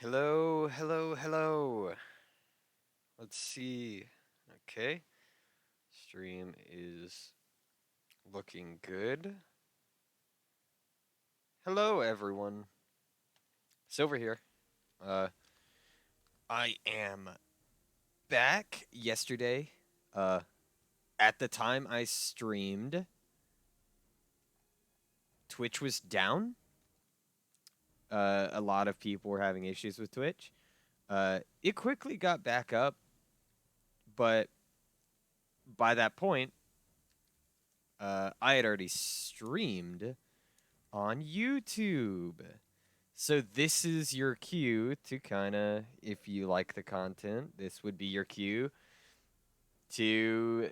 Hello, hello, hello. Let's see. Okay. Stream is looking good. Hello, everyone. Silver here. Uh, I am back yesterday. Uh, at the time I streamed, Twitch was down. A lot of people were having issues with Twitch. It quickly got back up, but by that point, I had already streamed on YouTube. So this is your cue to kind of, if you like the content, this would be your cue to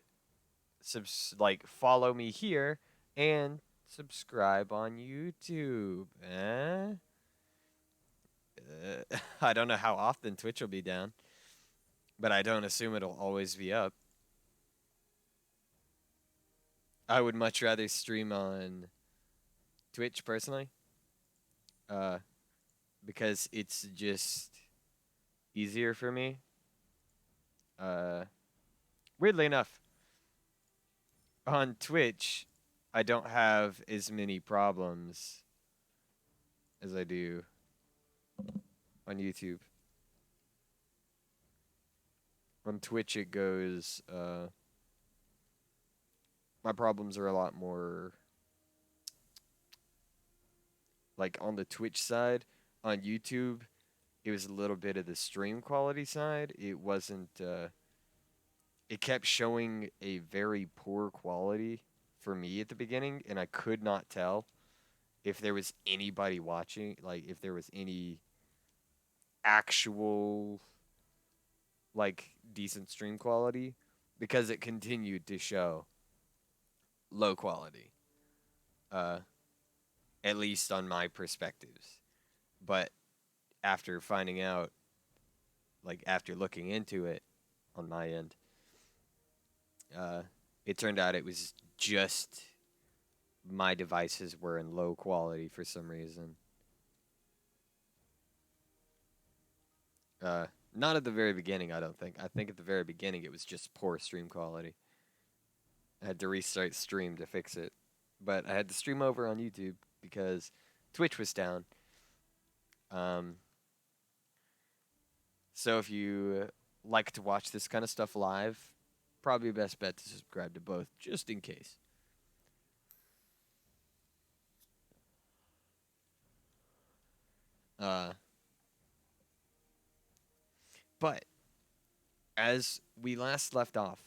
follow me here and subscribe on YouTube. I don't know how often Twitch will be down, but I don't assume it'll always be up. I would much rather stream on Twitch personally, uh, because it's just easier for me. Uh, Weirdly enough, on Twitch, I don't have as many problems as I do on YouTube. On Twitch, it goes, my problems are a lot more, like, on the Twitch side. On YouTube, it was a little bit of the stream quality side. It wasn't, it kept showing a very poor quality for me at the beginning, and I could not tell if there was anybody watching, like, if there was any actual like decent stream quality because it continued to show low quality, uh, at least on my perspectives. But after finding out, like after looking into it on my end, uh, it turned out it was just my devices were in low quality for some reason. Uh, Not at the very beginning, I don't think. I think at the very beginning it was just poor stream quality. I had to restart stream to fix it. But I had to stream over on YouTube because Twitch was down. Um, so if you like to watch this kind of stuff live, probably best bet to subscribe to both just in case. Uh, but as we last left off,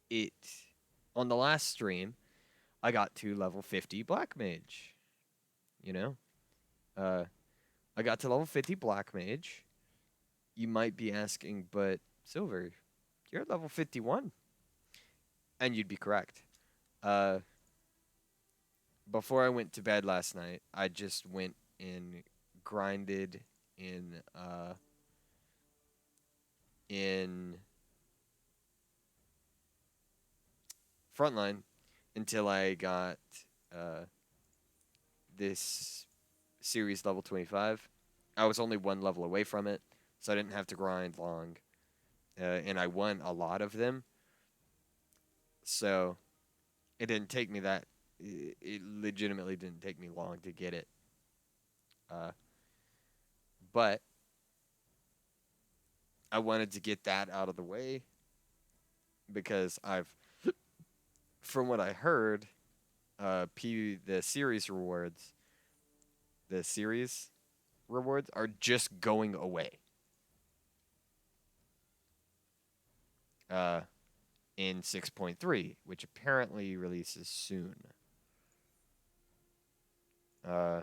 it on the last stream, I got to level 50 Black Mage. You know, uh, I got to level 50 Black Mage. You might be asking, but Silver, you're at level 51. And you'd be correct. Uh, Before I went to bed last night, I just went and grinded in frontline until I got uh, this series level 25. I was only one level away from it, so I didn't have to grind long, and I won a lot of them. So it didn't take me that. It legitimately didn't take me long to get it. Uh, but I wanted to get that out of the way because from what I heard, the series rewards are just going away. Uh, in 6.3, which apparently releases soon. Uh,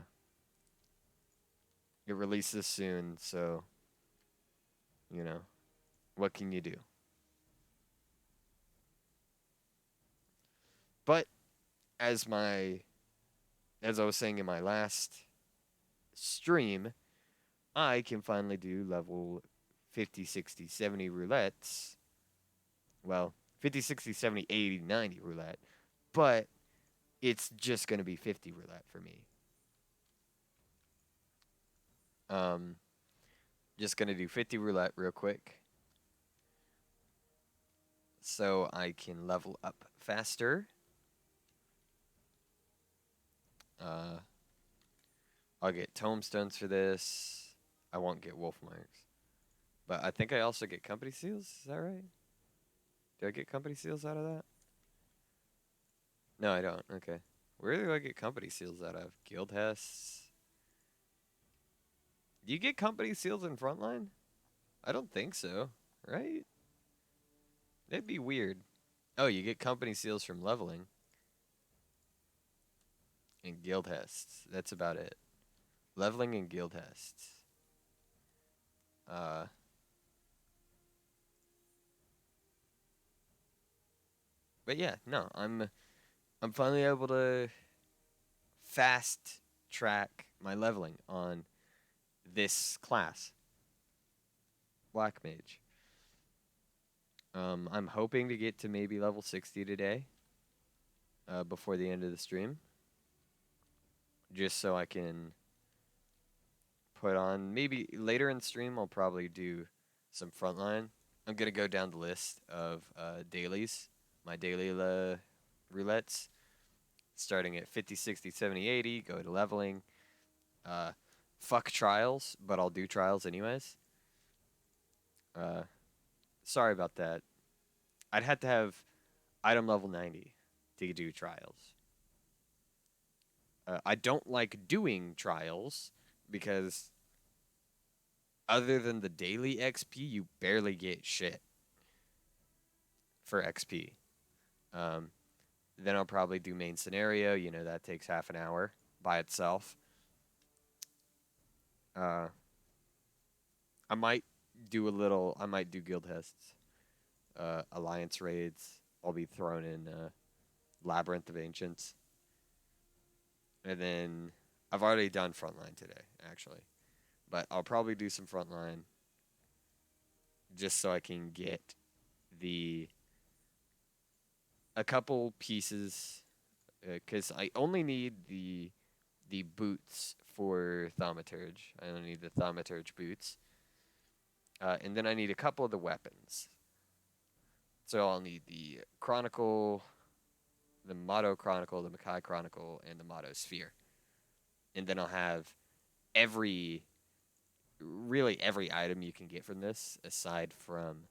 it releases soon, so you know, what can you do? But as my as I was saying in my last stream, I can finally do level 50, 60, 70 roulettes. Well, 50, 60, 70, 80, 90 roulette. But it's just going to be 50 roulette for me. Um, just gonna do 50 roulette real quick, so I can level up faster. I'll get tomestones for this. I won't get wolf marks, but I think I also get company seals. Is that right? Do I get company seals out of that? No, I don't. Okay. Where do I get company seals out of? Guild Hests. Do you get company seals in Frontline? I don't think so, right? That'd be weird. Oh, you get company seals from leveling and guild hests. That's about it. Leveling and guild hests. Uh, but yeah, no, I'm finally able to fast track my leveling on this class, Black Mage. I'm hoping to get to maybe level 60 today, before the end of the stream, just so I can put on, maybe later in stream I'll probably do some frontline. I'm gonna go down the list of dailies, my daily roulettes, starting at 50, 60, 70, 80, go to leveling. Fuck trials, but I'll do trials anyways. Uh, sorry about that. I'd have to have item level 90 to do trials. I don't like doing trials because other than the daily XP, you barely get shit for XP. Then I'll probably do main scenario. You know, that takes half an hour by itself. I might I might do guild tests, alliance raids. I'll be thrown in Labyrinth of Ancients. And then I've already done frontline today, actually. But I'll probably do some frontline just so I can get a couple pieces, because I only need the boots for Thaumaturge. I only need the Thaumaturge boots. And then I need a couple of the weapons. So I'll need the Chronicle, the Motto Chronicle, the Makai Chronicle, and the Motto Sphere. And then I'll have really every item you can get from this, aside from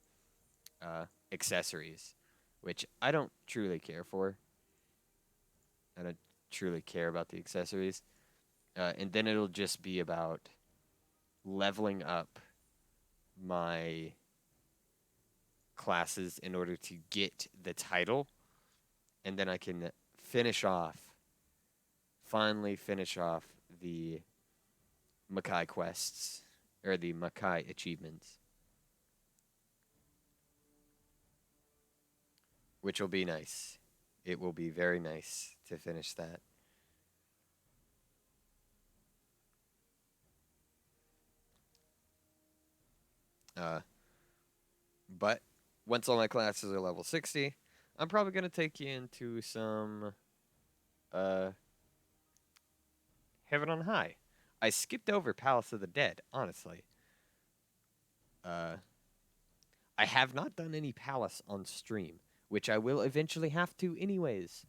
accessories, which I don't truly care for. I don't truly care about the accessories. And then it'll just be about leveling up my classes in order to get the title, and then I can finally finish off the Makai quests, or the Makai achievements, which will be nice. It will be very nice to finish that. But once all my classes are level 60, I'm probably going to take you into some Heaven on High. I skipped over Palace of the Dead, honestly. I have not done any Palace on stream, which I will eventually have to anyways.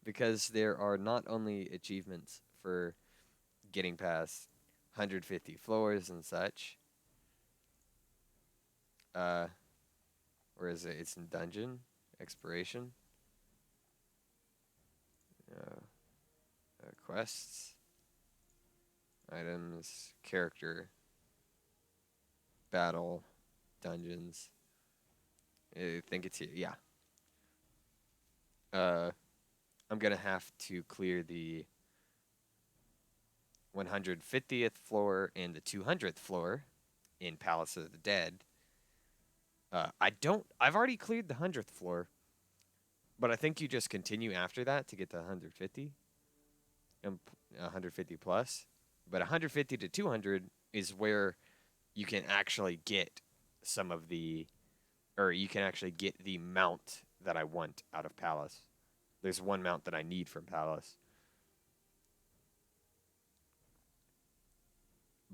Because there are not only achievements for getting past 150 floors and such. Or is it? It's in dungeon exploration. Quests, items, character, battle, dungeons. I think it's here. Yeah. I'm gonna have to clear the 150th floor and the 200th floor in Palace of the Dead. I've already cleared the 100th floor, but I think you just continue after that to get to 150 and 150 plus. But 150 to 200 is where you can actually get you can actually get the mount that I want out of Palace. There's one mount that I need from Palace.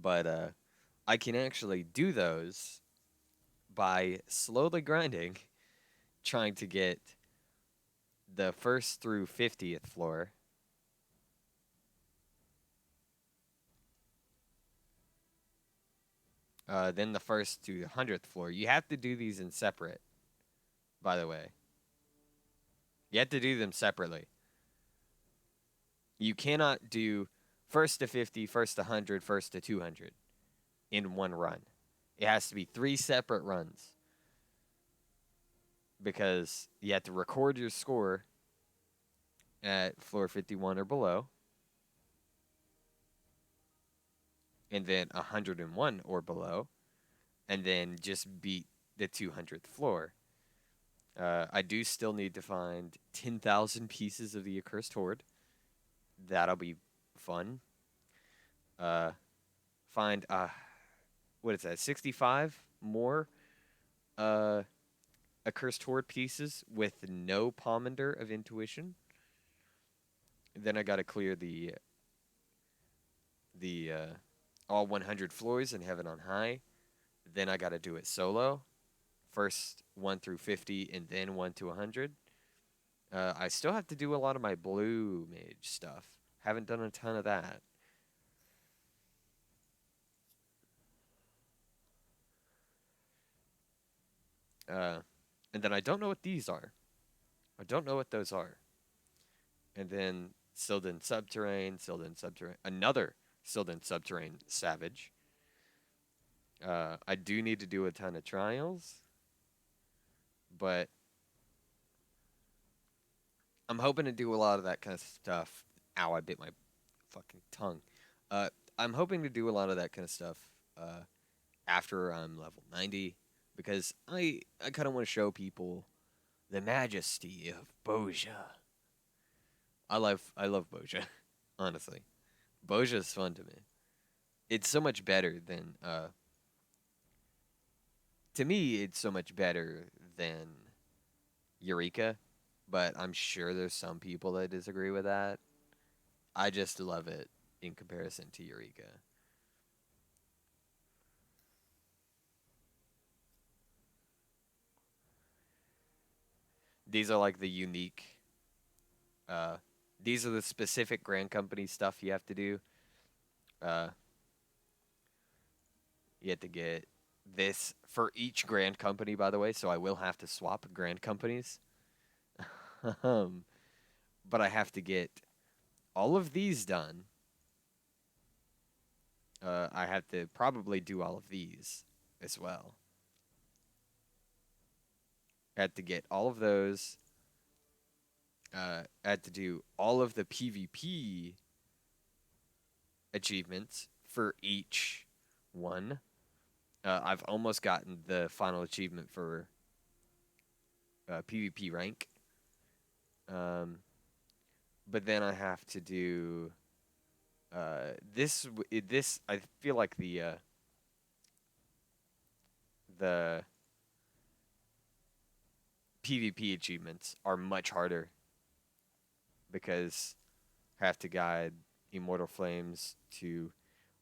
But I can actually do those by slowly grinding, trying to get the first through 50th floor. Then the first to 100th floor. You have to do these in separate, by the way. You have to do them separately. You cannot do first to 50, first to 100, first to 200 in one run. It has to be 3 separate runs because you have to record your score at floor 51 or below, and then 101 or below, and then just beat the 200th floor. I do still need to find 10,000 pieces of the Accursed Horde. That'll be fun. Find, what is that, 65 more Accursed Horde pieces with no Pomander of Intuition. Then I gotta clear the all 100 floors in Heaven on High. Then I gotta do it solo. First 1 through 50, and then 1 to 100. I still have to do a lot of my blue mage stuff. Haven't done a ton of that. And then I don't know what these are. I don't know what those are. And then Sylvan Subterrane, another Sylvan Subterrane Savage. I do need to do a ton of trials, but I'm hoping to do a lot of that kind of stuff. Ow, I bit my fucking tongue. I'm hoping to do a lot of that kind of stuff after I'm level 90, because I kind of want to show people the majesty of Boja. I love Boja, honestly. Boja is fun to me. It's so much better than to me. It's so much better than Eureka, but I'm sure there's some people that disagree with that. I just love it in comparison to Eureka. These are like the unique. These are the specific Grand Company stuff you have to do. You have to get this for each Grand Company, by the way, so I will have to swap Grand Companies. But I have to get all of these done. I have to probably do all of these as well. I had to get all of those. I had to do all of the PvP achievements for each one. I've almost gotten the final achievement for PvP rank. But then I have to do this. I feel like the PvP achievements are much harder because I have to guide Immortal Flames to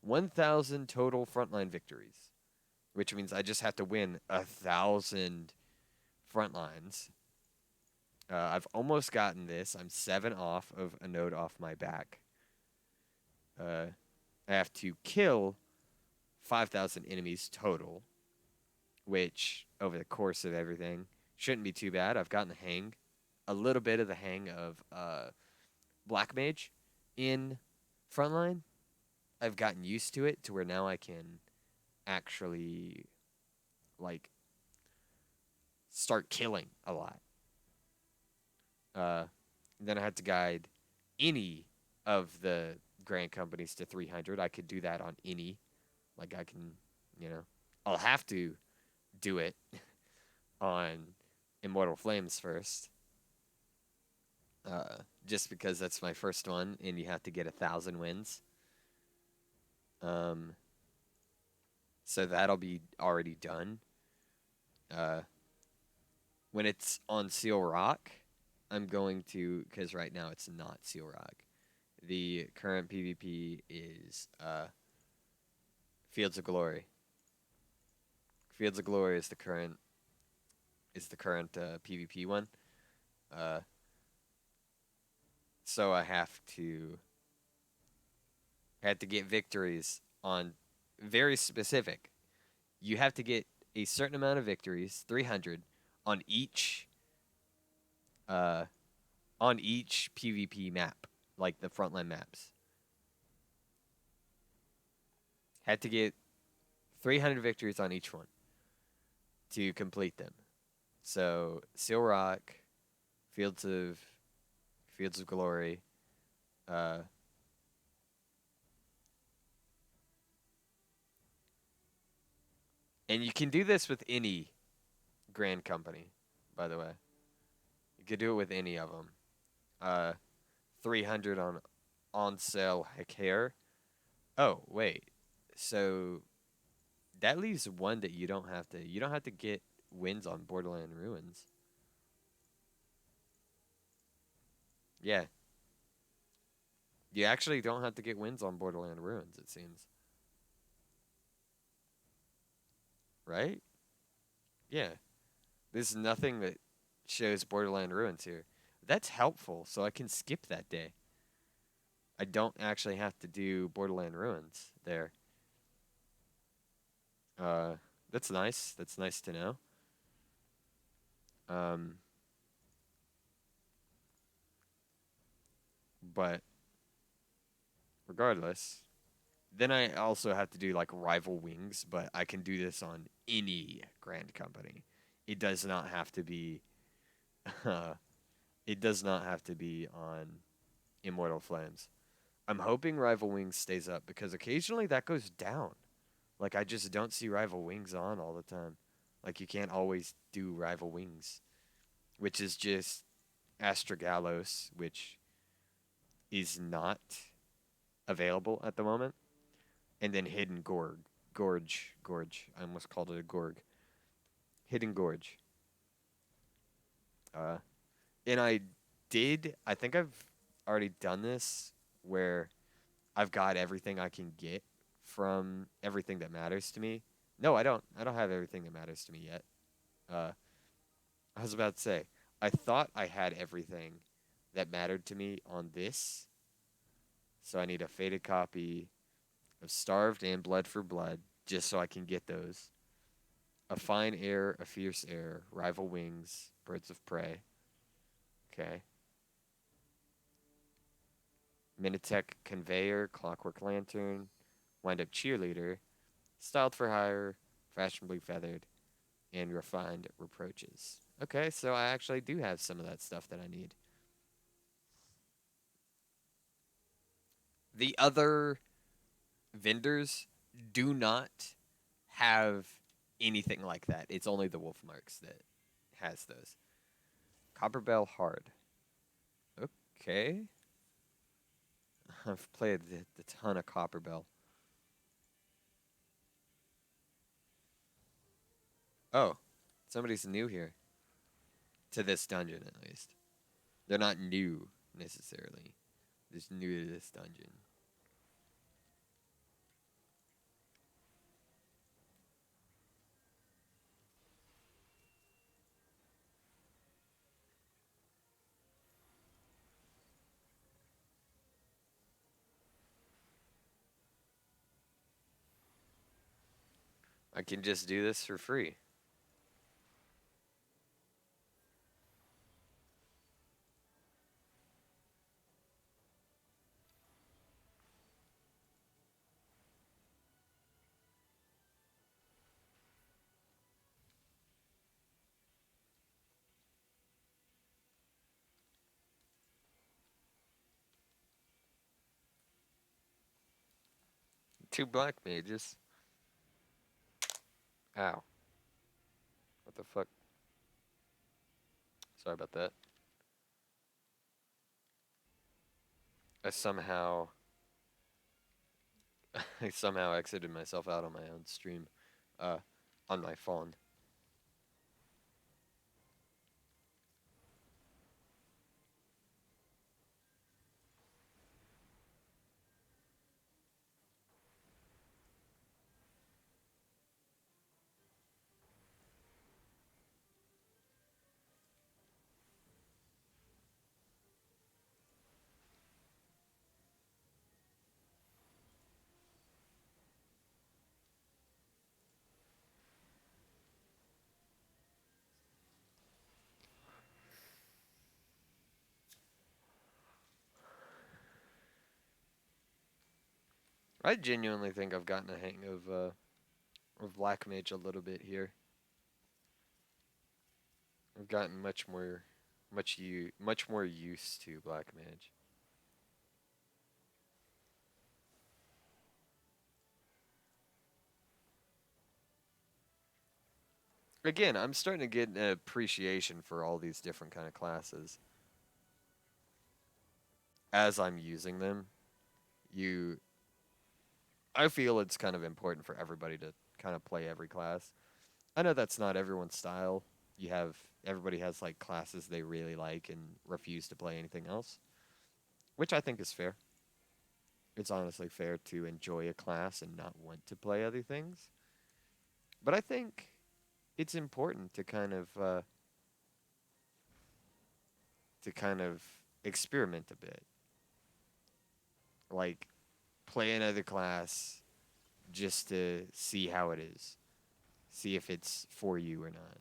1,000 total frontline victories, which means I just have to win 1,000 frontlines. I've almost gotten this. I'm 7 off of a node off my back. I have to kill 5,000 enemies total, which over the course of everything shouldn't be too bad. I've gotten a little bit of the hang of Black Mage in frontline. I've gotten used to it to where now I can actually like start killing a lot. Then I had to guide any of the Grand Companies to 300. I could do that on any. Like I can, I'll have to do it on Immortal Flames first. Just because that's my first one, and you have to get 1,000 wins. So that'll be already done. When it's on Seal Rock, I'm going to, because right now it's not Seal Rock. The current PvP is Fields of Glory. Fields of Glory is the current PvP one. Uh, so I had to get victories on very specific. You have to get a certain amount of victories, 300 on each uh on each PvP map, like the frontline maps. Had to get 300 victories on each one to complete them. So Seal Rock, Fields of Glory, uh, and you can do this with any grand company, by the way. You could do it with any of them. 300 on sale hair. Oh wait, so that leaves one that you don't have to get wins on Borderland Ruins. Yeah, you actually don't have to get wins on Borderland Ruins. It seems, right? Yeah, there's nothing that shows Borderland Ruins here. That's helpful, so I can skip that day. I don't actually have to do Borderland Ruins there. Uh, that's nice. That's nice to know. Um, but regardless, then I also have to do like Rival Wings, but I can do this on any grand company. It does not have to be. It does not have to be on Immortal Flames. I'm hoping Rival Wings stays up because occasionally that goes down. Like I just don't see Rival Wings on all the time. Like you can't always do Rival Wings, which is just Astragallos, which is not available at the moment, and then Hidden Gorge. I almost called it a Gorg. Hidden Gorge. Uh, and I think I've already done this where I've got everything I can get from everything that matters to me. No, I don't. I don't have everything that matters to me yet. Uh, I was about to say, I thought I had everything that mattered to me on this. So I need a faded copy of Starved and Blood for Blood just so I can get those. A Fine Air, a Fierce Air, Rival Wings, Birds of Prey. Okay. Minitech Conveyor, Clockwork Lantern, Wind Up Cheerleader, Styled for Hire, Fashionably Feathered, and Refined Reproaches. Okay, so I actually do have some of that stuff that I need. The other vendors do not have anything like that. It's only the Wolf Marks that has those. Copperbell Hard. Okay. I've played the ton of Copperbell. Oh, somebody's new here. To this dungeon, at least. They're not new, necessarily. They're just new to this dungeon. I can just do this for free. Two black mages. Ow. What the fuck? Sorry about that. I somehow I somehow exited myself out on my own stream. On my phone. I genuinely think I've gotten a hang of Black Mage a little bit here. I've gotten much more used to Black Mage. Again, I'm starting to get an appreciation for all these different kind of classes as I'm using them. You I feel it's kind of important for everybody to kind of play every class. I know that's not everyone's style. You have Everybody has like classes they really like and refuse to play anything else, which I think is fair. It's honestly fair to enjoy a class and not want to play other things. But I think it's important to kind of experiment a bit. Like play another class just to see how it is. See if it's for you or not.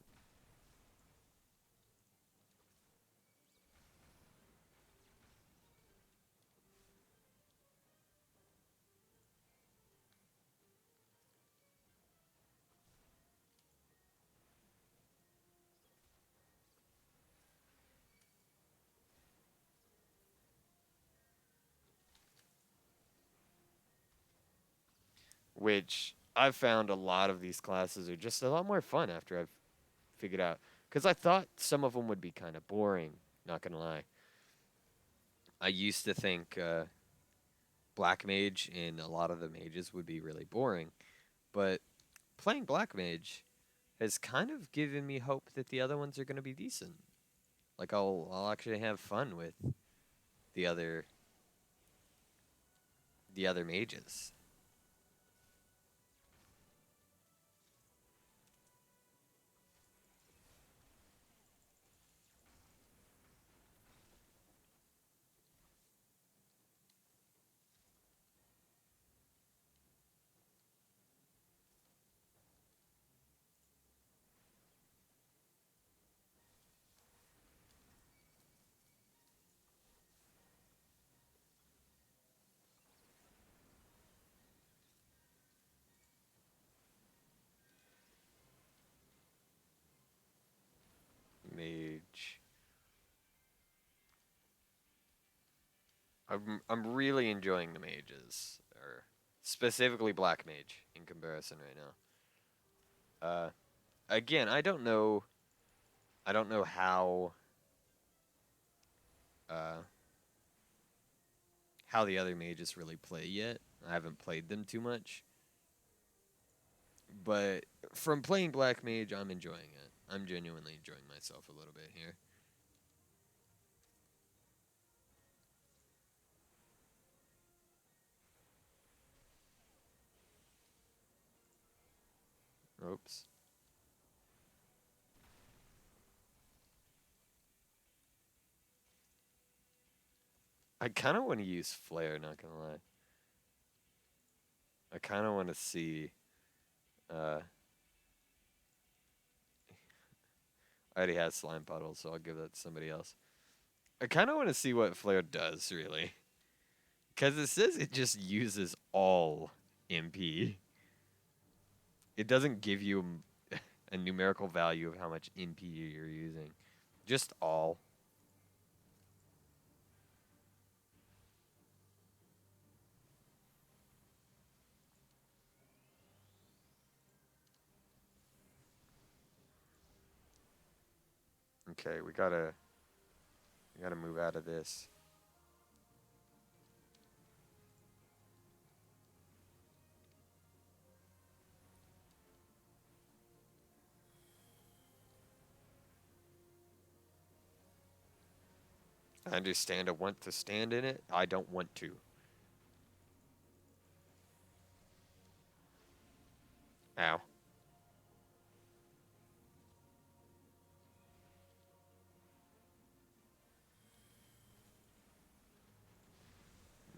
Which I've found a lot of these classes are just a lot more fun after I've figured out. Because I thought some of them would be kind of boring, not gonna lie. I used to think Black Mage and a lot of the mages would be really boring, but playing Black Mage has kind of given me hope that the other ones are gonna be decent. Like I'll actually have fun with the other the other mages. Mage. I'm really enjoying the mages, or specifically Black Mage in comparison right now. Again, I don't know uh how the other mages really play yet. I haven't played them too much, but from playing Black Mage, I'm enjoying it. I'm genuinely enjoying myself a little bit here. Oops. I kind of want to use Flare, not gonna lie. I kind of want to see. Uh, I already had Slime Puddle, so I'll give that to somebody else. I kind of want to see what Flare does, really. Because it says it just uses all MP. It doesn't give you a numerical value of how much MP you're using. Just all. Okay, we gotta move out of this. I understand I want to stand in it. I don't want to. Ow.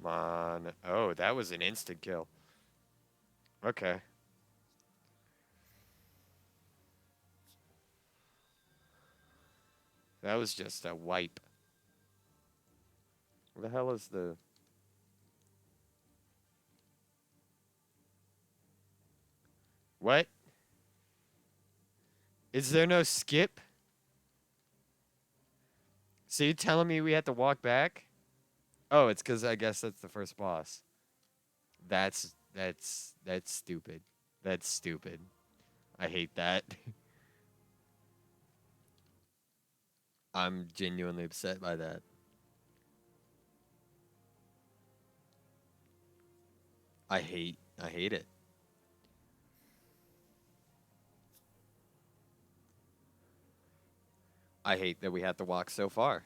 Man. Oh, that was an instant kill. Okay. That was just a wipe. What the hell is the... What? Is there no skip? So you telling me we have to walk back? Oh, it's because I guess that's the first boss. That's stupid. That's stupid. I hate that. I'm genuinely upset by that. I hate it. I hate that we have to walk so far.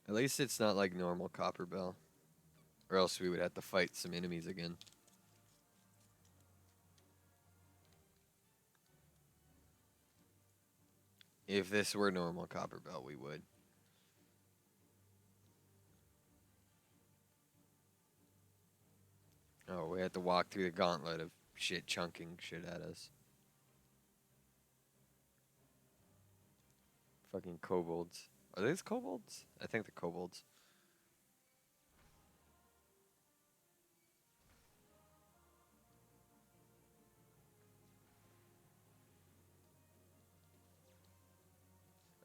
At least it's not like normal Copper Bell. Or else we would have to fight some enemies again. If this were normal Copper Bell, we would. Oh, we had to walk through the gauntlet of shit chunking shit at us. Fucking kobolds. Are these kobolds? I think they're kobolds.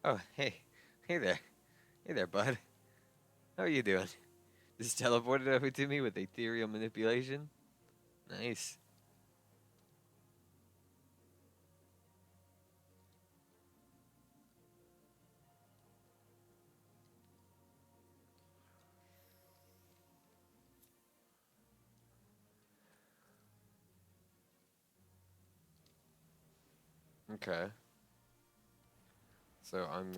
Oh, hey. Hey there. Hey there, bud. How are you doing? Just teleported over to me with ethereal manipulation? Nice. Okay. So I'm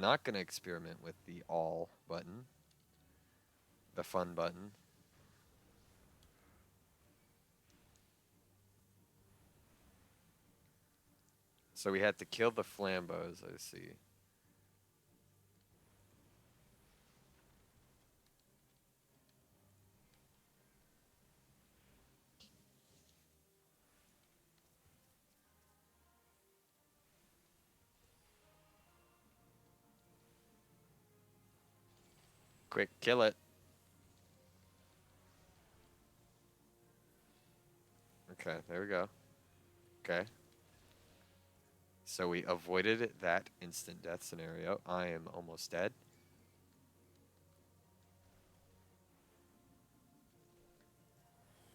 not going to experiment with the all button. The fun button. So we had to kill the flambos, I see. Quick, kill it. Okay, there we go. Okay. So we avoided that instant death scenario. I am almost dead.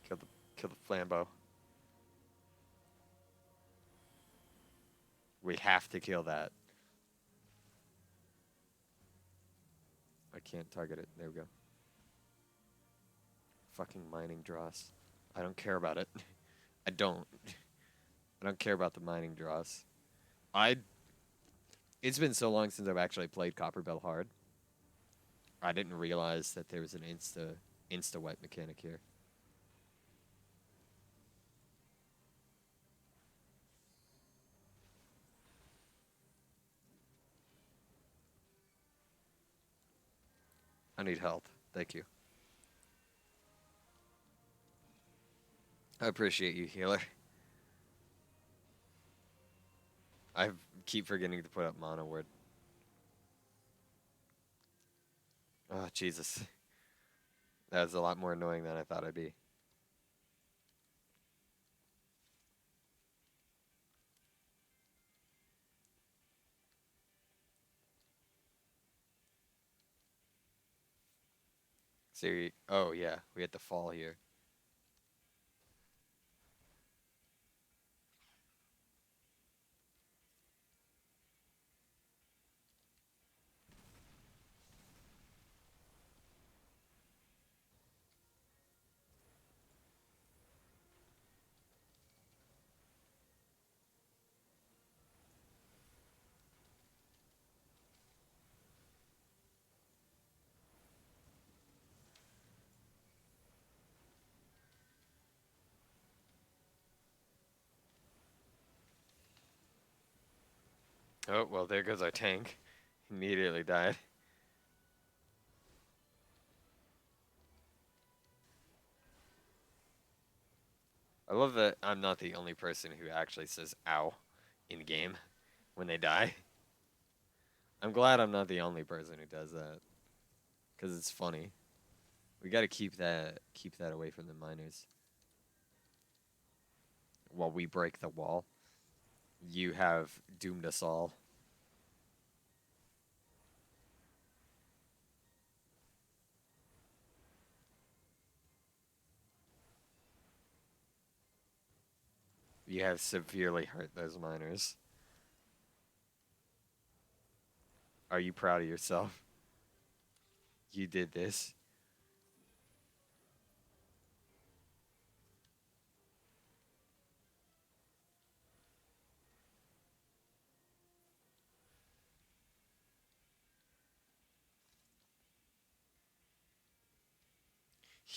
Kill the flambo. We have to kill that. I can't target it. There we go. Fucking mining dross. I don't care about it. I don't. I don't care about the mining dross. It's been so long since I've actually played Copperbell hard. I didn't realize that there was an insta wipe mechanic here. I need help. Thank you. I appreciate you, healer. I keep forgetting to put up mono word. Oh, Jesus. That was a lot more annoying than I thought I'd be. See, oh yeah, we had to fall here. Oh, well, there goes our tank. Immediately died. I love that I'm not the only person who actually says ow in game when they die. I'm glad I'm not the only person who does that, because it's funny. We got to keep that away from the miners. While we break the wall, you have doomed us all. You have severely hurt those miners. Are you proud of yourself? You did this.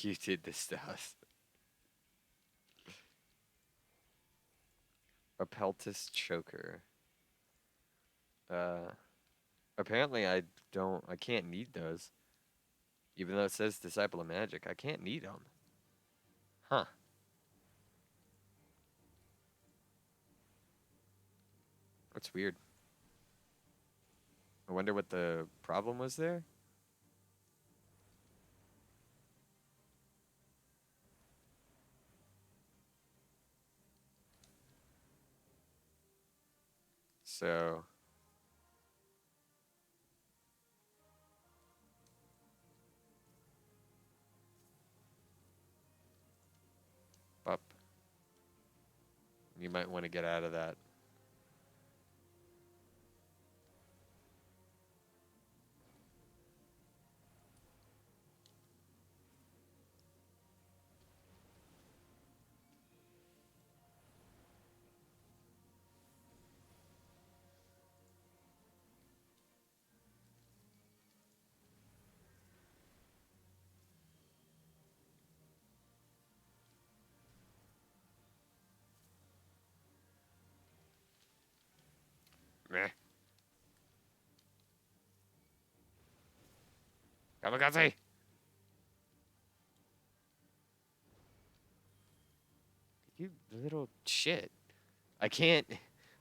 You did this to us. A peltis choker. Uh, apparently I can't need those. Even though it says Disciple of Magic, I can't need them. Huh. That's weird. I wonder what the problem was there. So, up. You might want to get out of that. Meh. Kamikaze! You little shit. I can't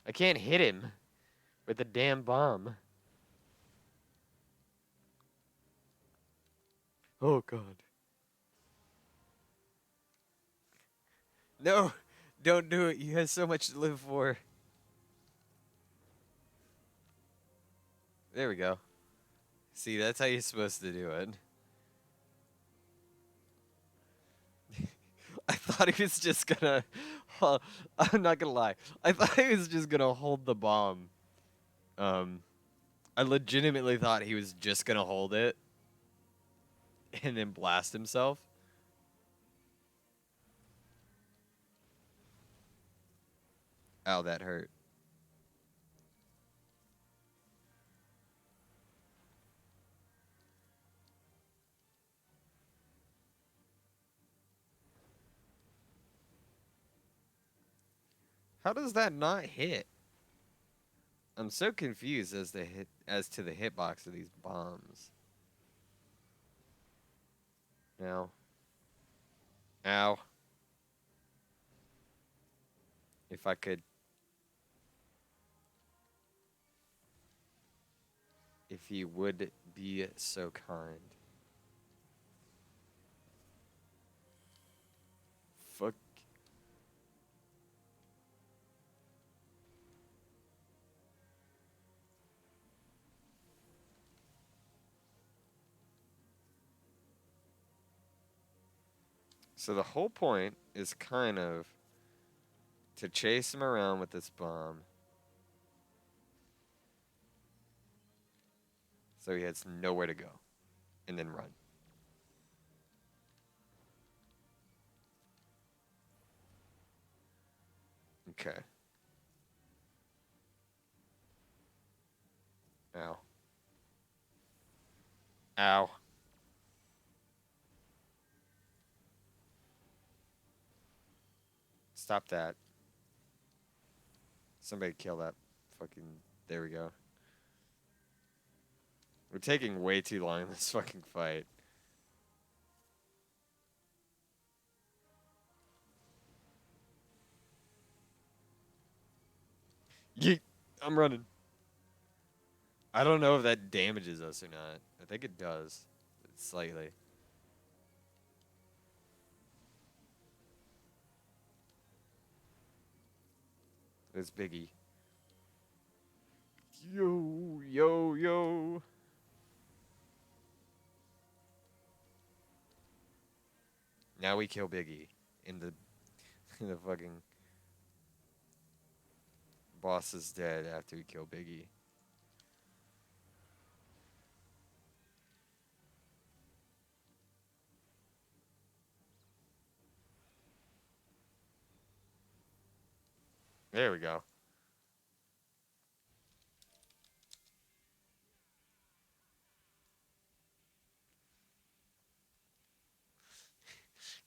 I can't hit him with the damn bomb. Oh god. No! Don't do it. You have so much to live for. There we go. See, that's how you're supposed to do it. I thought he was just gonna. I'm not gonna lie. I thought he was just gonna hold the bomb. Um, I legitimately thought he was just gonna hold it and then blast himself. Ow, that hurt. How does that not hit? I'm so confused as to the hitbox of these bombs. Ow. Ow. If I could. If you would be so kind. Fuck. So the whole point is kind of to chase him around with this bomb so he has nowhere to go and then run. Okay. Ow. Ow. Stop that. Somebody kill that fucking. There we go. We're taking way too long in this fucking fight. Yeet. I'm running. I don't know if that damages us or not. I think it does. Slightly. It's Biggie. Yo, yo, yo. Now we kill Biggie in the in the fucking boss is dead after we kill Biggie. There we go.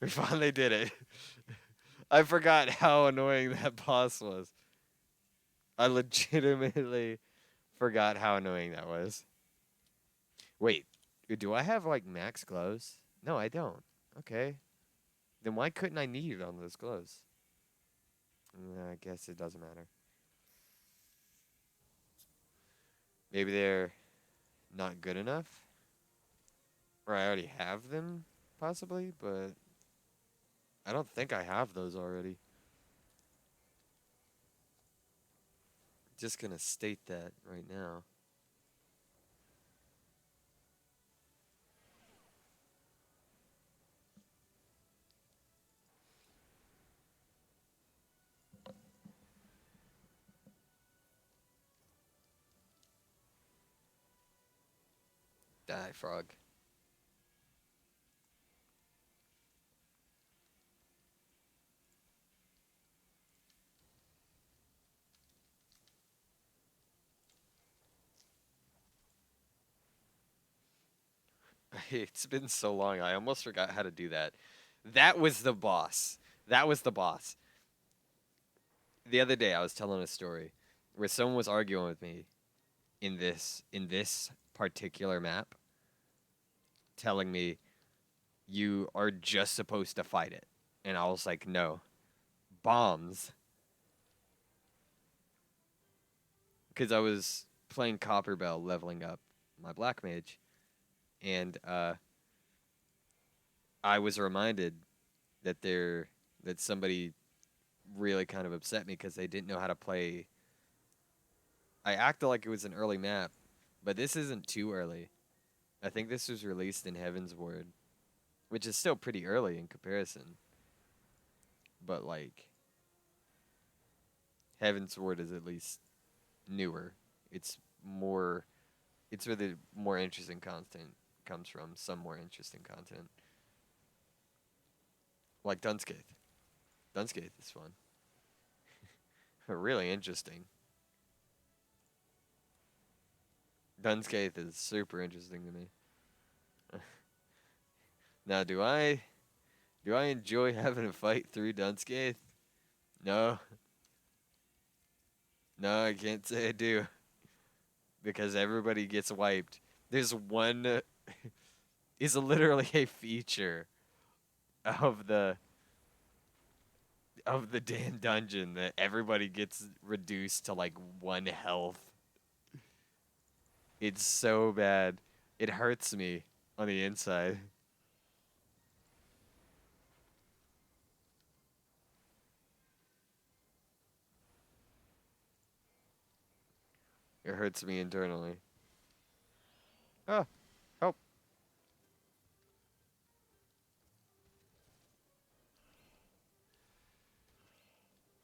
We finally did it. I forgot how annoying that boss was. I legitimately forgot how annoying that was. Wait, do I have like max gloves? No, I don't. Okay. Then why couldn't I need it on those gloves? I guess it doesn't matter. Maybe they're not good enough? Or I already have them, possibly, but I don't think I have those already. Just gonna state that right now. Die, frog. It's been so long, I almost forgot how to do that. That was the boss. That was the boss. The other day, I was telling a story where someone was arguing with me in this particular map, telling me you are just supposed to fight it, and I was like, no, bombs, because I was playing Copper Bell, leveling up my black mage, and I was reminded that somebody really kind of upset me because they didn't know how to play. I acted like it was an early map, but this isn't too early. I think this was released in Heaven's Word, which is still pretty early in comparison. But like Heaven's Word is at least newer. It's more it's where the more interesting content comes from, some more interesting content. Like Dunscath. Dunscath is fun. Really interesting. Dunscath is super interesting to me. Now, do I enjoy having to fight through Dunscath? No. No, I can't say I do. Because everybody gets wiped. There's one is literally a feature of the damn dungeon that everybody gets reduced to like 1 health. It's so bad. It hurts me on the inside. It hurts me internally. Ah, help.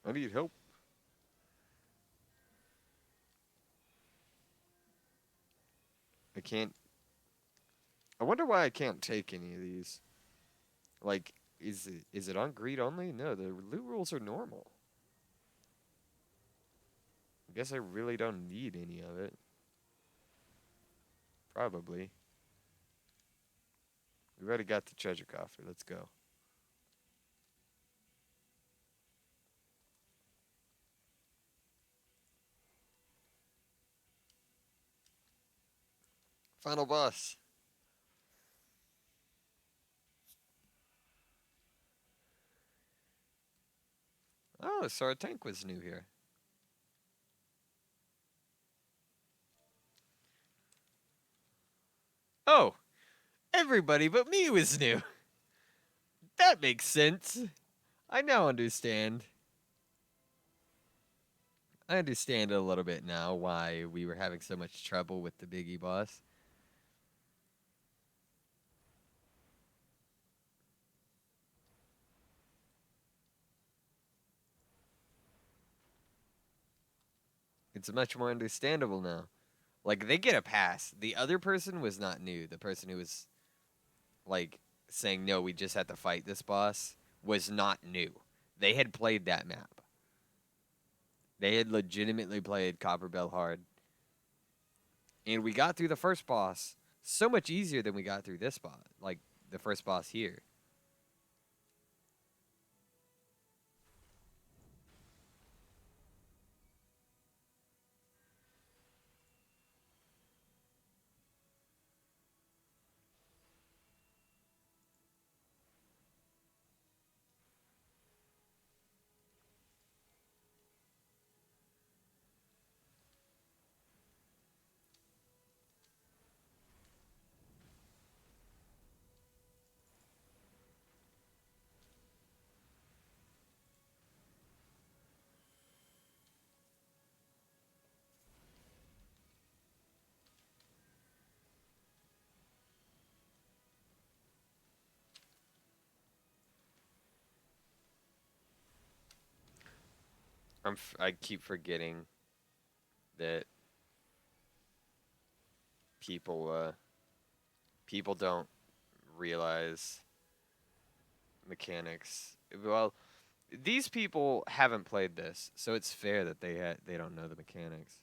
I need help. I can't. I wonder why I can't take any of these. Like, is it on greed only? No, the loot rules are normal. I guess I really don't need any of it. Probably. We've already got the treasure coffer. Let's go. Final boss. Oh, so our tank was new here. Oh, everybody but me was new. That makes sense. I now understand. I understand a little bit now why we were having so much trouble with the Biggie boss. It's much more understandable now. Like, they get a pass. The other person was not new. The person who was, like, saying, no, we just had to fight this boss was not new. They had played that map. They had legitimately played Copper Bell hard. And we got through the first boss so much easier than we got through this boss. Like, the first boss here. I keep forgetting that people don't realize mechanics. Well, these people haven't played this, so it's fair that they don't know the mechanics.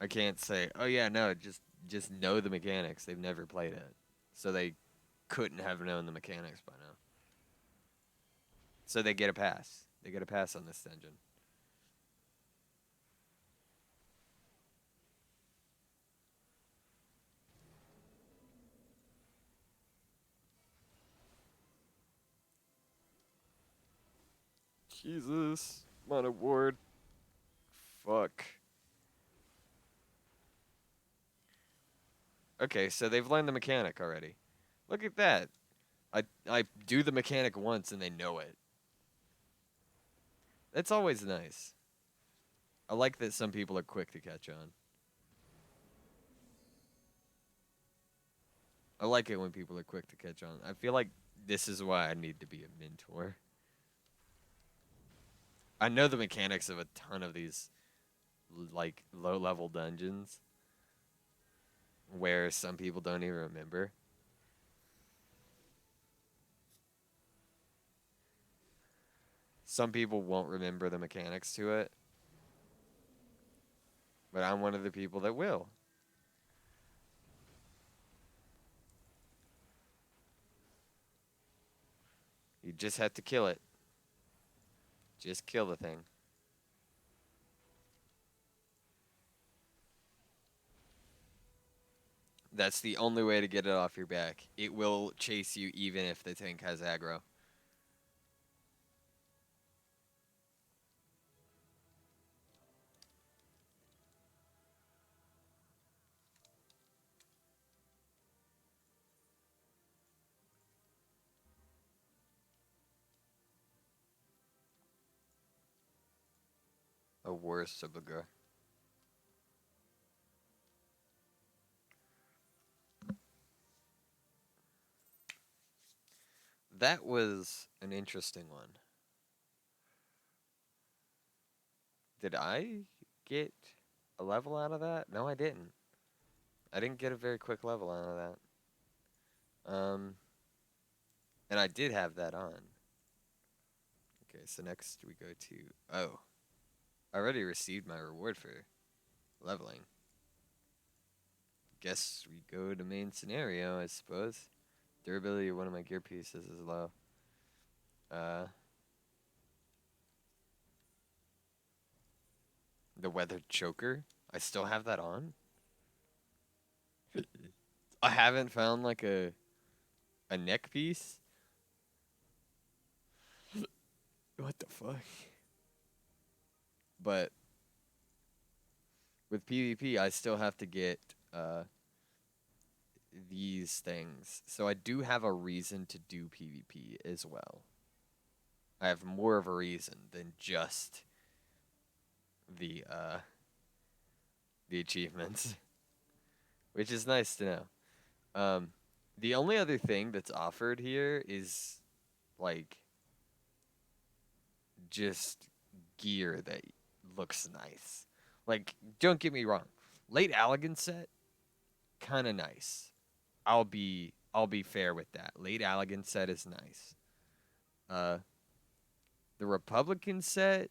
I can't say, oh yeah, no, just know the mechanics. They've never played it, so they couldn't have known the mechanics by now. So they get a pass. They get a pass on this dungeon. Jesus, my award. Fuck. Okay, so they've learned the mechanic already. Look at that. I do the mechanic once and they know it. That's always nice. I like that some people are quick to catch on. I like it when people are quick to catch on. I feel like this is why I need to be a mentor. I know the mechanics of a ton of these like low-level dungeons where some people don't even remember. Some people won't remember the mechanics to it. But I'm one of the people that will. You just have to kill it. Just kill the thing. That's the only way to get it off your back. It will chase you even if the tank has aggro. A worse Subuga. That was an interesting one. Did I get a level out of that? No, I didn't. I didn't get a very quick level out of that. And I did have that on. Okay, so next we go to... Oh. I already received my reward for leveling. Guess we go to main scenario, I suppose. Durability of one of my gear pieces is low. The weathered choker. I still have that on. I haven't found like a neck piece. What the fuck? But with PvP, I still have to get these things. So I do have a reason to do PvP as well. I have more of a reason than just the the achievements, which is nice to know. The only other thing that's offered here is like just gear that looks nice. Like, don't get me wrong, late Allegan set kind of nice. I'll be fair with that. Late Allegan set is nice. Uh, the Republican set,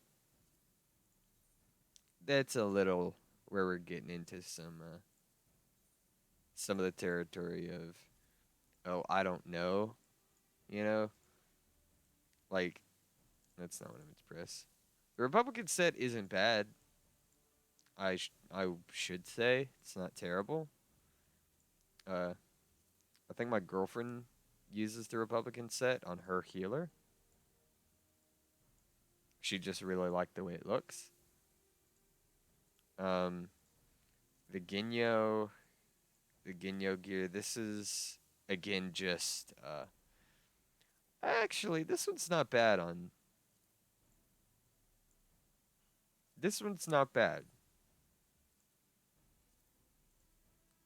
that's a little where we're getting into some of the territory of, oh, I don't know, you know, like that's not what I'm express. The Republican set isn't bad. I should say it's not terrible. Uh, I think my girlfriend uses the Republican set on her healer. She just really liked the way it looks. Um, the Ginyo, the Ginyo gear. This is again just actually this one's not bad on. This one's not bad.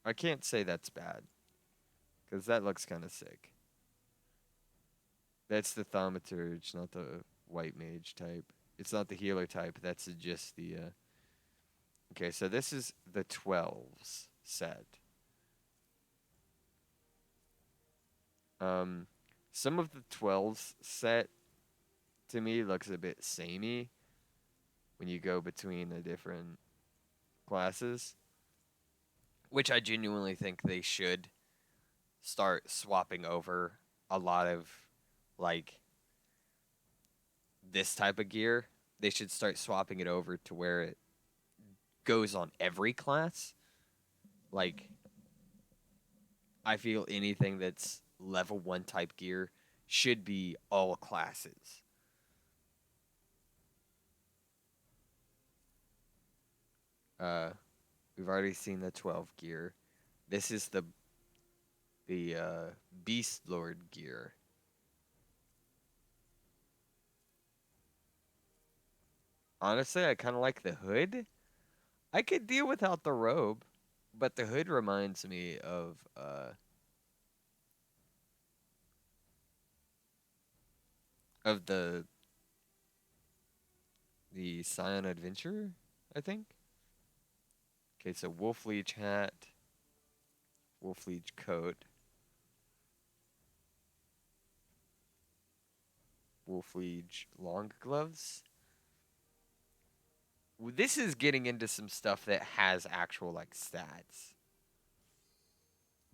I can't say that's bad because that looks kind of sick. That's the Thaumaturge, not the White Mage type. It's not the healer type. That's just the. Okay, so this is the 12s set. Um, some of the 12s set to me looks a bit samey when you go between the different classes, which I genuinely think they should start swapping over a lot of like this type of gear. They should start swapping it over to where it goes on every class. Like I feel anything that's level 1 type gear should be all classes. Uh we've already seen the 12 gear. This is the Beast Lord gear. Honestly, I kind of like the hood. I could deal without the robe, but the hood reminds me of the Scion Adventure, I think. Okay, so Wolf Leech hat, Wolf Leech coat, Wolf Leech long gloves. This is getting into some stuff that has actual like stats.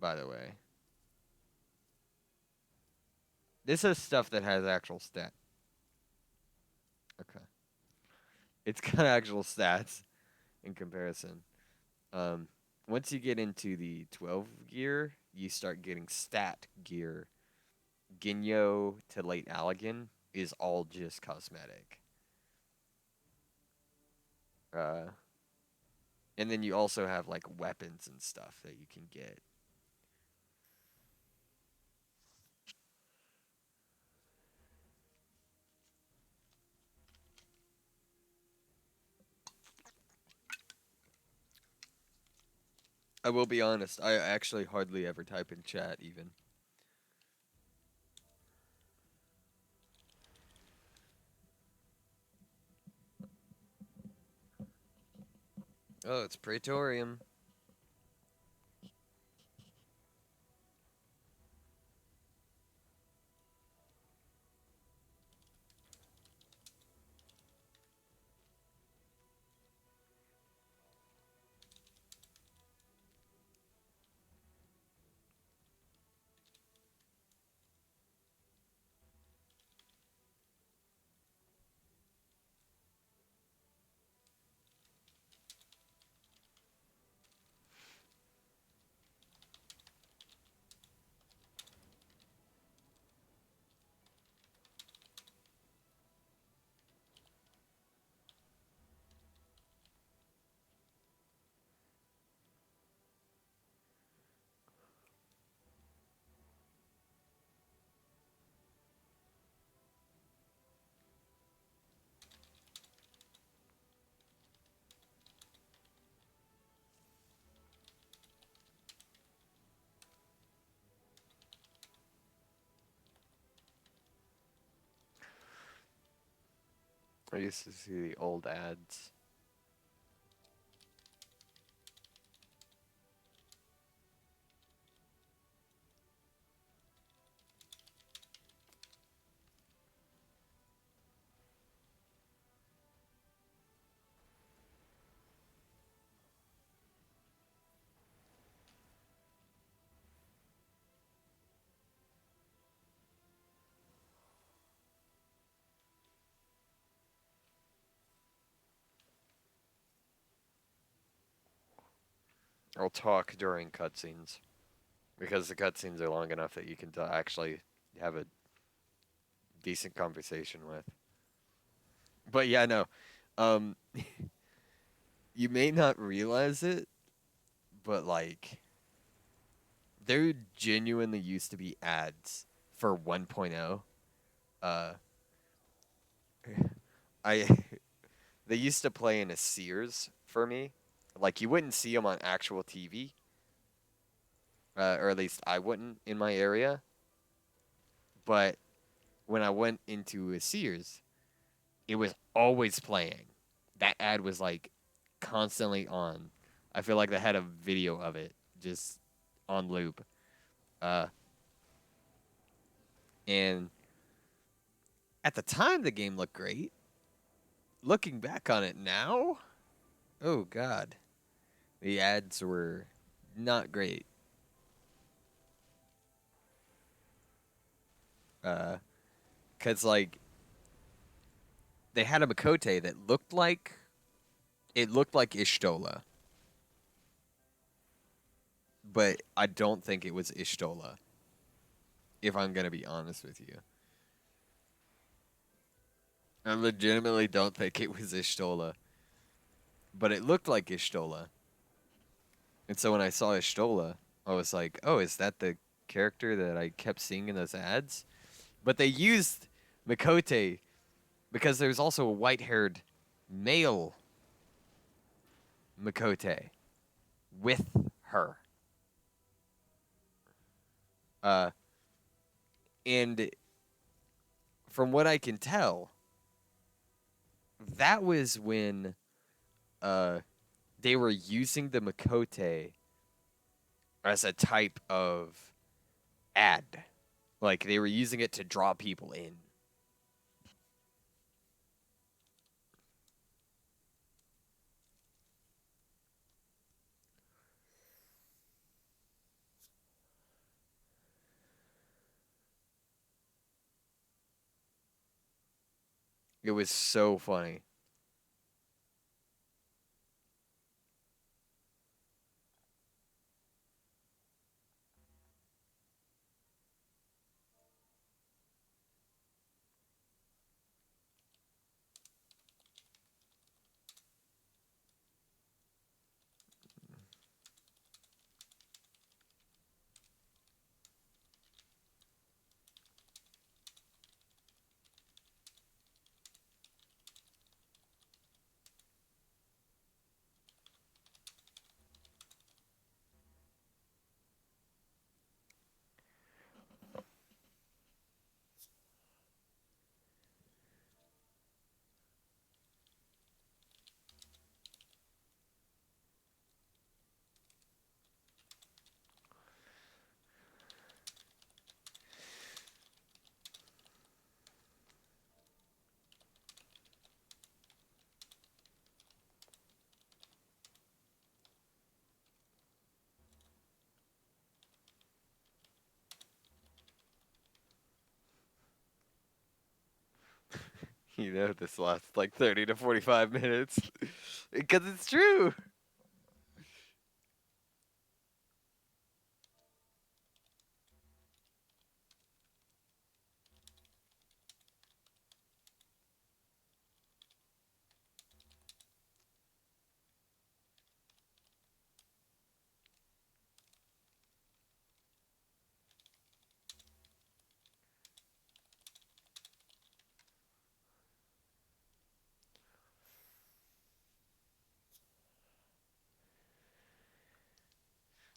By the way, this is stuff that has actual stat. Okay, it's got actual stats in comparison. Um, once you get into the 12 gear, you start getting stat gear. Ginyo to late Allegan is all just cosmetic. Uh, and then you also have like weapons and stuff that you can get. I will be honest, I actually hardly ever type in chat even. Oh, it's Praetorium. I used to see the old ads. I'll talk during cutscenes because the cutscenes are long enough that you can actually have a decent conversation with. But yeah, no. Um, you may not realize it, but like there genuinely used to be ads for 1.0. Uh, I they used to play in a Sears for me. Like you wouldn't see them on actual TV, or at least I wouldn't in my area. But when I went into a Sears, it was always playing. That ad was like constantly on. I feel like they had a video of it just on loop. Uh, and at the time, the game looked great. Looking back on it now, oh god, the ads were not great. Cause like they had a Makote that looked like Ishtola, but I don't think it was Ishtola. If I'm gonna be honest with you, I legitimately don't think it was Ishtola, but it looked like Ishtola. And so when I saw Ishtola, I was like, "Oh, is that the character that I kept seeing in those ads?" But they used Makote because there's also a white-haired male Makote with her. Uh, and from what I can tell, that was when uh, they were using the Makote as a type of ad. Like they were using it to draw people in. It was so funny. You know, this lasts like 30 to 45 minutes because it's true.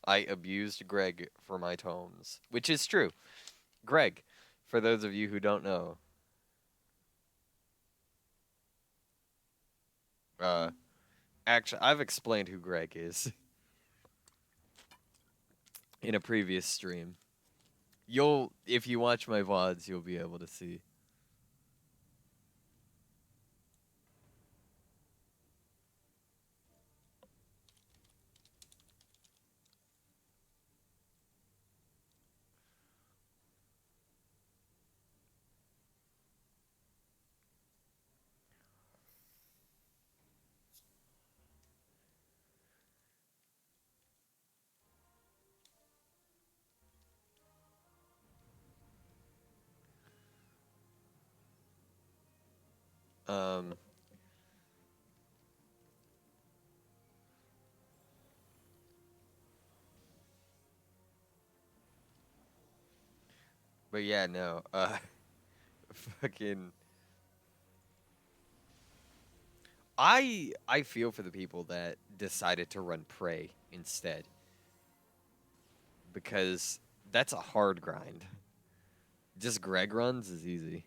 I abused Greg for my tones, which is true. Greg, for those of you who don't know, Uh, actually, I've explained who Greg is in a previous stream. You'll, if you watch my VODs, you'll be able to see. Um, but yeah, no. Fucking. I feel for the people that decided to run Prey instead because that's a hard grind. Just Greg runs is easy.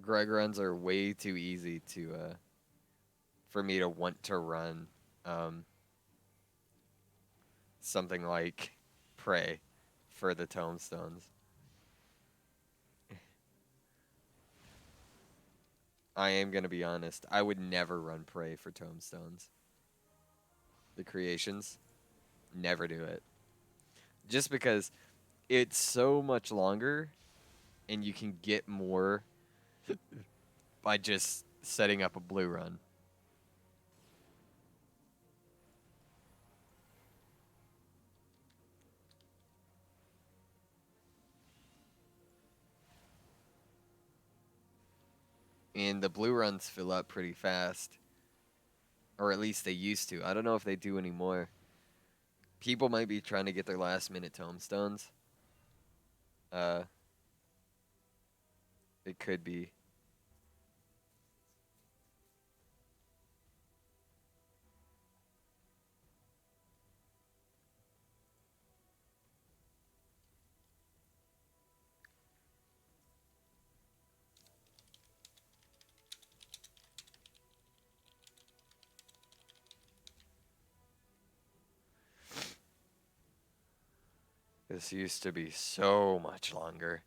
Greg runs are way too easy to for me to want to run um, something like Prey for the tomestones. I am gonna be honest. I would never run Prey for tomestones. The creations, never do it. Just because it's so much longer and you can get more by just setting up a blue run. And the blue runs fill up pretty fast. Or at least they used to. I don't know if they do anymore. People might be trying to get their last minute tomestones. Uh, it could be. This used to be so much longer.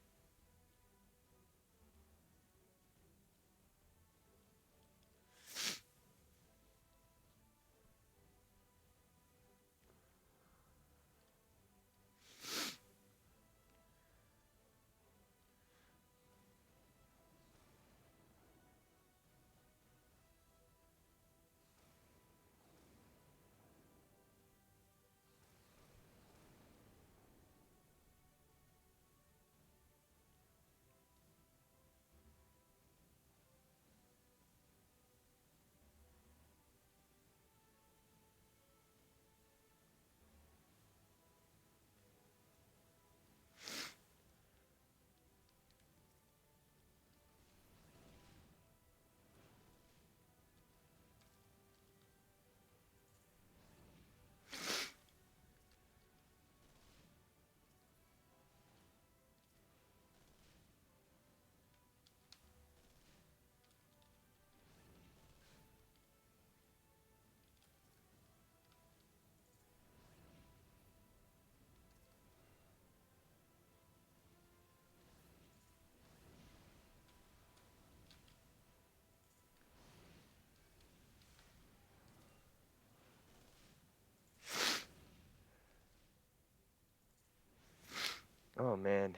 Oh man.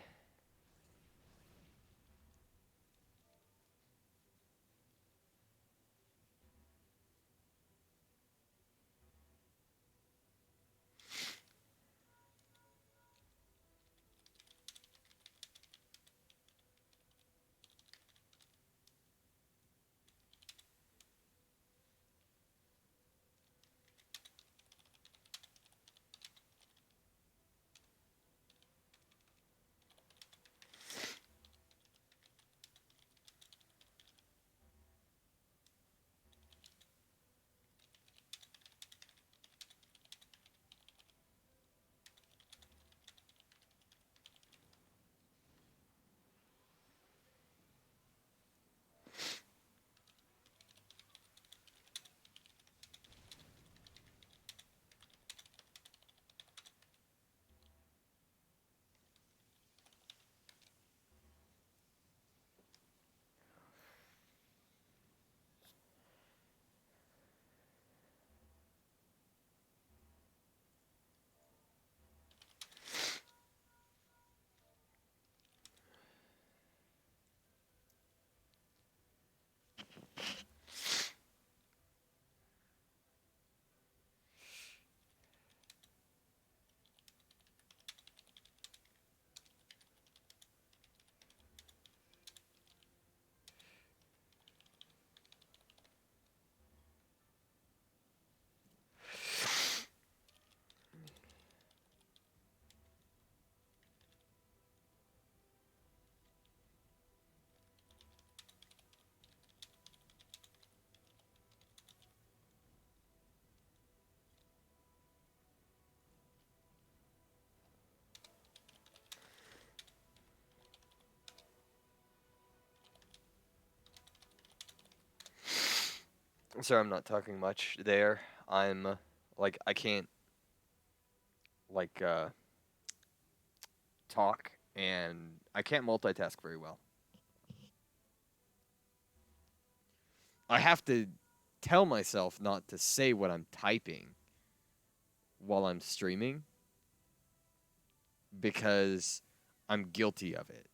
Sorry, I'm not talking much there. I'm like I can't like talk and I can't multitask very well. I have to tell myself not to say what I'm typing while I'm streaming because I'm guilty of it.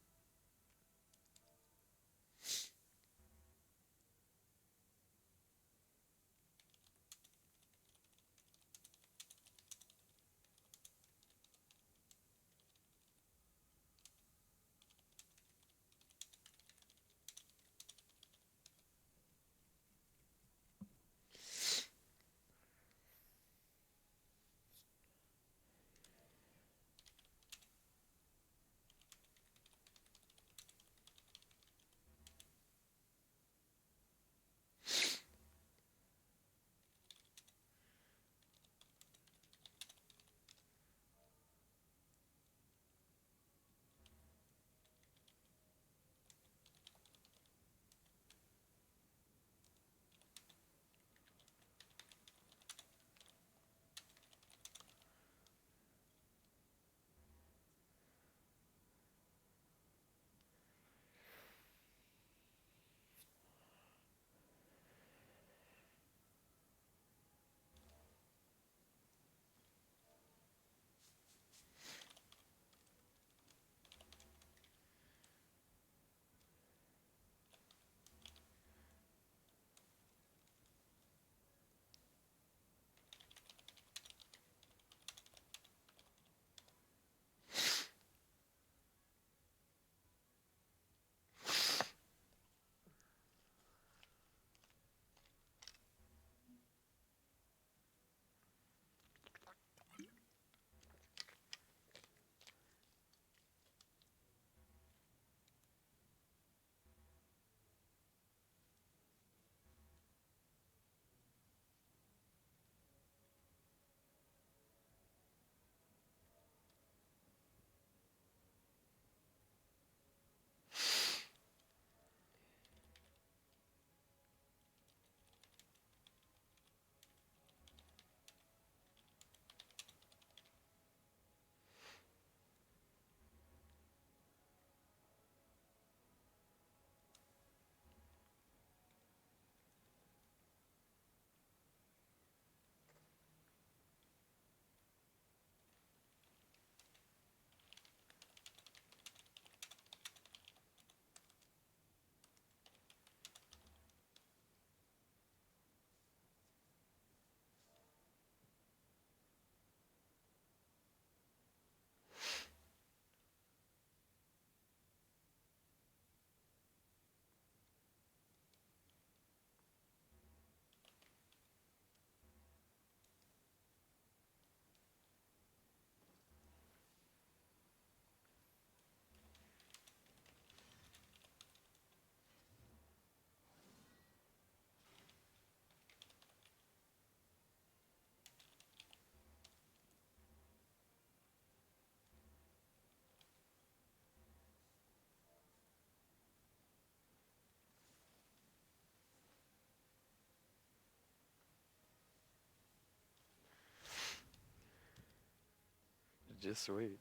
Just wait.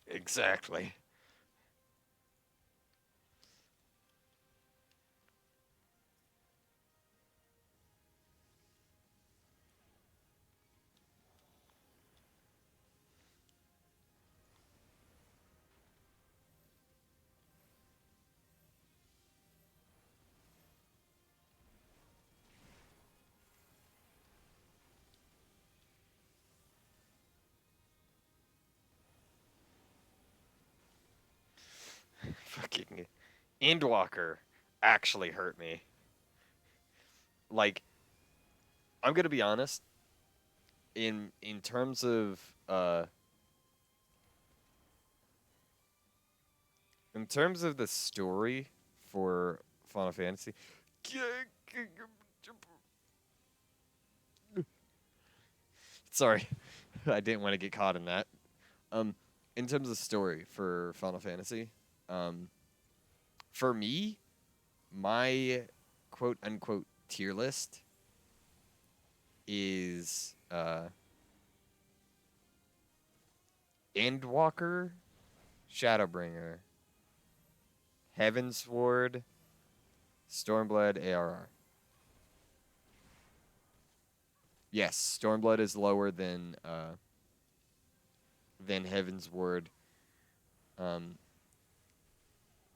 Exactly. Fucking Endwalker actually hurt me. Like, I'm gonna be honest. In terms of in terms of the story for Final Fantasy, sorry, I didn't want to get caught in that. Um, in terms of the story for Final Fantasy, um, for me, my quote unquote tier list is Endwalker, Shadowbringer, Heavensward, Stormblood, ARR. Yes, Stormblood is lower than Heavensward. Um,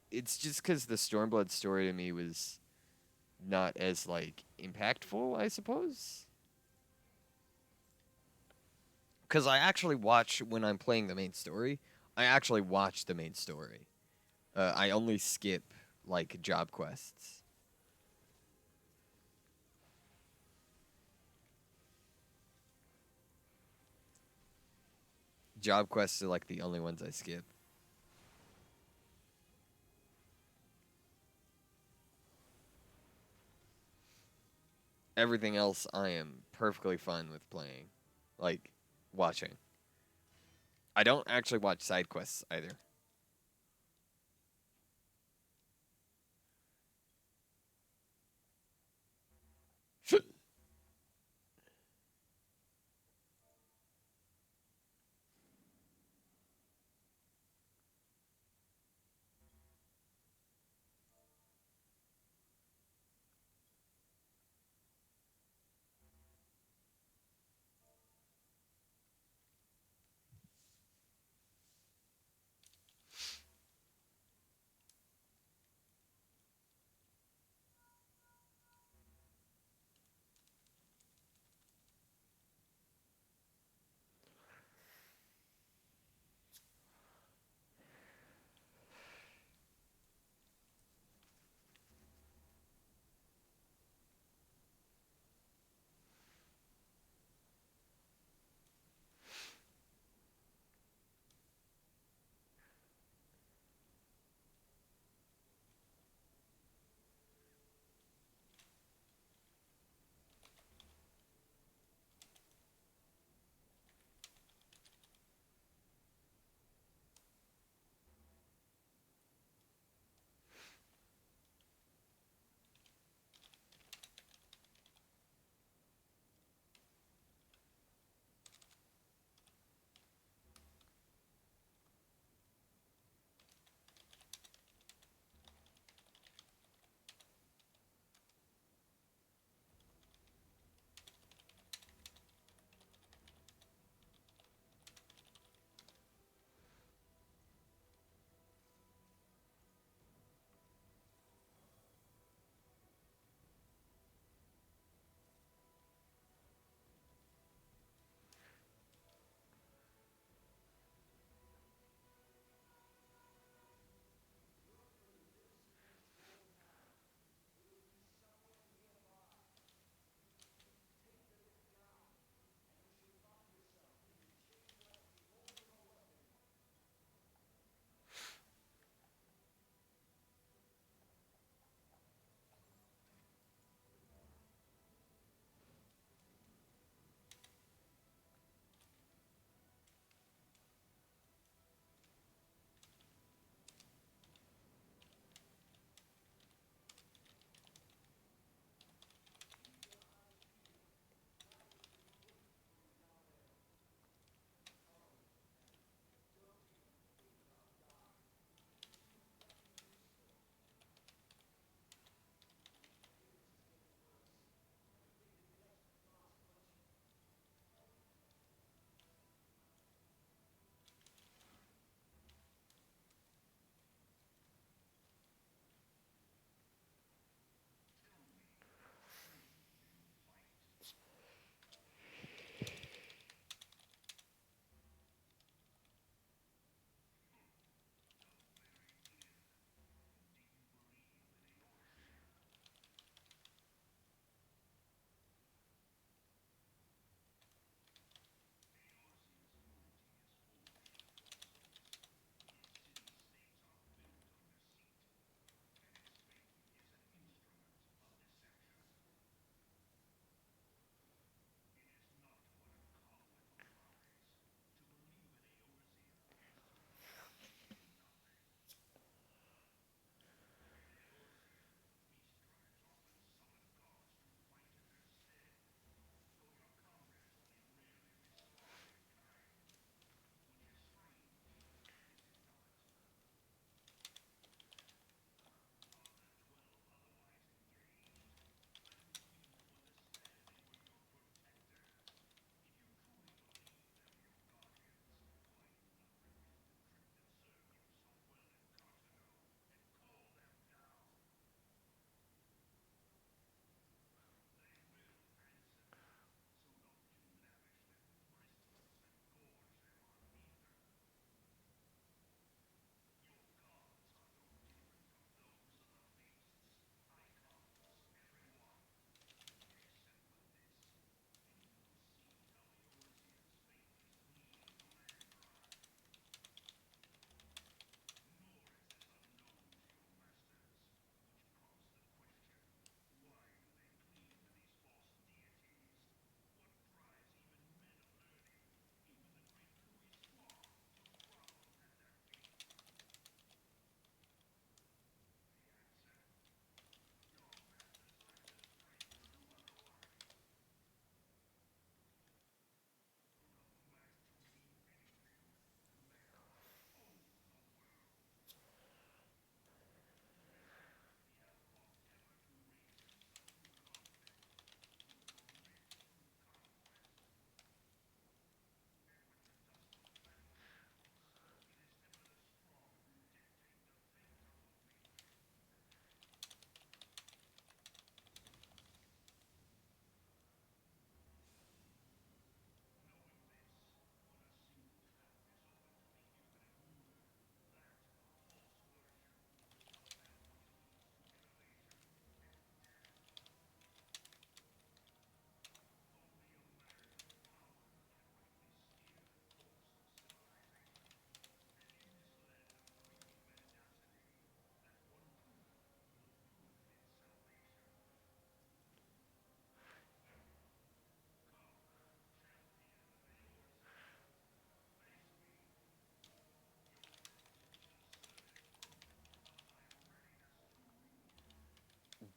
it's just because the Stormblood story to me was not as like impactful, I suppose. Because I actually watch when I'm playing the main story. I actually watch the main story. I only skip like job quests. Job quests are like the only ones I skip. Everything else I am perfectly fine with playing, like watching. I don't actually watch side quests either.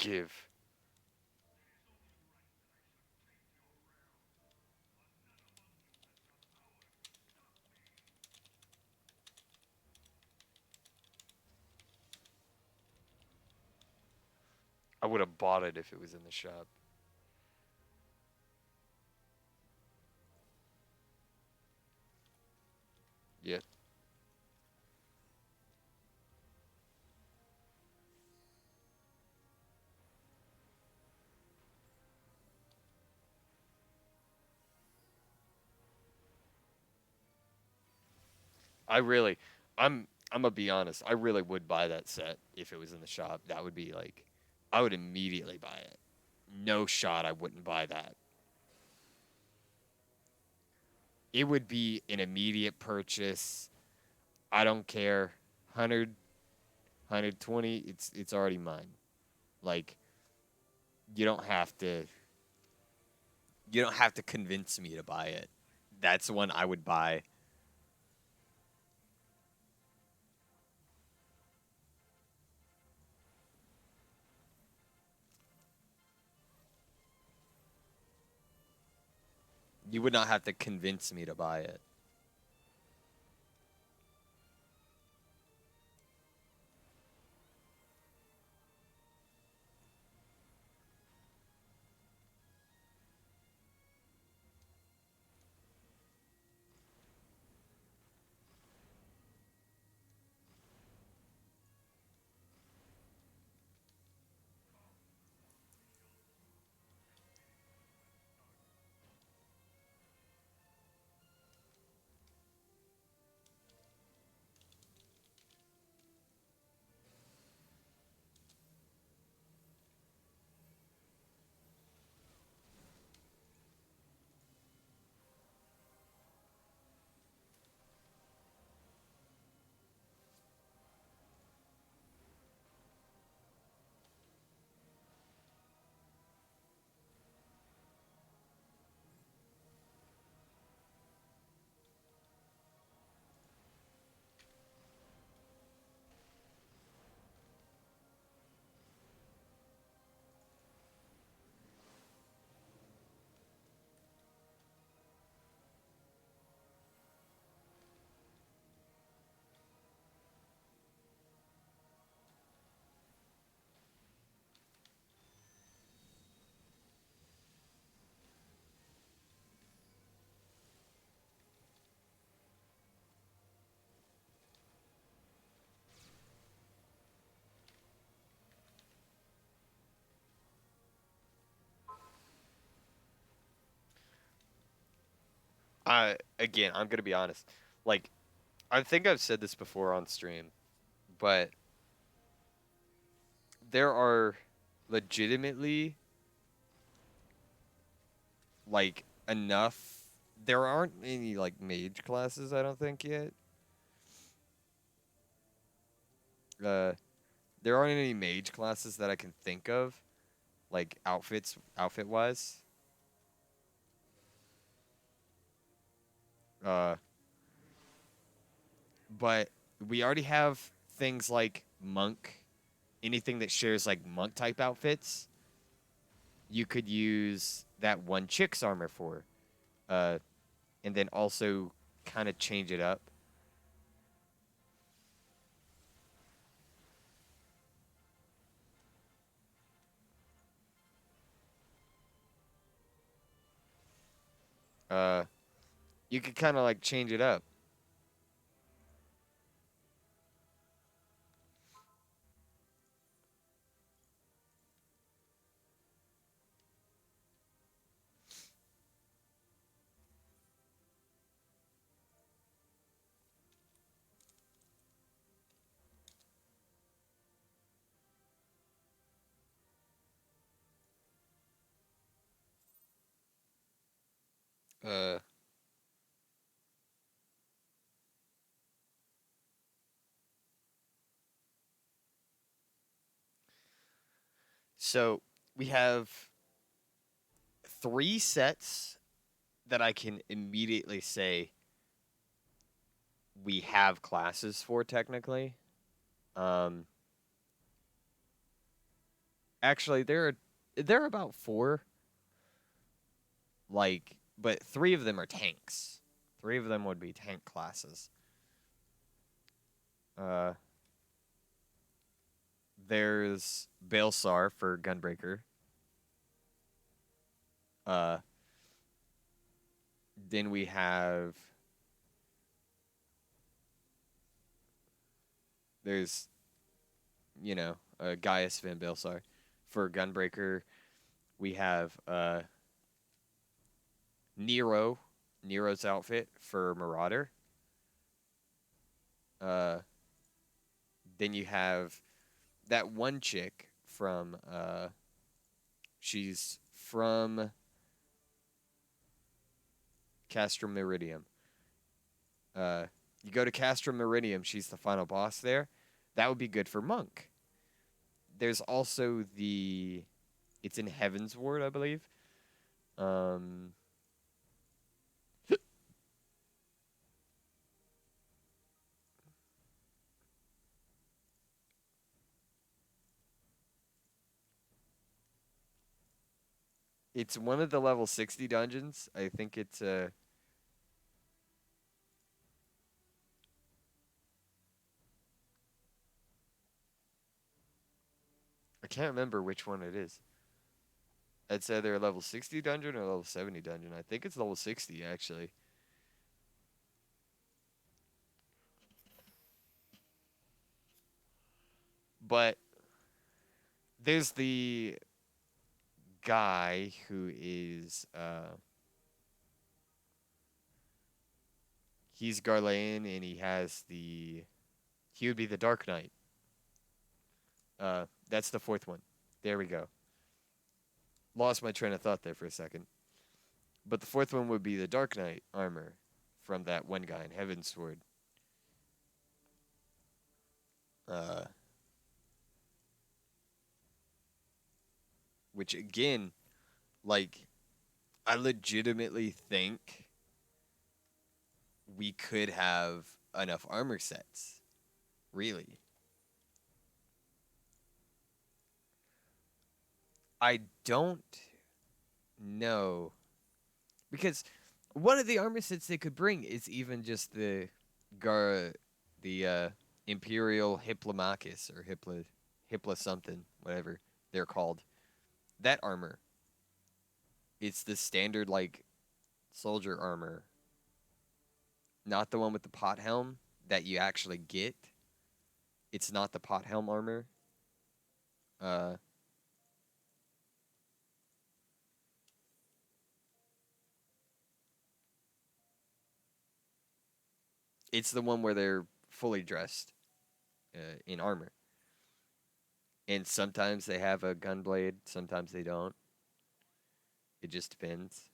give. I would have bought it if it was in the shop. Yeah. I really, I'm gonna be honest. I really would buy that set if it was in the shop. That would be like, I would immediately buy it. No shot, I wouldn't buy that. It would be an immediate purchase. I don't care. 100, it's already mine. Like you don't have to you don't have to convince me to buy it. That's one I would buy. You would not have to convince me to buy it. I again, I'm gonna be honest. Like I think I've said this before on stream, but there are legitimately like enough. There aren't any like mage classes. I don't think yet. Uh, there aren't any mage classes that I can think of, like outfit wise. Uh, but we already have things like monk. Anything that shares like monk type outfits, you could use that one chick's armor for. Uh, and then also kind of change it up. Uh, you could kind of like change it up. Uh, so we have three sets that I can immediately say we have classes for technically. Um, Actually, there are about four, like, but three of them are tanks. Three of them would be tank classes. Uh, there's Baelsar for Gunbreaker. Uh, then we have there's Gaius Van Baelsar for Gunbreaker. We have Nero's outfit for Marauder. Uh, then you have that one chick from she's from Castrum Meridium. You go to Castrum Meridium, she's the final boss there. That would be good for Monk. There's also it's in Heaven's Ward, I believe. Um, it's one of the level 60 dungeons. I think it's I can't remember which one it is. It's either a level 60 dungeon or a level 70 dungeon. I think it's level 60 actually. But there's the guy who is he's Garlean and he would be the Dark Knight. That's the fourth one. There we go. Lost my train of thought there for a second. But the fourth one would be the Dark Knight armor from that one guy in Heaven's Sword. Which again, like, I legitimately think we could have enough armor sets. Really. I don't know. Because one of the armor sets they could bring is even just the Imperial Hiplomachus or Hipla something, whatever they're called. That armor. It's the standard like soldier armor. Not the one with the pot helm that you actually get. It's not the pot helm armor. Uh it's the one where they're fully dressed in armor. And sometimes they have a gunblade, sometimes they don't. It just depends.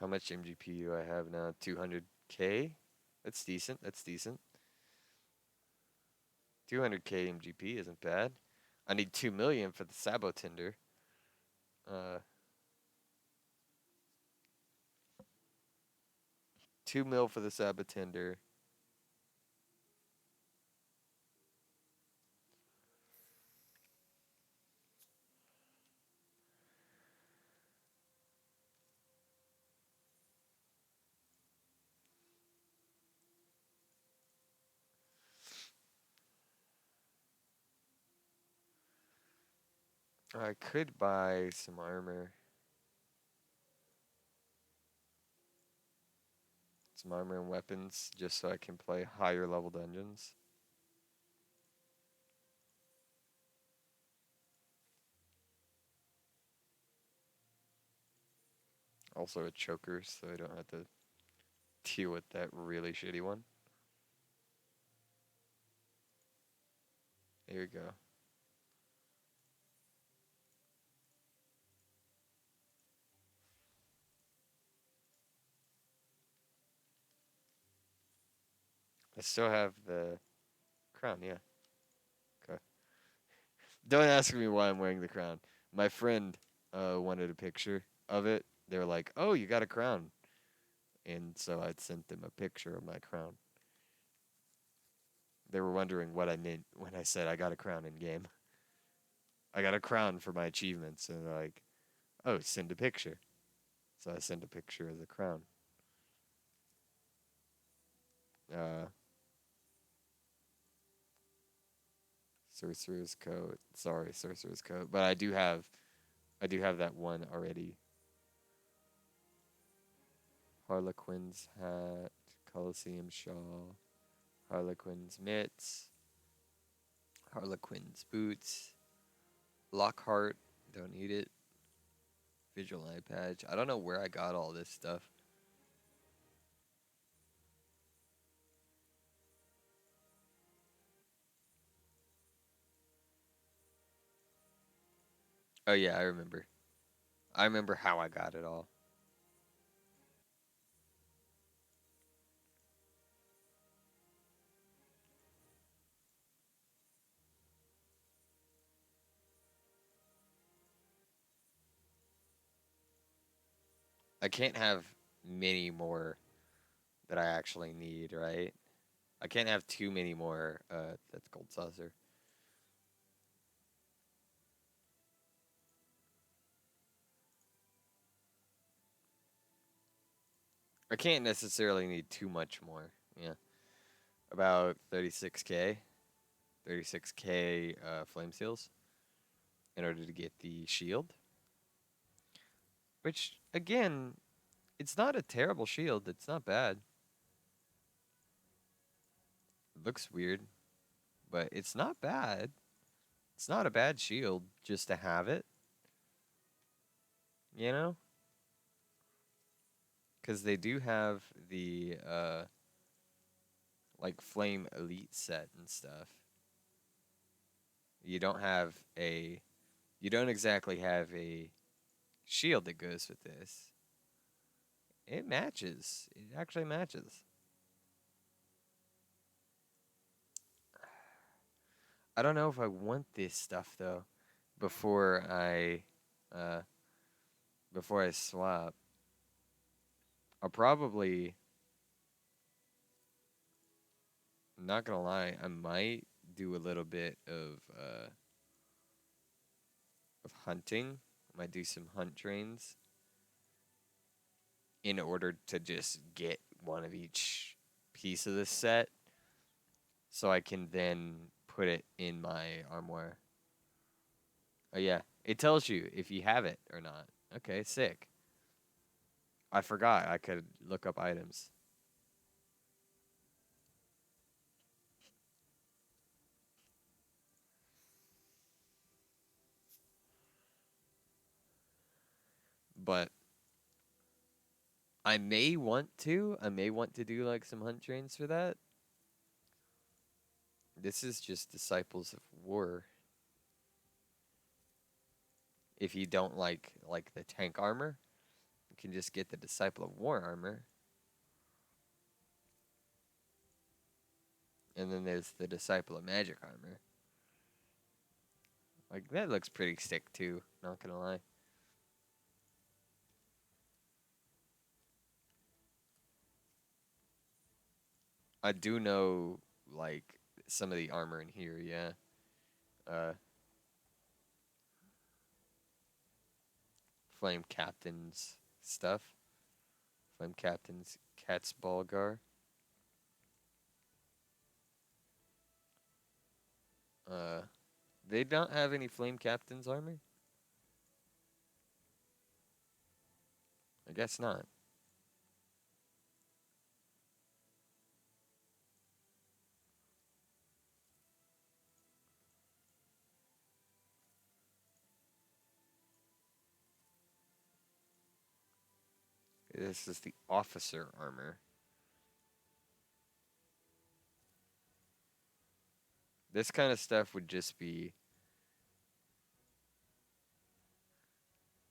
How much MGP do I have now? 200k? That's decent. That's decent. 200k MGP isn't bad. I need 2 million for the Sabo Tinder. 2 mil for the Sabo Tinder. I could buy some armor. Some armor and weapons just so I can play higher level dungeons. Also a choker so I don't have to deal with that really shitty one. There you go. I still have the crown, yeah. Okay. Don't ask me why I'm wearing the crown. My friend wanted a picture of it. They were like, "Oh, you got a crown," and so I sent them a picture of my crown. They were wondering what I meant when I said I got a crown in game. I got a crown for my achievements, and they're like, "Oh, send a picture." So I sent a picture of the crown. Uh, Sorcerer's coat. Sorry, Sorcerer's coat. But I do have that one already. Harlequin's hat, Colosseum shawl, Harlequin's mitts, Harlequin's boots, Lockhart. Don't need it. Visual eye patch. I don't know where I got all this stuff. Oh yeah, I remember. I remember how I got it all. I can't have many more that I actually need, right? I can't have too many more. That's gold saucer. I can't necessarily need too much more. Yeah, about 36k, 36k flame seals in order to get the shield. Which again, it's not a terrible shield. It's not bad. It looks weird, but it's not bad. It's not a bad shield just to have it. You know, because they do have the like flame elite set and stuff. You don't have a you don't exactly have a shield that goes with this. It matches. It actually matches. I don't know if I want this stuff though before I uh before I swap. I'll probably not gonna lie, I might do a little bit of hunting. I might do some hunt trains in order to just get one of each piece of the set so I can then put it in my armoire. Oh yeah, it tells you if you have it or not. Okay, sick. I forgot I could look up items. But I may want to do like some hunt trains for that. This is just Disciples of War. If you don't like the tank armor, you can just get the Disciple of War armor. And then there's the Disciple of Magic armor. Like that looks pretty sick too, not gonna lie. I do know like some of the armor in here, yeah. Uh Flame Captain's stuff. Flame Captain's Cat's Bulgar. Uh they don't have any Flame Captain's armor? I guess not. This is the officer armor. This kind of stuff would just be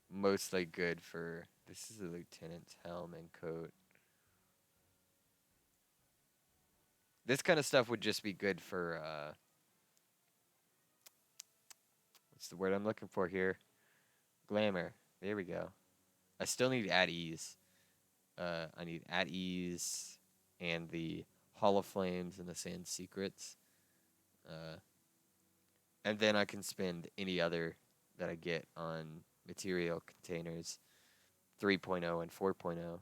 mostly good for. This is the lieutenant's helm and coat. This kind of stuff would just be good for what's the word I'm looking for here? Glamour. There we go. I still need at ease. I need at ease and the Hall of Flames and the Sand Secrets. Uh, and then I can spend any other that I get on material containers 3.0 and 4.0.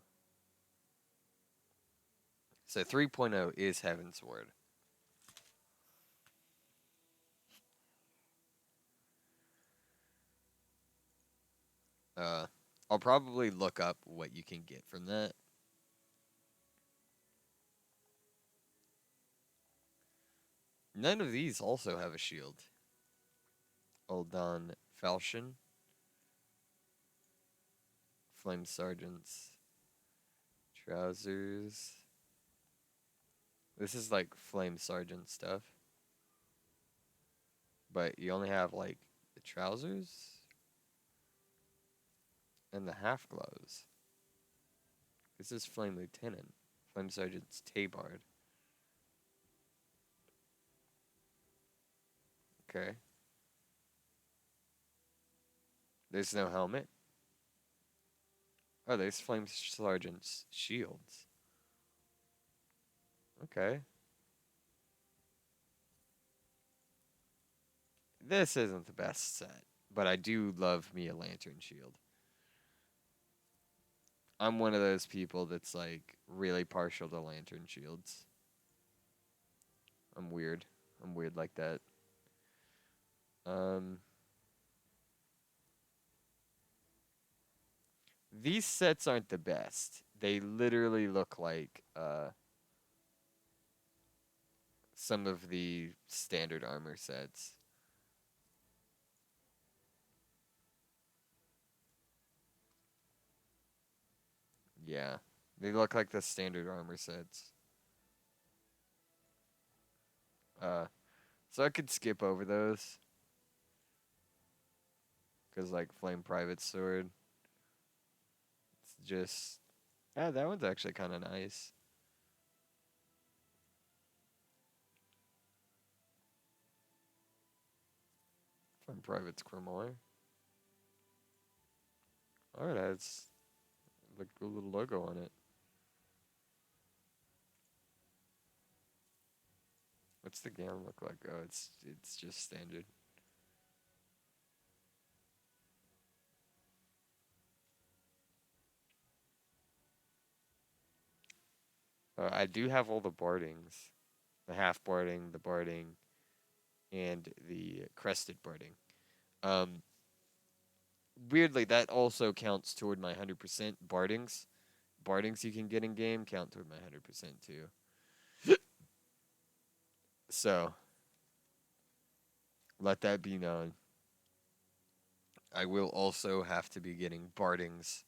So 3.0 is Heaven's Word. I'll probably look up what you can get from that. None of these also have a shield. Uldan Falchion. Flame Sergeants. Trousers. This is like Flame Sergeant stuff. But you only have like the trousers and the half gloves. This is Flame Lieutenant. Flame Sergeant's Tabard. Okay. There's no helmet. Oh, there's Flame Sergeant's shields. Okay. This isn't the best set, but I do love me a lantern shield. I'm one of those people that's like really partial to lantern shields. I'm weird. I'm weird like that. These sets aren't the best. They literally look like some of the standard armor sets. Yeah, they look like the standard armor sets. So I could skip over those. Because, like, Flame Private Sword. It's just... Ah, that one's actually kind of nice. Flame Private's Grimoire. Oh, it has like a little logo on it. What's the gown look like? Oh, it's just standard. I do have all the bardings. The half barding, the barding, and the crested barding. Weirdly, that also counts toward my 100% bardings. Bardings you can get in game count toward my 100% too. So, let that be known. I will also have to be getting bardings.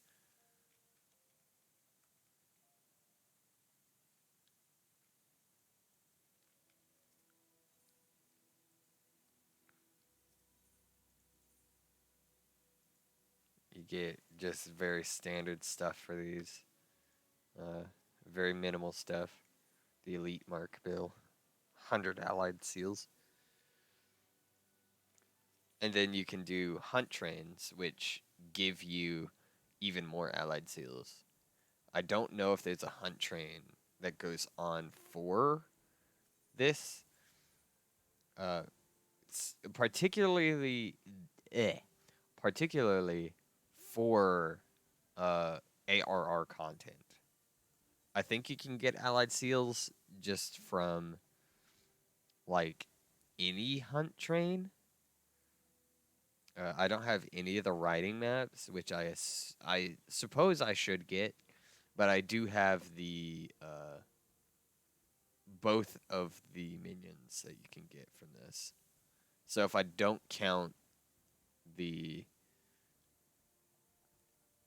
You get just very standard stuff for these. Very minimal stuff. The Elite Mark Bill. 100 allied seals. And then you can do hunt trains, which give you even more allied seals. I don't know if there's a hunt train that goes on for this. Particularly, particularly for ARR content. I think you can get allied seals just from like any hunt train. I don't have any of the riding maps, which I suppose I should get, but I do have the both of the minions that you can get from this. So if I don't count the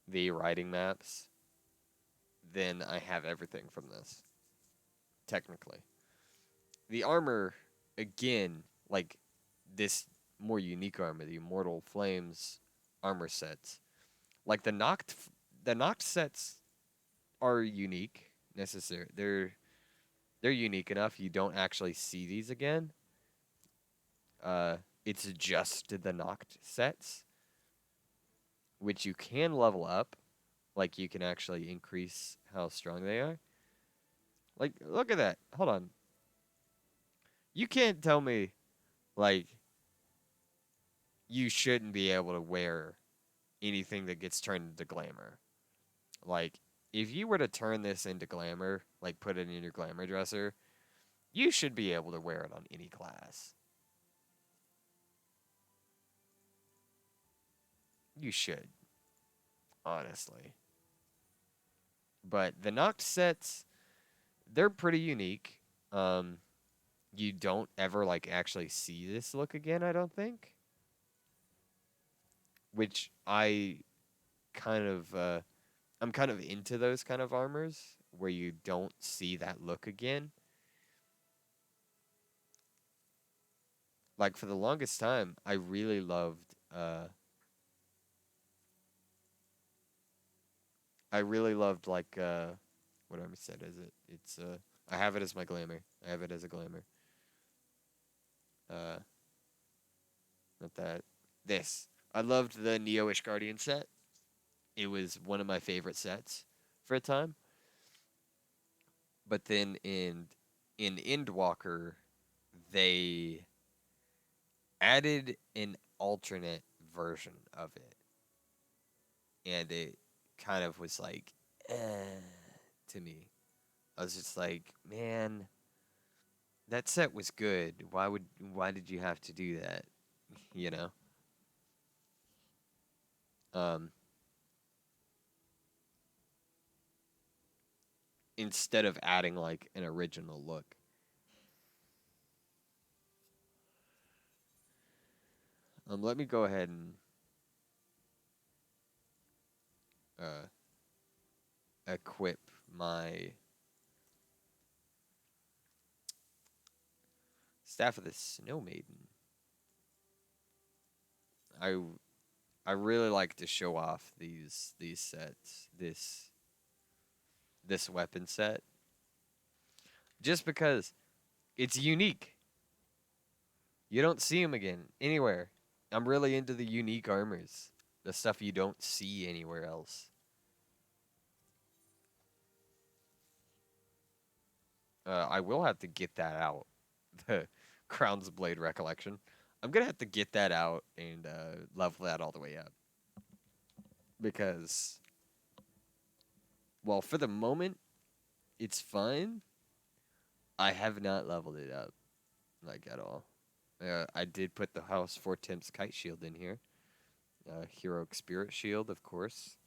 riding maps, then I have everything from this. Technically. The armor, again, like this more unique armor, the Immortal Flames armor sets. Like the Noct sets are unique, necessary. They're they're unique enough you don't actually see these again. It's just the knocked sets, which you can level up. Like, you can actually increase how strong they are. Like, look at that. Hold on. You can't tell me, like, you shouldn't be able to wear anything that gets turned into glamour. Like, if you were to turn this into glamour, like put it in your glamour dresser, you should be able to wear it on any class. You should, honestly. But the knocked sets, they're pretty unique. You don't ever like actually see this look again, I don't think. Which I'm kind of into those kind of armors where you don't see that look again. Like, for the longest time, I really loved like what armor set is it? It's I have it as my glamour. I have it as a glamour. Uh Not that. This. I loved the Neo-ish Guardian set. It was one of my favorite sets for a time. But then in Endwalker, they added an alternate version of it. And it kind of was like, to me. I was just like, man, that set was good. Why did you have to do that? You know? Um, Instead of adding like an original look. Let me go ahead and uh, equip my Staff of the Snow Maiden. I I really like to show off these sets, this weapon set, just because it's unique. You don't see them again anywhere. I'm really into the unique armors, the stuff you don't see anywhere else. I will have to get that out, the Crown's Blade Recollection. I'm gonna have to get that out and level that all the way up because, well, for the moment, it's fine. I have not leveled it up like at all. I did put the House 4 Temps Kite Shield in here. Heroic Spirit Shield, of course,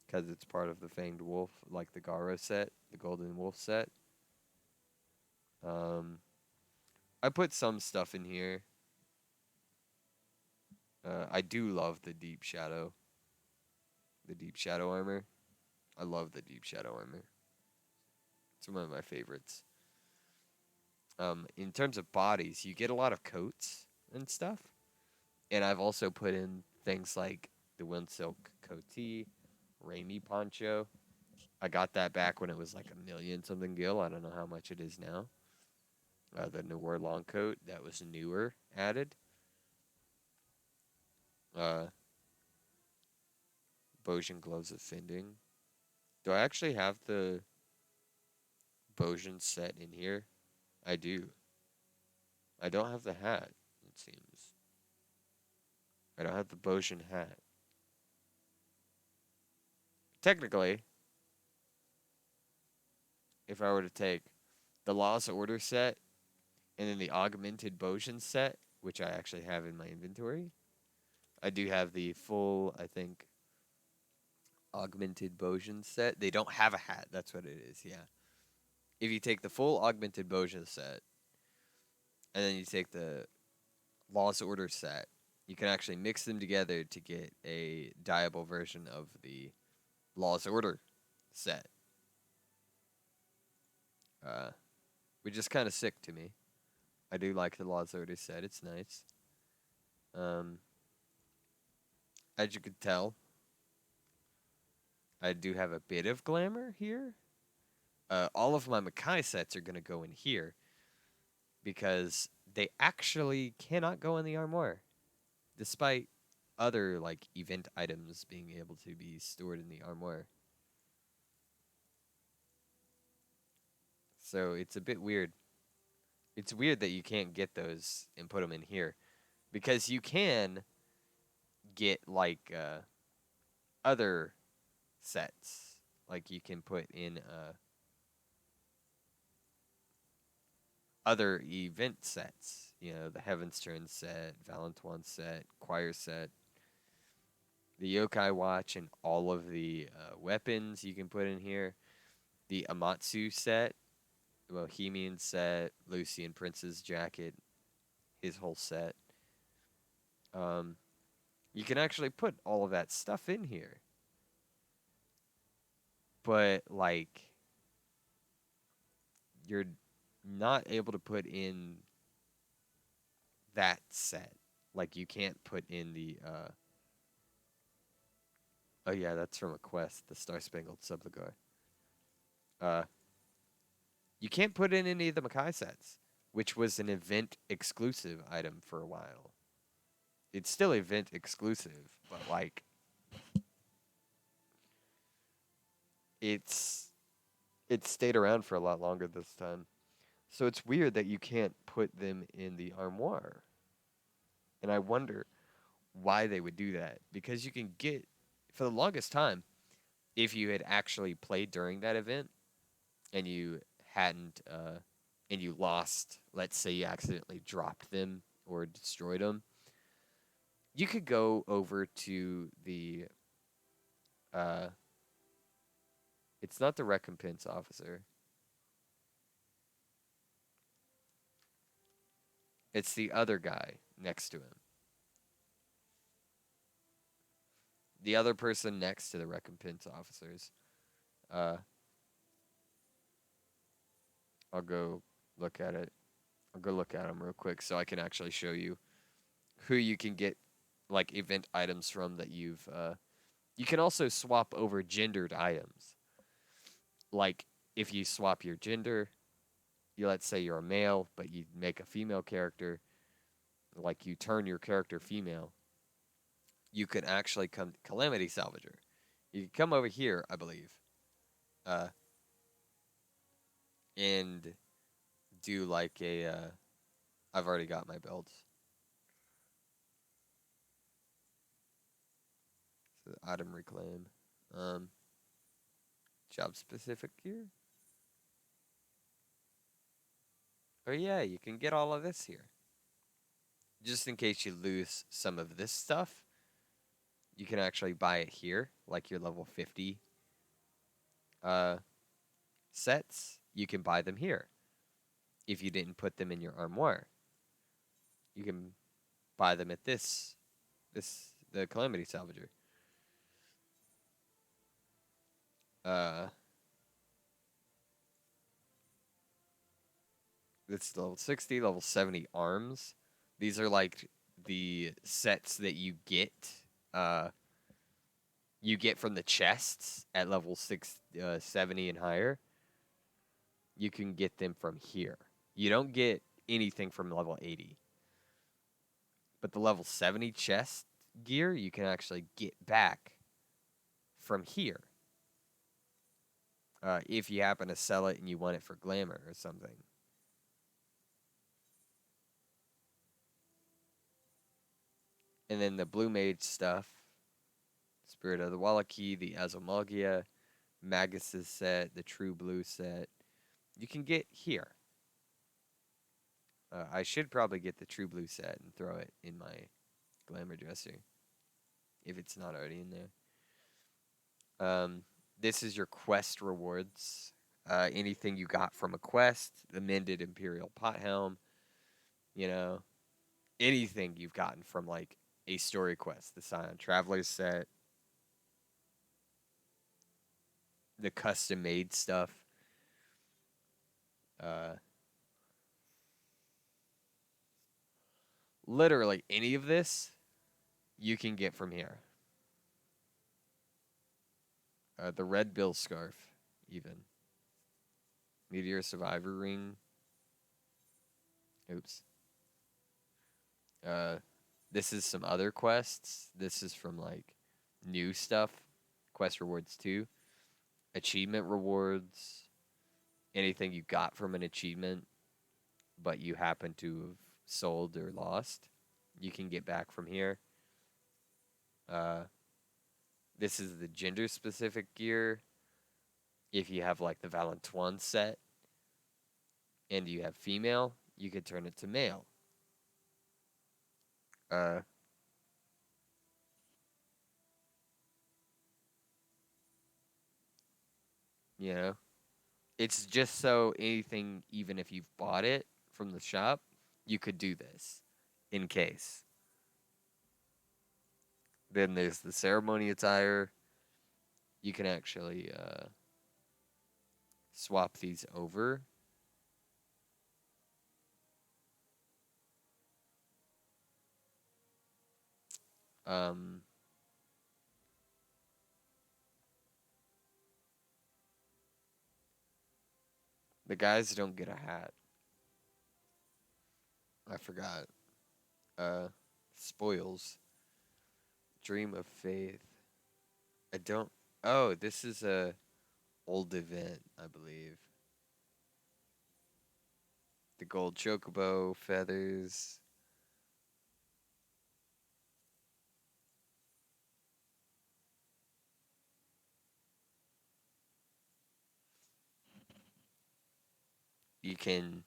because it's part of the Fanged Wolf, like the Garo set, the Golden Wolf set. I put some stuff in here. I do love the Deep Shadow armor. I love the Deep Shadow armor. It's one of my favorites. In terms of bodies, you get a lot of coats and stuff. And I've also put in things like the Windsilk Coatee, Raimi Poncho. I got that back when it was like 1,000,000 something gil. I don't know how much it is now. The Noir long coat that was newer added. Bojin Gloves of Finding. Do I actually have the Bojin set in here? I do. I don't have the hat, it seems. I don't have the Bojin hat. Technically, if I were to take the Lost Order set and then the Augmented Bojin set, which I actually have in my inventory, I do have the full, I think, Augmented Bojin set. They don't have a hat. That's what it is, yeah. If you take the full Augmented Bojin set and then you take the Lost Order set, you can actually mix them together to get a dyeable version of the Lost Order set. Which is kind of sick to me. I do like the Lost Order set. It's nice. As you could tell, I do have a bit of glamour here. all of my Makai sets are going to go in here because they actually cannot go in the armoire, despite other like event items being able to be stored in the armoire. So it's a bit weird. It's weird that you can't get those and put them in here because you can get like other sets. Like you can put in other event sets. You know, the Heaven's Turn set, Valentoine set, Choir set, the Yokai Watch, and all of the weapons you can put in here. The Amatsu set, the Bohemian set, Lucian Prince's jacket, his whole set. You can actually put all of that stuff in here. But, like, you're not able to put in that set. Like, you can't put in the, oh yeah, that's from a quest, the Star Spangled Subligar. You can't put in any of the Makai sets, which was an event exclusive item for a while. It's still event exclusive, but like it's stayed around for a lot longer this time. So it's weird that you can't put them in the armoire. And I wonder why they would do that. Because you can get, for the longest time, if you had actually played during that event and you hadn't, and you lost, let's say you accidentally dropped them or destroyed them, you could go over to the, it's not the recompense officer. It's the other guy next to him. The other person next to the recompense officers. I'll go look at it. I'll go look at them real quick so I can actually show you who you can get like event items from that you've you can also swap over gendered items. Like if you swap your gender, you let's say you're a male but you make a female character, like you turn your character female, you can actually come Calamity Salvager. You can come over here, I believe. And do like a I've already got my builds. So item reclaim. Job specific gear. Oh yeah, you can get all of this here. Just in case you lose some of this stuff, you can actually buy it here, like your level 50 sets. You can buy them here. If you didn't put them in your armoire, you can buy them at the Calamity Salvager. It's level 60, level 70 arms. These are like the sets that you get from the chests at level 70 and higher. You can get them from here. You don't get anything from level 80. But the level 70 chest gear you can actually get back from here. If you happen to sell it and you want it for glamour or something. And then the blue mage stuff. Spirit of the Wallachie, the Azomalgia, Magus' set, the True Blue set. You can get here. I should probably get the True Blue set and throw it in my glamour dresser. If it's not already in there. This is your quest rewards. Anything you got from a quest, the Mended Imperial Pot Helm, you know, anything you've gotten from like a story quest, the Scion Traveler's set, the custom made stuff. Literally any of this you can get from here. The Red Bill scarf, even. Meteor Survivor Ring. Oops. This is some other quests. This is from like new stuff. Quest rewards too. Achievement rewards. Anything you got from an achievement, but you happen to have sold or lost, you can get back from here. This is the gender specific gear. If you have like the Valentoine set and you have female, you could turn it to male. Uh, you know, it's just so anything, even if you've bought it from the shop, you could do this in case. Then there's the ceremony attire. You can actually swap these over. Um, the guys don't get a hat. I forgot. Uh, Spoils. Dream of Faith. I don't. Oh, this is a old event, I believe. The gold chocobo feathers. You can.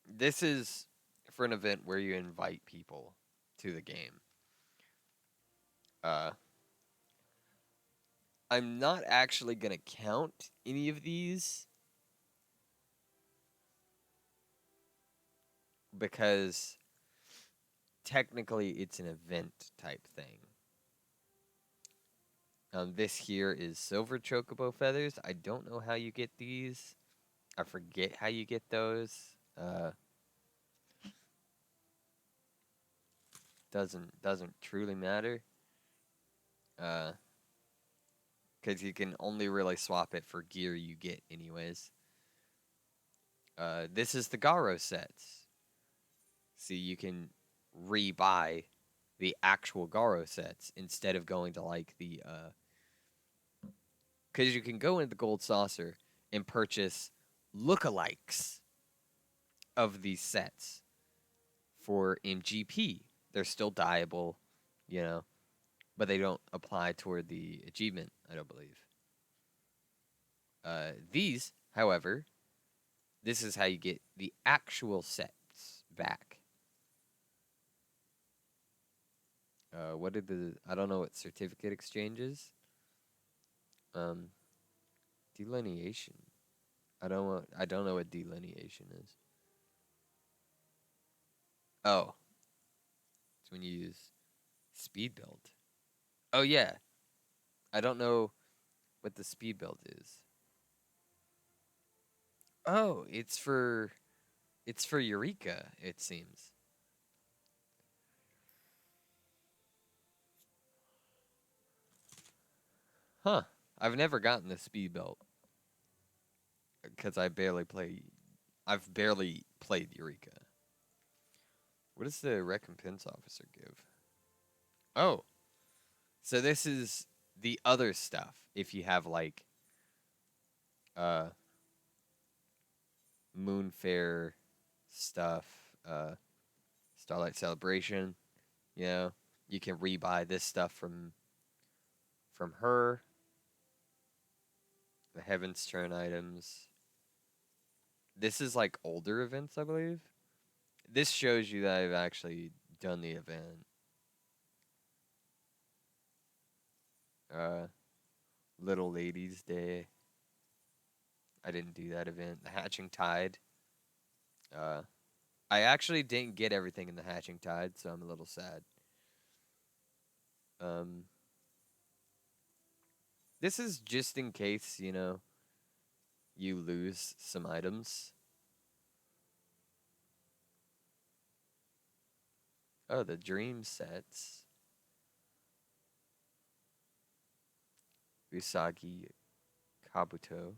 This is for an event where you invite people to the game. Uh, I'm not actually gonna count any of these because technically it's an event type thing. This here is silver chocobo feathers. I don't know how you get these. I forget how you get those. Doesn't truly matter. Because you can only really swap it for gear you get anyways. This is the Garo sets. See, you can rebuy the actual Garo sets instead of going to like the because you can go into the Gold Saucer and purchase lookalikes of these sets for MGP. They're still dyeable, you know, but they don't apply toward the achievement, I don't believe. These, however, this is how you get the actual sets back. What did the I don't know what certificate exchange is. Um, Delineation. I don't know what delineation is. Oh, it's when you use speed build. Oh yeah, I don't know what the speed build is. Oh, it's for Eureka, it seems. Huh. I've never gotten the speed belt because I've barely played Eureka. What does the recompense officer give? Oh, so this is the other stuff. If you have like uh Moonfair stuff, Starlight Celebration, you know, you can rebuy this stuff from her. The Heaven's Turn items. This is like older events, I believe. This shows you that I've actually done the event. Uh, Little Ladies Day. I didn't do that event. The Hatching Tide. Uh, I actually didn't get everything in the Hatching Tide, so I'm a little sad. Um, this is just in case, you know, you lose some items. Oh, the Dream sets. Usagi Kabuto.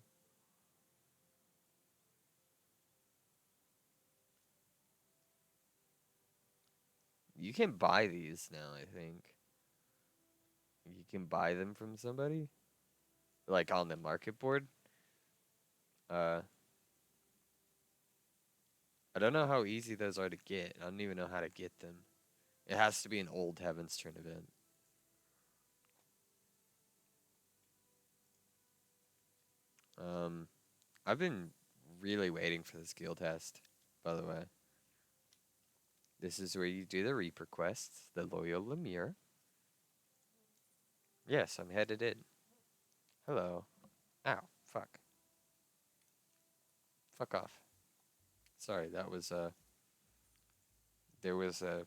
You can buy these now, I think. You can buy them from somebody, like on the market board. Uh, I don't know how easy those are to get. I don't even know how to get them. It has to be an old Heaven's Turn event. I've been really waiting for this guild test, by the way. This is where you do the Reaper quests, the Loyal Lemure. Yes, I'm headed in. Hello. Ow, fuck. Fuck off. Sorry, that was, there was a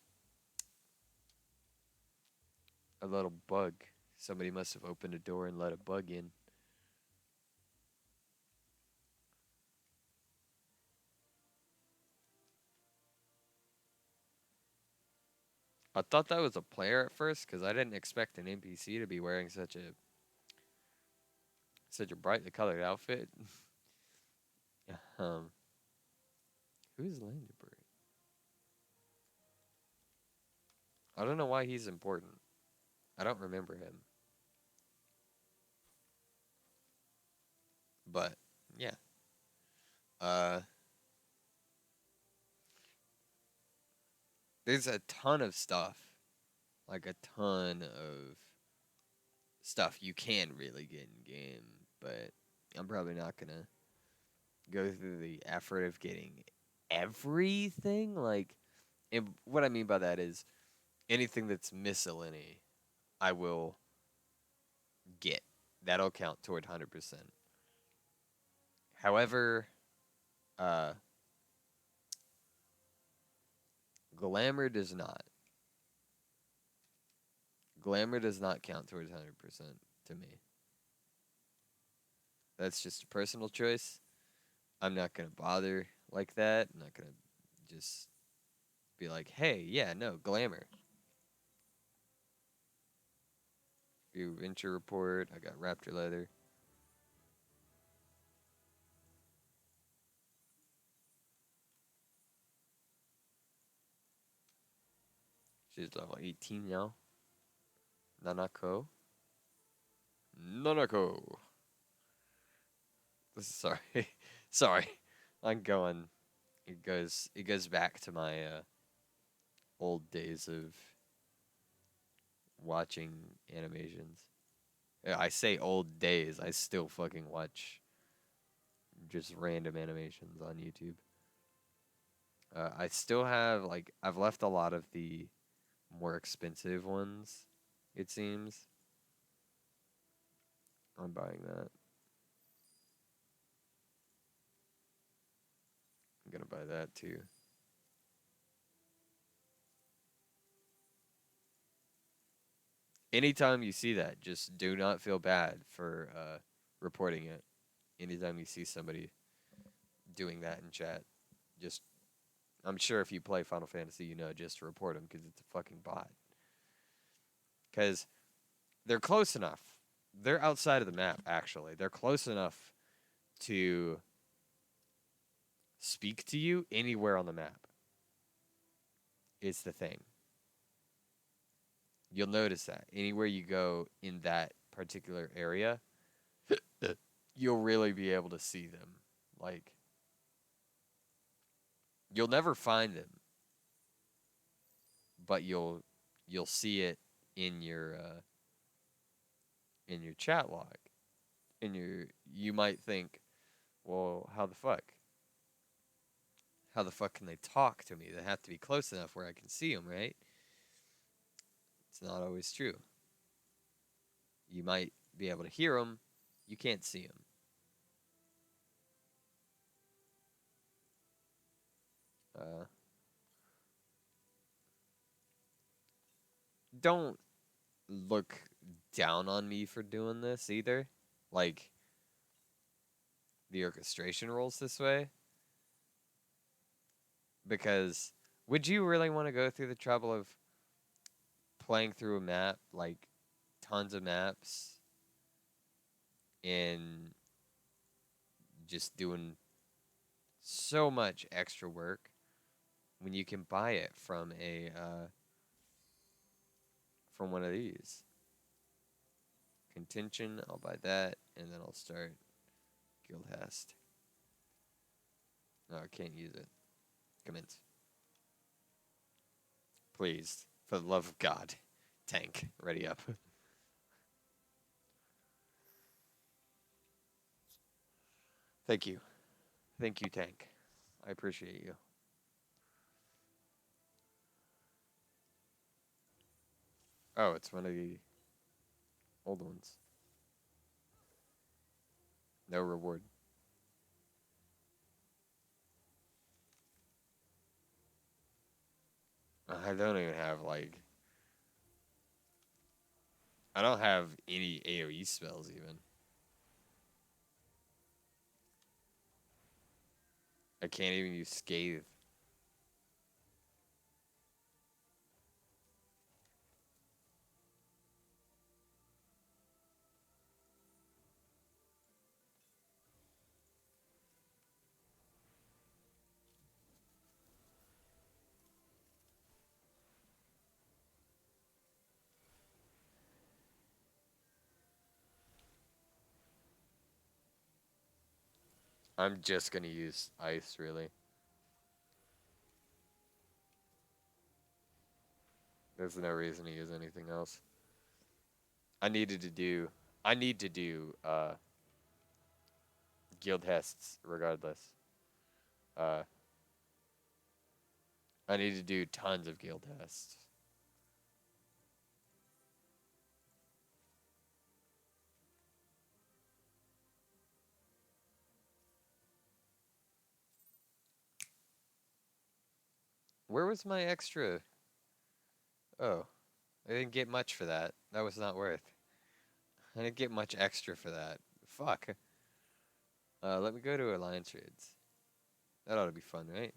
little bug. Somebody must have opened a door and let a bug in. I thought that was a player at first because I didn't expect an NPC to be wearing such a brightly colored outfit. um, who's Landerberg? I don't know why he's important. I don't remember him. But yeah. Uh, there's a ton of stuff, like a ton of stuff you can really get in game, but I'm probably not gonna go through the effort of getting everything. Like, and what I mean by that is anything that's miscellany, I will get. That'll count toward 100%. However, uh, glamour does not. Glamour does not count towards 100% to me. That's just a personal choice. I'm not gonna bother like that. I'm not gonna just be like, hey, yeah, no, glamour. View venture report. I got raptor leather. She's level 18 now. Nanako. Nanako. Sorry. Sorry. I'm going. It goes back to my old days of watching animations. Yeah, I say old days. I still fucking watch just random animations on YouTube. I still have like I've left a lot of the more expensive ones. It seems I'm buying that. I'm gonna buy that too. Anytime you see that, just do not feel bad for reporting it. Anytime you see somebody doing that in chat, just I'm sure if you play Final Fantasy, you know just to report them because it's a fucking bot. Because they're close enough. They're outside of the map, actually. They're close enough to speak to you anywhere on the map. It's the thing. You'll notice that anywhere you go in that particular area, you'll really be able to see them. Like, you'll never find them, but you'll see it in your chat log. You might think, well, how the fuck? How the fuck can they talk to me? They have to be close enough where I can see them, right? It's not always true. You might be able to hear them, you can't see them. Don't look down on me for doing this either. Like, the orchestration rolls this way. Because would you really want to go through the trouble of playing through a map, like tons of maps, and just doing so much extra work when you can buy it from a from one of these. Contention, I'll buy that, and then I'll start Guild Hast. No, I can't use it. Commence. Please, for the love of God. Tank, ready up. Thank you. Thank you, Tank. I appreciate you. Oh, it's one of the old ones. No reward. I don't even have, like... I don't have any AoE spells, even. I can't even use Scathe. I'm just gonna use Ice, really. There's no reason to use anything else. I need to do guild tests regardless. I need to do tons of guild tests. Where was my extra? Oh, I didn't get much for that. That was not worth. I didn't get much extra for that. Fuck. Let me go to Alliance Raids. That ought to be fun, right?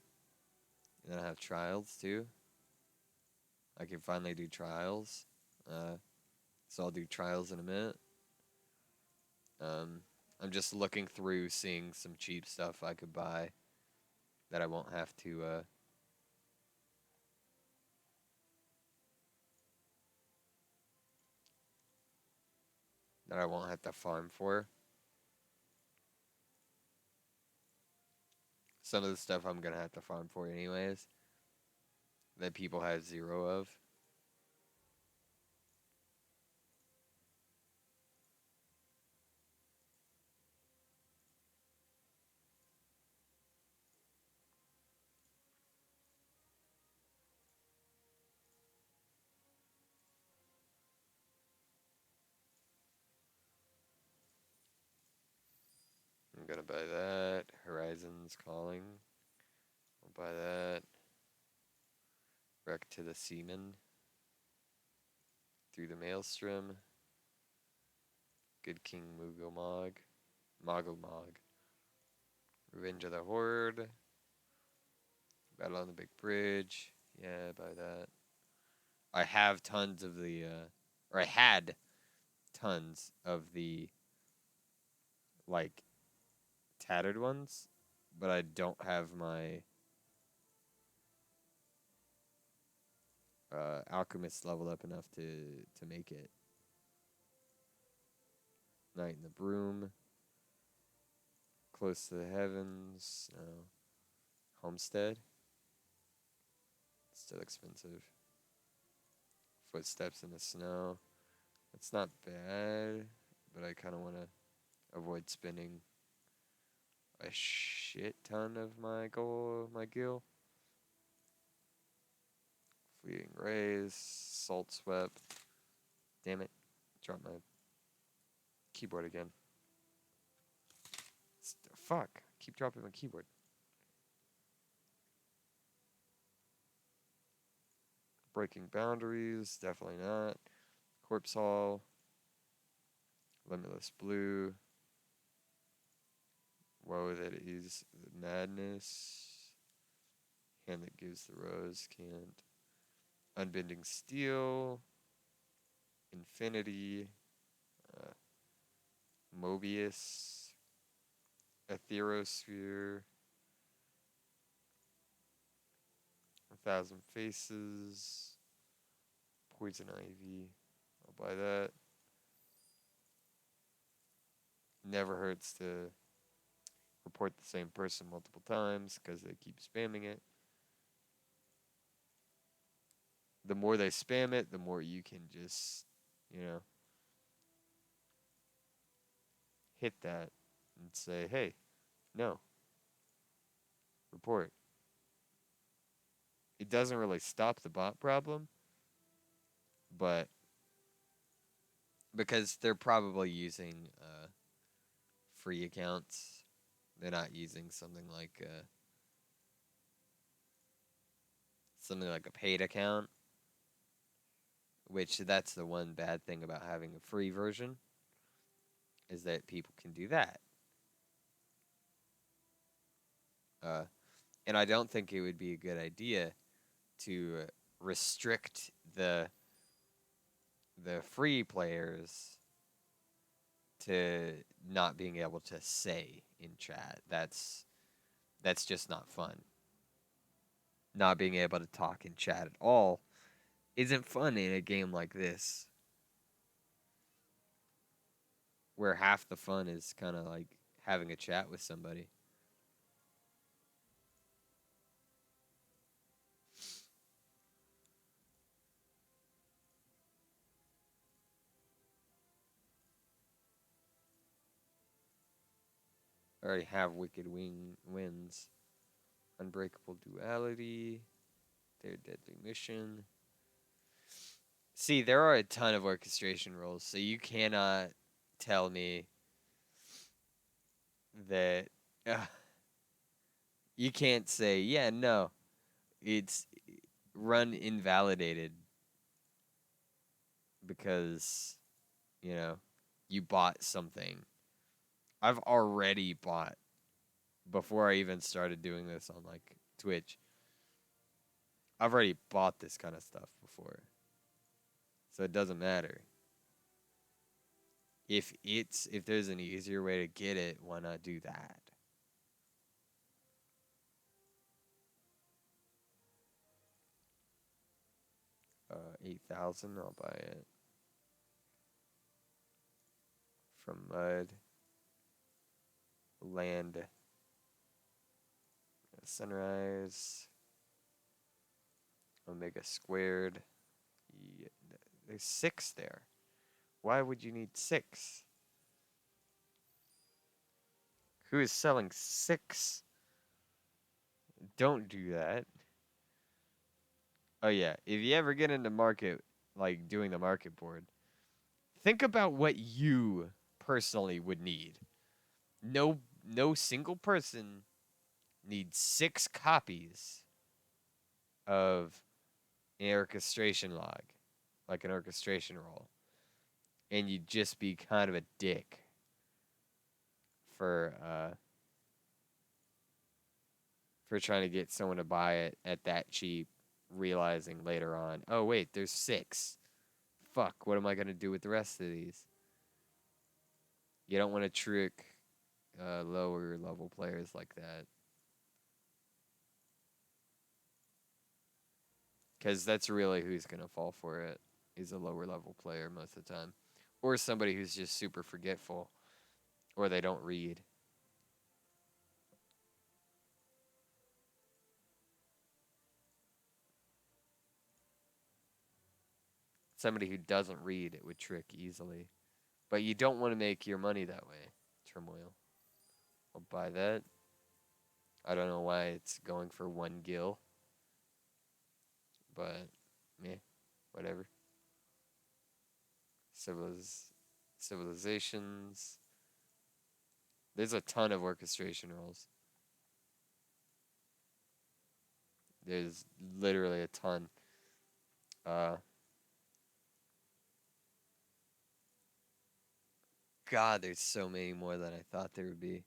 And then I have trials too. I can finally do trials. So I'll do trials in a minute. I'm just looking through, seeing some cheap stuff I could buy that I won't have to, that I won't have to farm for. Some of the stuff I'm gonna have to farm for anyways, that people have zero of. I'm gonna buy that. Horizon's Calling. I'll buy that. Wreck to the Seaman. Through the Maelstrom. Good King Mugomog. Mogomog. Revenge of the Horde. Battle on the Big Bridge. Yeah, buy that. I have tons of the, or I had tons of the, like, tattered ones, but I don't have my alchemist leveled up enough to make it. Night in the Broom. Close to the Heavens. No. Homestead. Still expensive. Footsteps in the Snow. It's not bad, but I kind of want to avoid spending a shit ton of my gil. Fleeting Rays, Salt Swept. Damn it. Drop my keyboard again. Fuck. Keep dropping my keyboard. Breaking Boundaries. Definitely not. Corpse Hall. Limitless Blue. Woe that is madness. Hand that gives the rose can't. Unbending Steel. Infinity. Mobius. Etherosphere. 1,000 Faces. Poison Ivy. I'll buy that. Never hurts to report the same person multiple times because they keep spamming it. The more they spam it, the more you can just, hit that and say, hey, no, report. It doesn't really stop the bot problem, but because they're probably using free accounts, they're not using something like a paid account, which that's the one bad thing about having a free version, is that people can do that. And I don't think it would be a good idea to restrict the free players to not being able to say in chat. That's just not fun. Not being able to talk in chat at all isn't fun in a game like this, where half the fun is kind of like having a chat with somebody. I already have Wicked Winds, Unbreakable Duality, Their Deadly Mission. See, there are a ton of orchestration roles, so you cannot tell me that you can't say, yeah, no, it's run invalidated because, you bought something. I've already bought, before I even started doing this on like Twitch, I've already bought this kind of stuff before. So it doesn't matter. If there's an easier way to get it, why not do that? 8,000, I'll buy it. From Mud. Land. Sunrise. Omega squared. Yeah, there's 6 there. Why would you need 6? Who is selling 6? Don't do that. Oh yeah, if you ever get into market, like doing the market board, think about what you personally would need. No single person needs 6 copies of an orchestration log, like an orchestration role. And you'd just be kind of a dick for trying to get someone to buy it at that cheap, realizing later on, oh wait, there's 6. Fuck, what am I gonna do with the rest of these? You don't want to trick lower level players like that, because that's really who's gonna fall for it, is a lower level player most of the time, or somebody who's just super forgetful, or they don't read. Somebody who doesn't read it would trick easily. But you don't want to make your money that way. Turmoil. I'll buy that. I don't know why it's going for 1 gil. But, meh. Whatever. Civilizations. There's a ton of orchestration roles. There's literally a ton. God, there's so many more than I thought there would be.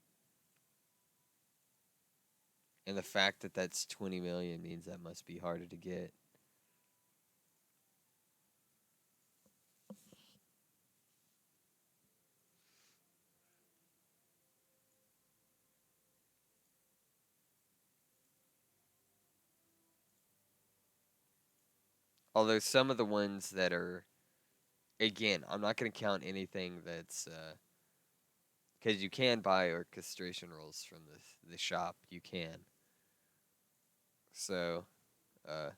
And the fact that that's 20 million means that must be harder to get. Although some of the ones that are, again, I'm not going to count anything that's because you can buy orchestration rules from the shop. You can. So uh,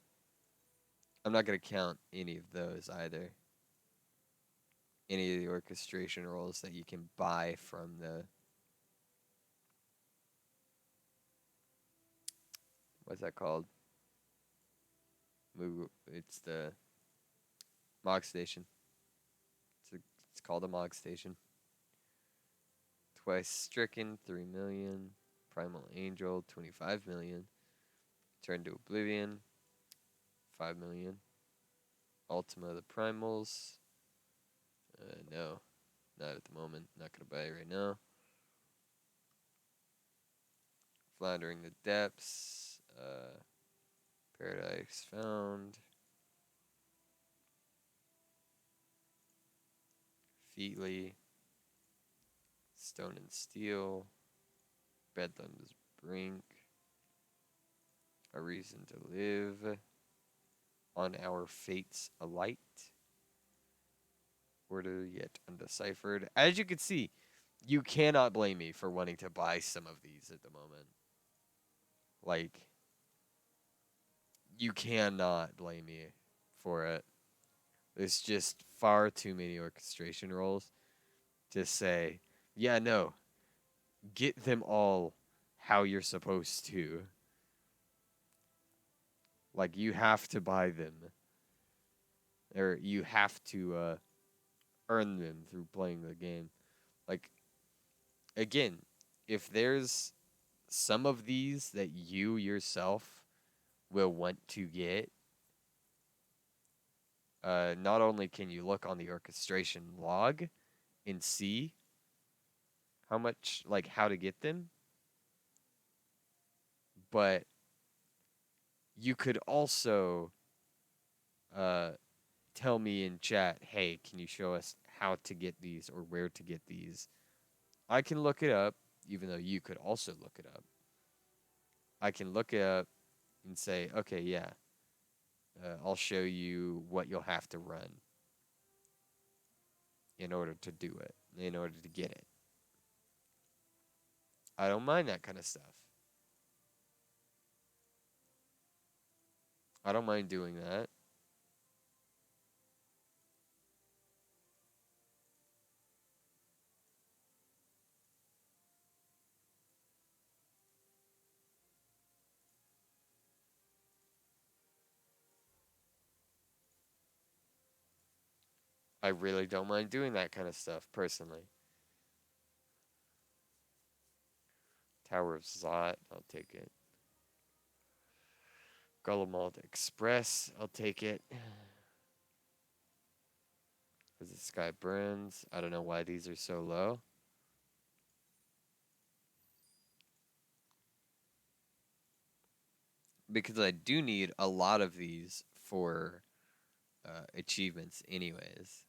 I'm not going to count any of those either. Any of the orchestration rules that you can buy from the what's that called? It's the Mog Station. It's called a Mog Station. Twice Stricken, 3 million. Primal Angel, 25 million. Turn to Oblivion, 5 million. Ultima of the Primals. No, not at the moment. Not gonna buy it right now. Floundering the Depths. Paradise Found. Featly. Stone and Steel. Bedlam's Brink. A Reason to Live. On Our Fates Alight. Order Yet Undeciphered. As you can see, you cannot blame me for wanting to buy some of these at the moment. Like, you cannot blame me for it. There's just far too many orchestration roles to say, yeah, no, get them all how you're supposed to. Like, you have to buy them. Or you have to earn them through playing the game. Like, again, if there's some of these that you yourself will want to get, not only can you look on the orchestration log and see how much, like, how to get them, but you could also tell me in chat, hey, can you show us how to get these or where to get these? I can look it up, even though you could also look it up. I can look it up and say, okay, yeah, I'll show you what you'll have to run in order to do it, in order to get it. I don't mind that kind of stuff. I don't mind doing that. I really don't mind doing that kind of stuff, personally. Tower of Zot, I'll take it. Guillemot Express, I'll take it. As the sky burns, I don't know why these are so low. Because I do need a lot of these for achievements anyways.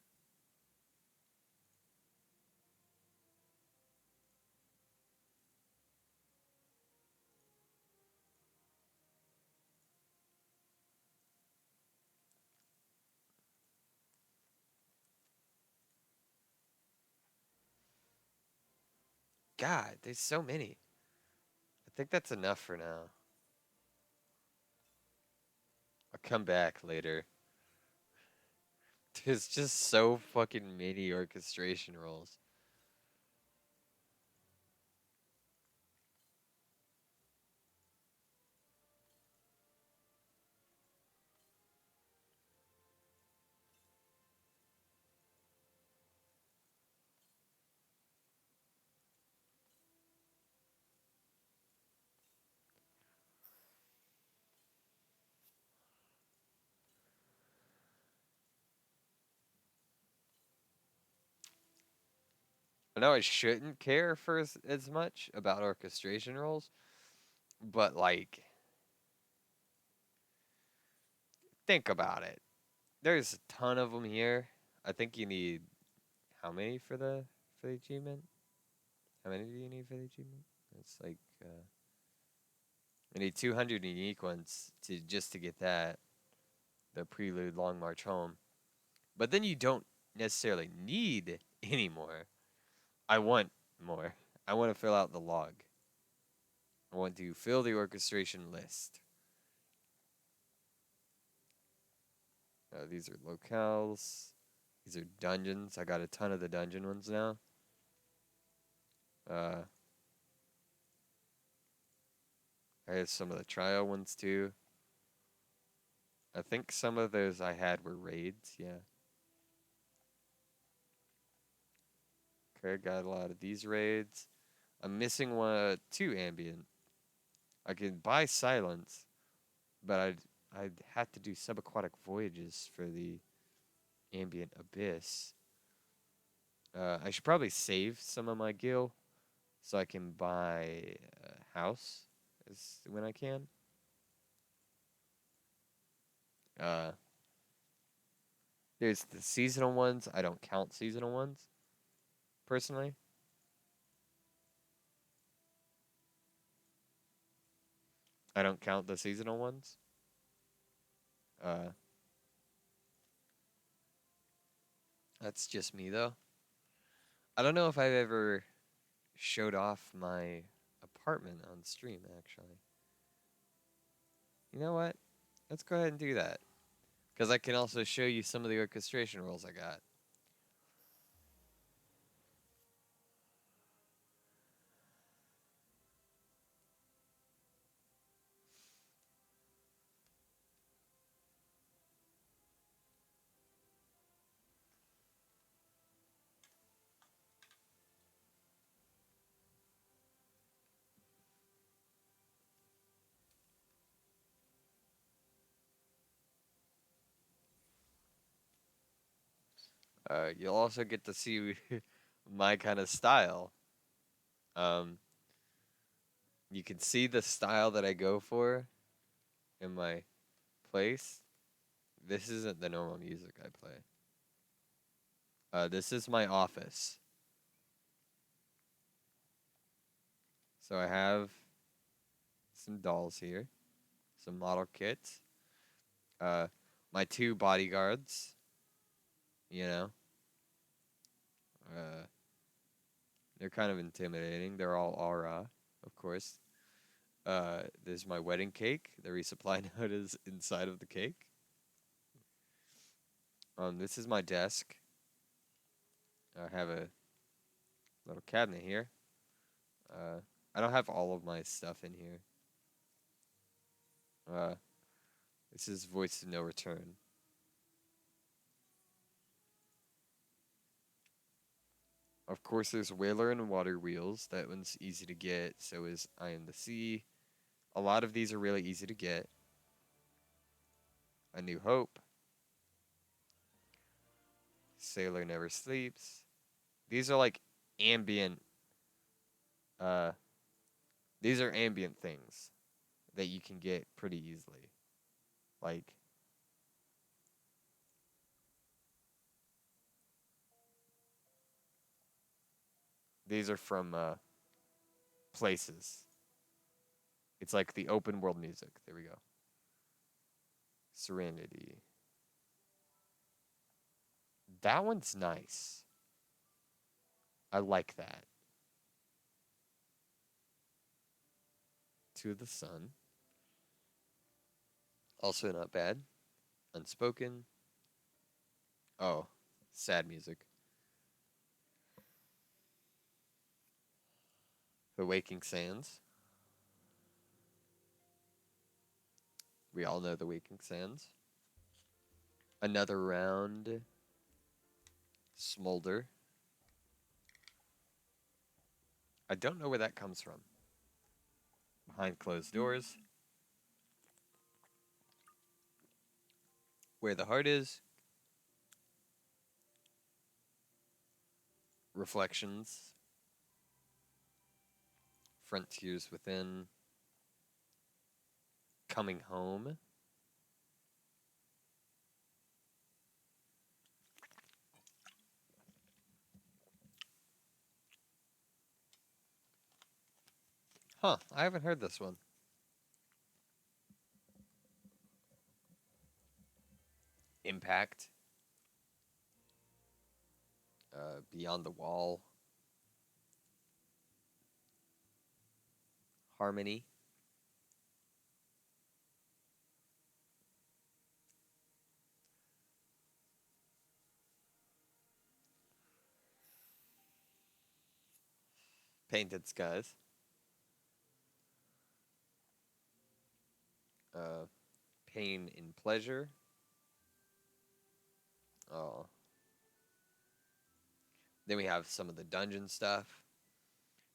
God, there's so many. I think that's enough for now. I'll come back later. There's just so fucking many orchestration roles. I know I shouldn't care for as much about orchestration roles, but like, think about it. There's a ton of them here. I think you need how many for the achievement? How many do you need for the achievement? It's like I need 200 unique ones to just to get that. the Prelude Long March Home. But then you don't necessarily need any more. I want more. I want to fill out the log. I want to fill the orchestration list. These are locales. These are dungeons. I got a ton of the dungeon ones now. I have some of the trial ones too. I think some of those I had were raids, yeah. Okay, got a lot of these raids. I'm missing two ambient. I can buy silence, but I'd have to do subaquatic voyages for the ambient abyss. I should probably save some of my gil so I can buy a house when I can. There's the seasonal ones. I don't count seasonal ones, personally. I don't count the seasonal ones. That's just me, though. I don't know if I've ever showed off my apartment on stream, actually. You know what? Let's go ahead and do that. Because I can also show you some of the orchestration rules I got. You'll also get to see my kind of style. You can see the style that I go for in my place. This isn't the normal music I play. This is my office. So I have some dolls here, some model kits. My two bodyguards, you know. Uh, they're kind of intimidating. They're all aura, of course. There's my wedding cake. The resupply note is inside of the cake. This is my desk. I have a little cabinet here. I don't have all of my stuff in here. This is Voice to No Return. Of course, there's Whaler and Water Wheels. That one's easy to get. So is I Am the Sea. A lot of these are really easy to get. A New Hope. Sailor Never Sleeps. These are like ambient. These are ambient things that you can get pretty easily. Like, these are from places. It's like the open world music. There we go. Serenity. That one's nice. I like that. To the Sun. Also not bad. Unspoken. Oh, sad music. The Waking Sands. We all know the Waking Sands. Another Round. Smolder. I don't know where that comes from. Behind Closed Doors. Where the Heart Is. Reflections. Frontiers Within. Coming Home. Huh, I haven't heard this one. Pact, Beyond the Wall, Harmony, Painted Skies, uh, Pain in Pleasure. Oh. Then we have some of the dungeon stuff.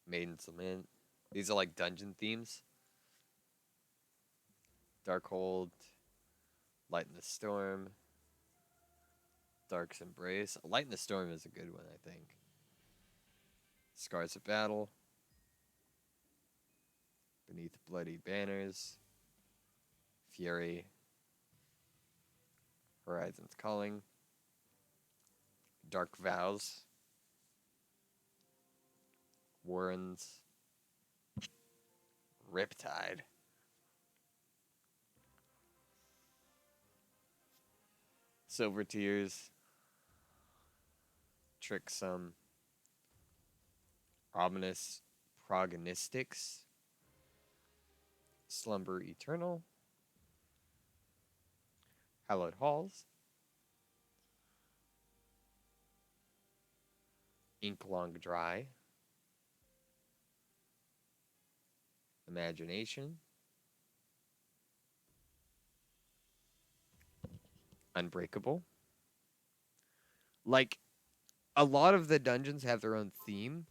Maiden's Lament. These are like dungeon themes. Darkhold, Light in the Storm, Dark's Embrace. Light in the Storm is a good one, I think. Scars of Battle, Beneath Bloody Banners, Fury, Horizons Calling, Dark Vows, Warrens, Riptide, Silver Tears, Tricksome, Ominous Prognostics, Slumber Eternal, Hallowed Halls, Ink Long Dry, Imagination, Unbreakable. Like, a lot of the dungeons have their own theme.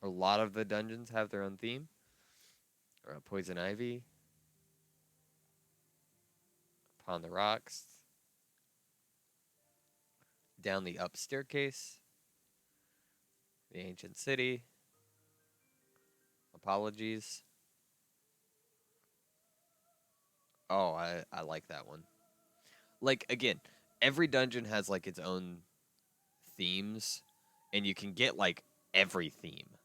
A lot of the dungeons have their own theme. Poison Ivy, Upon the Rocks, Down the Up Staircase, The Ancient City, Apologies. Oh, I like that one. Like, again, every dungeon has, like, its own themes, and you can get, like, every theme.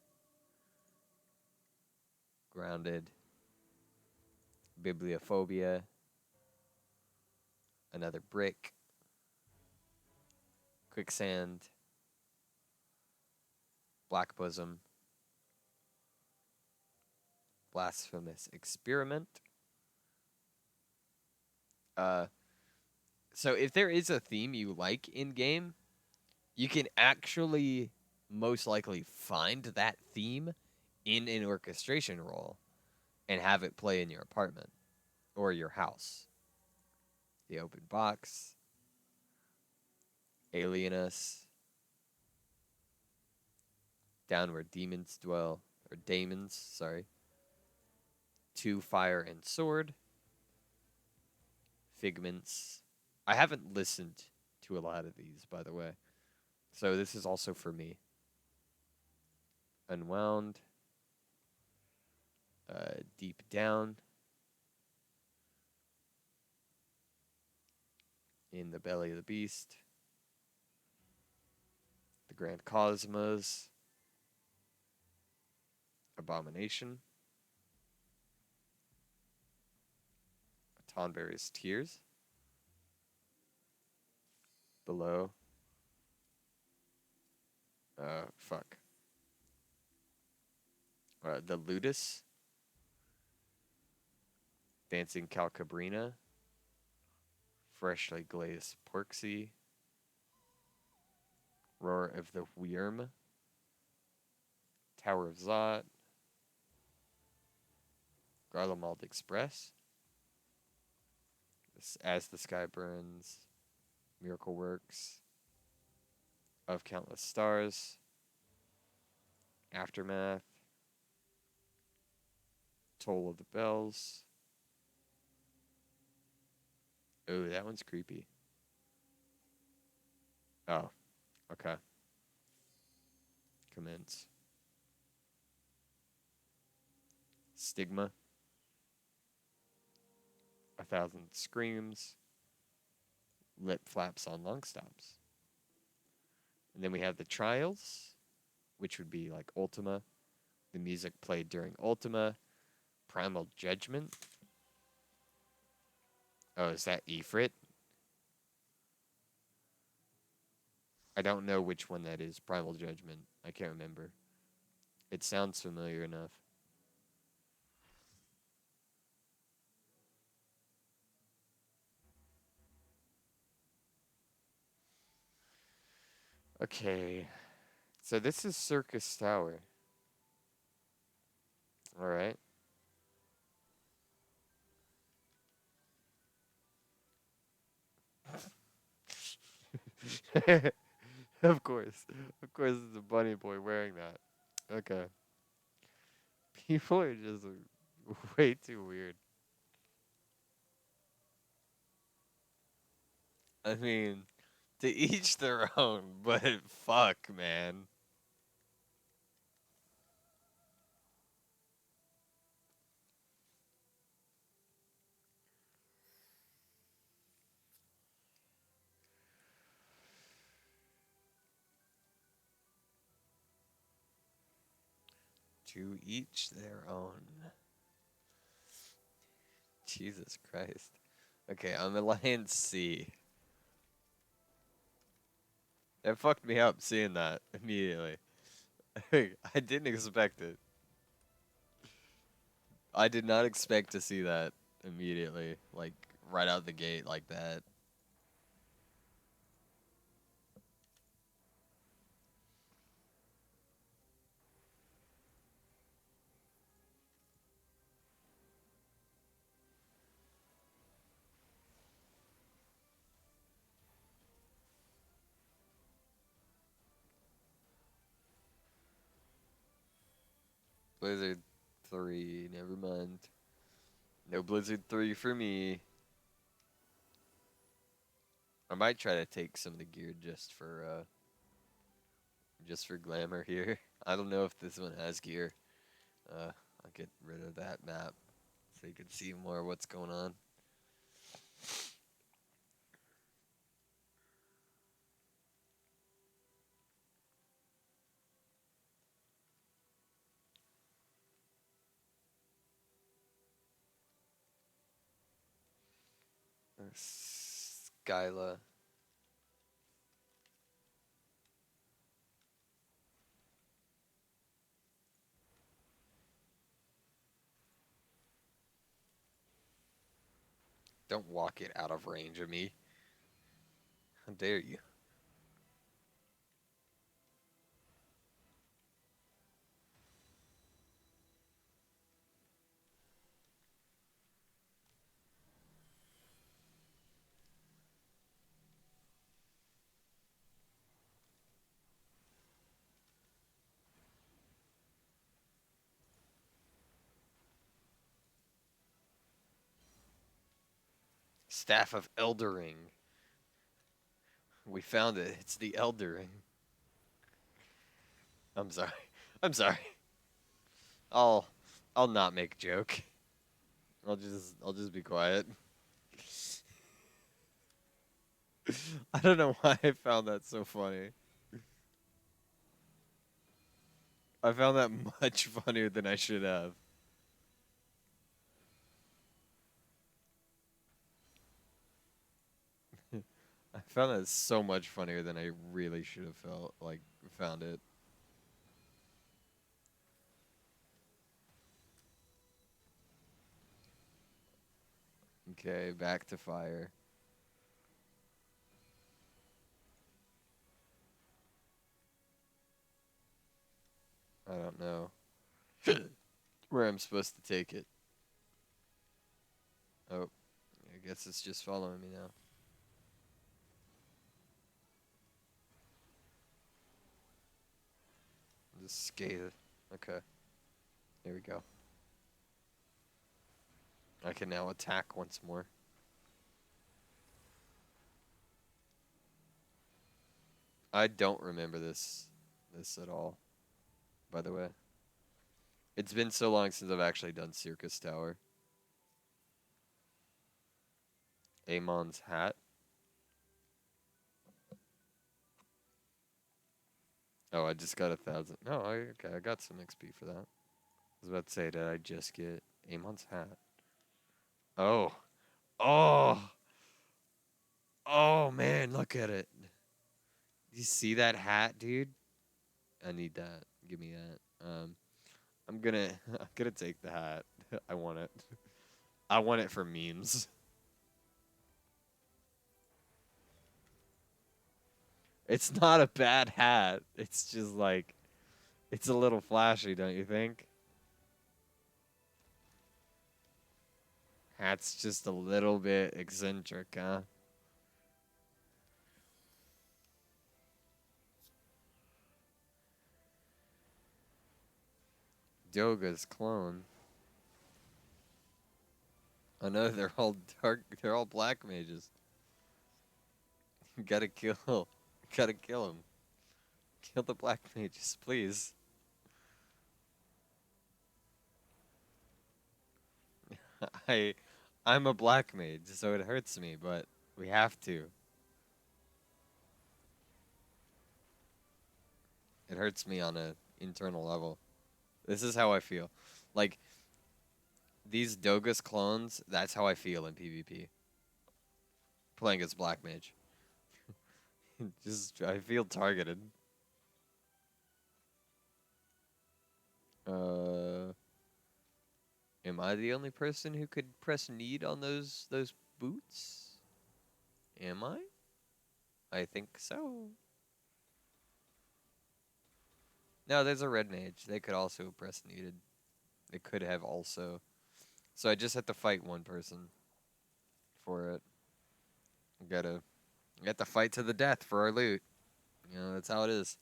Grounded, Bibliophobia, Another Brick, Quicksand, Black Bosom, Blasphemous Experiment. So if there is a theme you like in game, you can actually most likely find that theme in an orchestration role and have it play in your apartment or your house. The Open Box, Alienus, Down Where Demons Dwell, or Daemons, sorry. Two Fire and Sword, Figments. I haven't listened to a lot of these, by the way. So this is also for me. Unwound, Deep Down, In the Belly of the Beast, The Grand Cosmos, Abomination, Tonberry's Tears, Below, fuck. The Ludus, Dancing Calcabrina, Freshly Glazed Porksy, Roar of the Wyrm, Tower of Zot, Garlemald Express, As the Sky Burns, Miracle Works, Of Countless Stars, Aftermath, Toll of the Bells. Oh, that one's creepy. Oh, okay. Commence. Stigma. 1,000 Screams. Lip Flaps on Long Stops. And then we have the Trials, which would be like Ultima. The music played during Ultima Primal Judgment? Oh, is that Ifrit? I don't know which one that is. Primal Judgment. I can't remember. It sounds familiar enough. Okay. So this is Circus Tower. Alright. Of course. Of course it's a bunny boy wearing that. Okay. People are just way too weird. I mean, to each their own, but fuck, man. To each their own. Jesus Christ. Okay, I'm Alliance C. That fucked me up seeing that immediately. I didn't expect it. I did not expect to see that immediately, like right out the gate like that. Blizzard 3, never mind. No Blizzard 3 for me. I might try to take some of the gear just for glamour here. I don't know if this one has gear. I'll get rid of that map so you can see more what's going on. Skyla. Don't walk it out of range of me. How dare you? Staff of Eldering. We found it. It's the Eldering. I'm sorry. I'm sorry. I'll I'll not make a joke. I'll just be quiet. I don't know why I found that so funny. I found that much funnier than I should have. I found that so much funnier than I really should have found it. Okay, back to fire. I don't know where I'm supposed to take it. Oh, I guess it's just following me now. Just scale. Okay, here we go. I can now attack once more. I don't remember this at all, by the way. It's been so long since I've actually done Circus Tower. Amon's hat. Oh, I just got 1,000. No, okay, I got some XP for that. I was about to say, did I just get Amon's hat. Oh. Oh. Oh, man, look at it. You see that hat, dude? I need that. Give me that. I'm gonna I'm gonna take the hat. I want it. I want it for memes. It's not a bad hat. It's just like it's a little flashy, don't you think? Hat's just a little bit eccentric, huh? Yoga's clone. I know they're all dark. They're all black mages. Gotta kill. Gotta kill them. Kill the black mages, please. I, I'm a black mage, so it hurts me, but we have to. It hurts me on a internal level. This is how I feel. Like these Dogus clones, that's how I feel in PvP. Playing as black mage. Just I feel targeted. Uh Am I the only person who could press need on those boots? Am I? I think so. No, there's a red mage. They could also press needed. They could have also. So I just have to fight one person for it. We got to fight to the death for our loot. You know, that's how it is.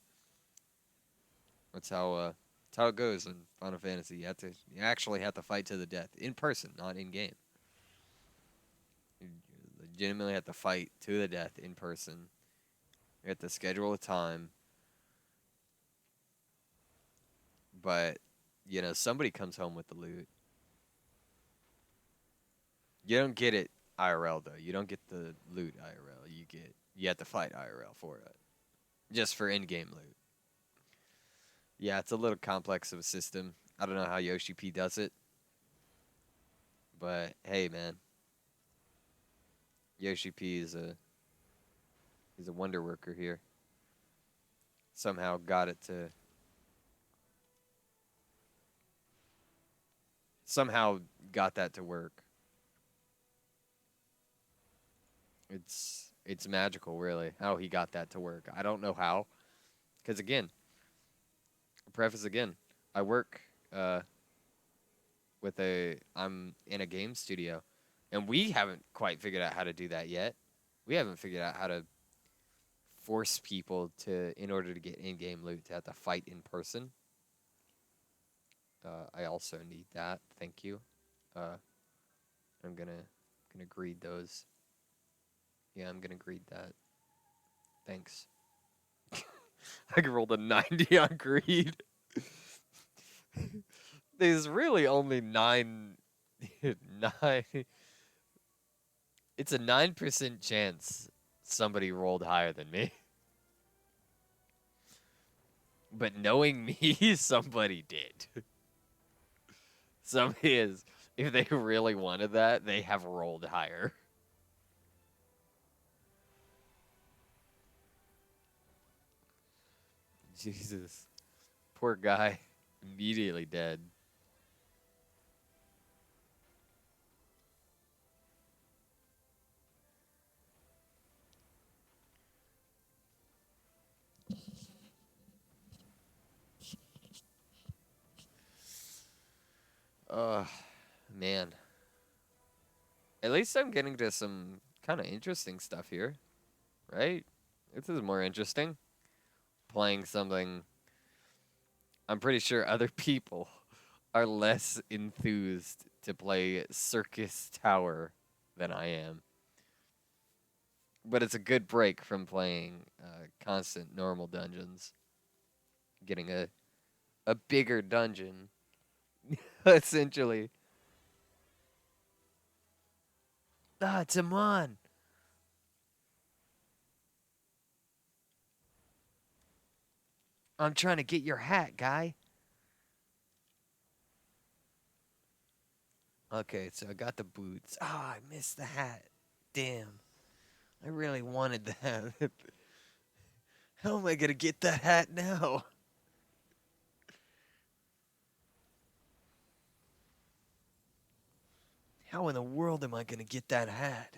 That's how it goes in Final Fantasy. You actually have to fight to the death in person, not in game. You legitimately have to fight to the death in person. You have to schedule a time, but you know somebody comes home with the loot. You don't get it IRL though. You don't get the loot IRL. You have to fight IRL for it, just for in-game loot. Yeah, it's a little complex of a system. I don't know how Yoshi P does it, but hey, man, Yoshi P is he's a wonder worker here. Somehow got it to somehow got that to work. It's magical, really, how he got that to work. I don't know how, because again, preface again, I work I'm in a game studio, and we haven't quite figured out how to do that yet. We haven't figured out how to force people to, in order to get in-game loot, to have to fight in person. I also need that. Thank you. Uh, I'm gonna greed those. Yeah, I'm gonna greed that. Thanks. I rolled a 90 on greed. There's really only nine. It's a 9% chance somebody rolled higher than me. But knowing me, somebody did. Somebody is. If they really wanted that, they have rolled higher. Jesus. Poor guy. Immediately dead. Man. At least I'm getting to some kind of interesting stuff here, right? This is more interesting. Playing something I'm pretty sure other people are less enthused to play Circus Tower than I am. But it's a good break from playing constant normal dungeons. Getting a bigger dungeon, essentially. Ah, Timon! I'm trying to get your hat, guy. Okay, so I got the boots. Ah, I missed the hat. Damn. I really wanted the hat. How am I gonna get that hat now? How in the world am I gonna get that hat?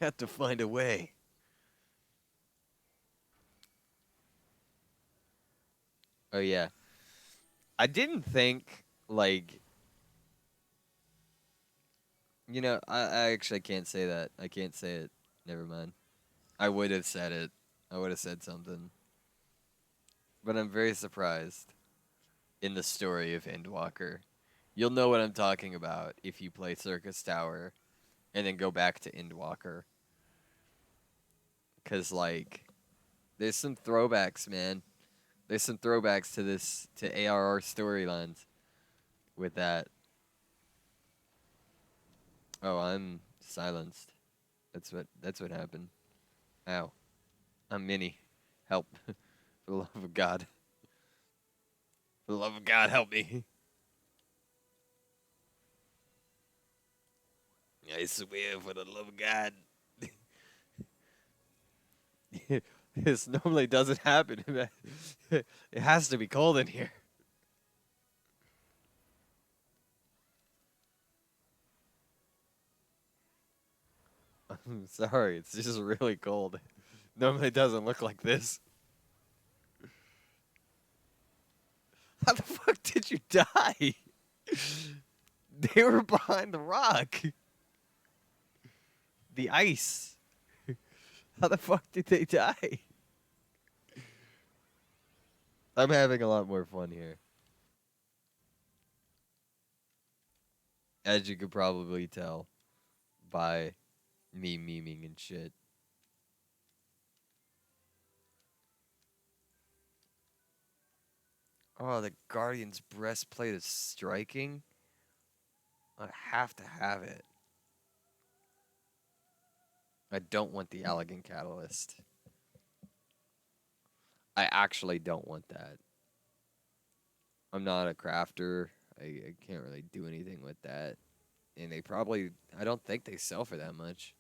Have to find a way. Oh yeah. I didn't think like I actually can't say that. I can't say it. Never mind. I would have said it. I would have said something. But I'm very surprised in the story of Endwalker. You'll know what I'm talking about if you play Circus Tower and then go back to Endwalker. Cause like there's some throwbacks, man. There's some throwbacks to this to ARR storylines with that. Oh, I'm silenced. That's what happened. Ow. I'm Minnie. Help. For the love of God. For the love of God, help me. I swear for the love of God. This normally doesn't happen. It has to be cold in here. I'm sorry, it's just really cold. Normally doesn't look like this. How the fuck did you die? They were behind the rock. The ice. How the fuck did they die? I'm having a lot more fun here. As you could probably tell by me memeing and shit. Oh, the Guardian's breastplate is striking? I have to have it. I don't want the elegant catalyst. I actually don't want that. I'm not a crafter. I can't really do anything with that. And I don't think they sell for that much.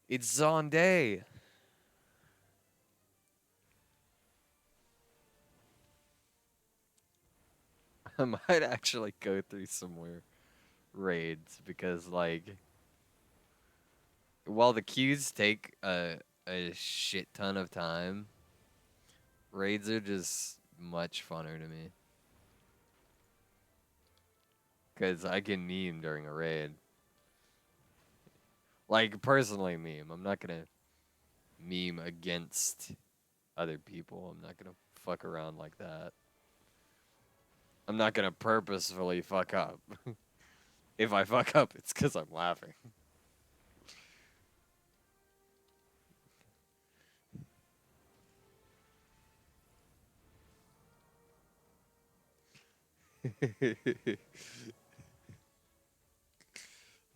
It's Zonday. I might actually go through some more raids because, like, while the queues take a shit ton of time, raids are just much funner to me. Because I can meme during a raid. Like, personally meme. I'm not going to meme against other people. I'm not going to fuck around like that. I'm not going to purposefully fuck up. If I fuck up, it's because I'm laughing.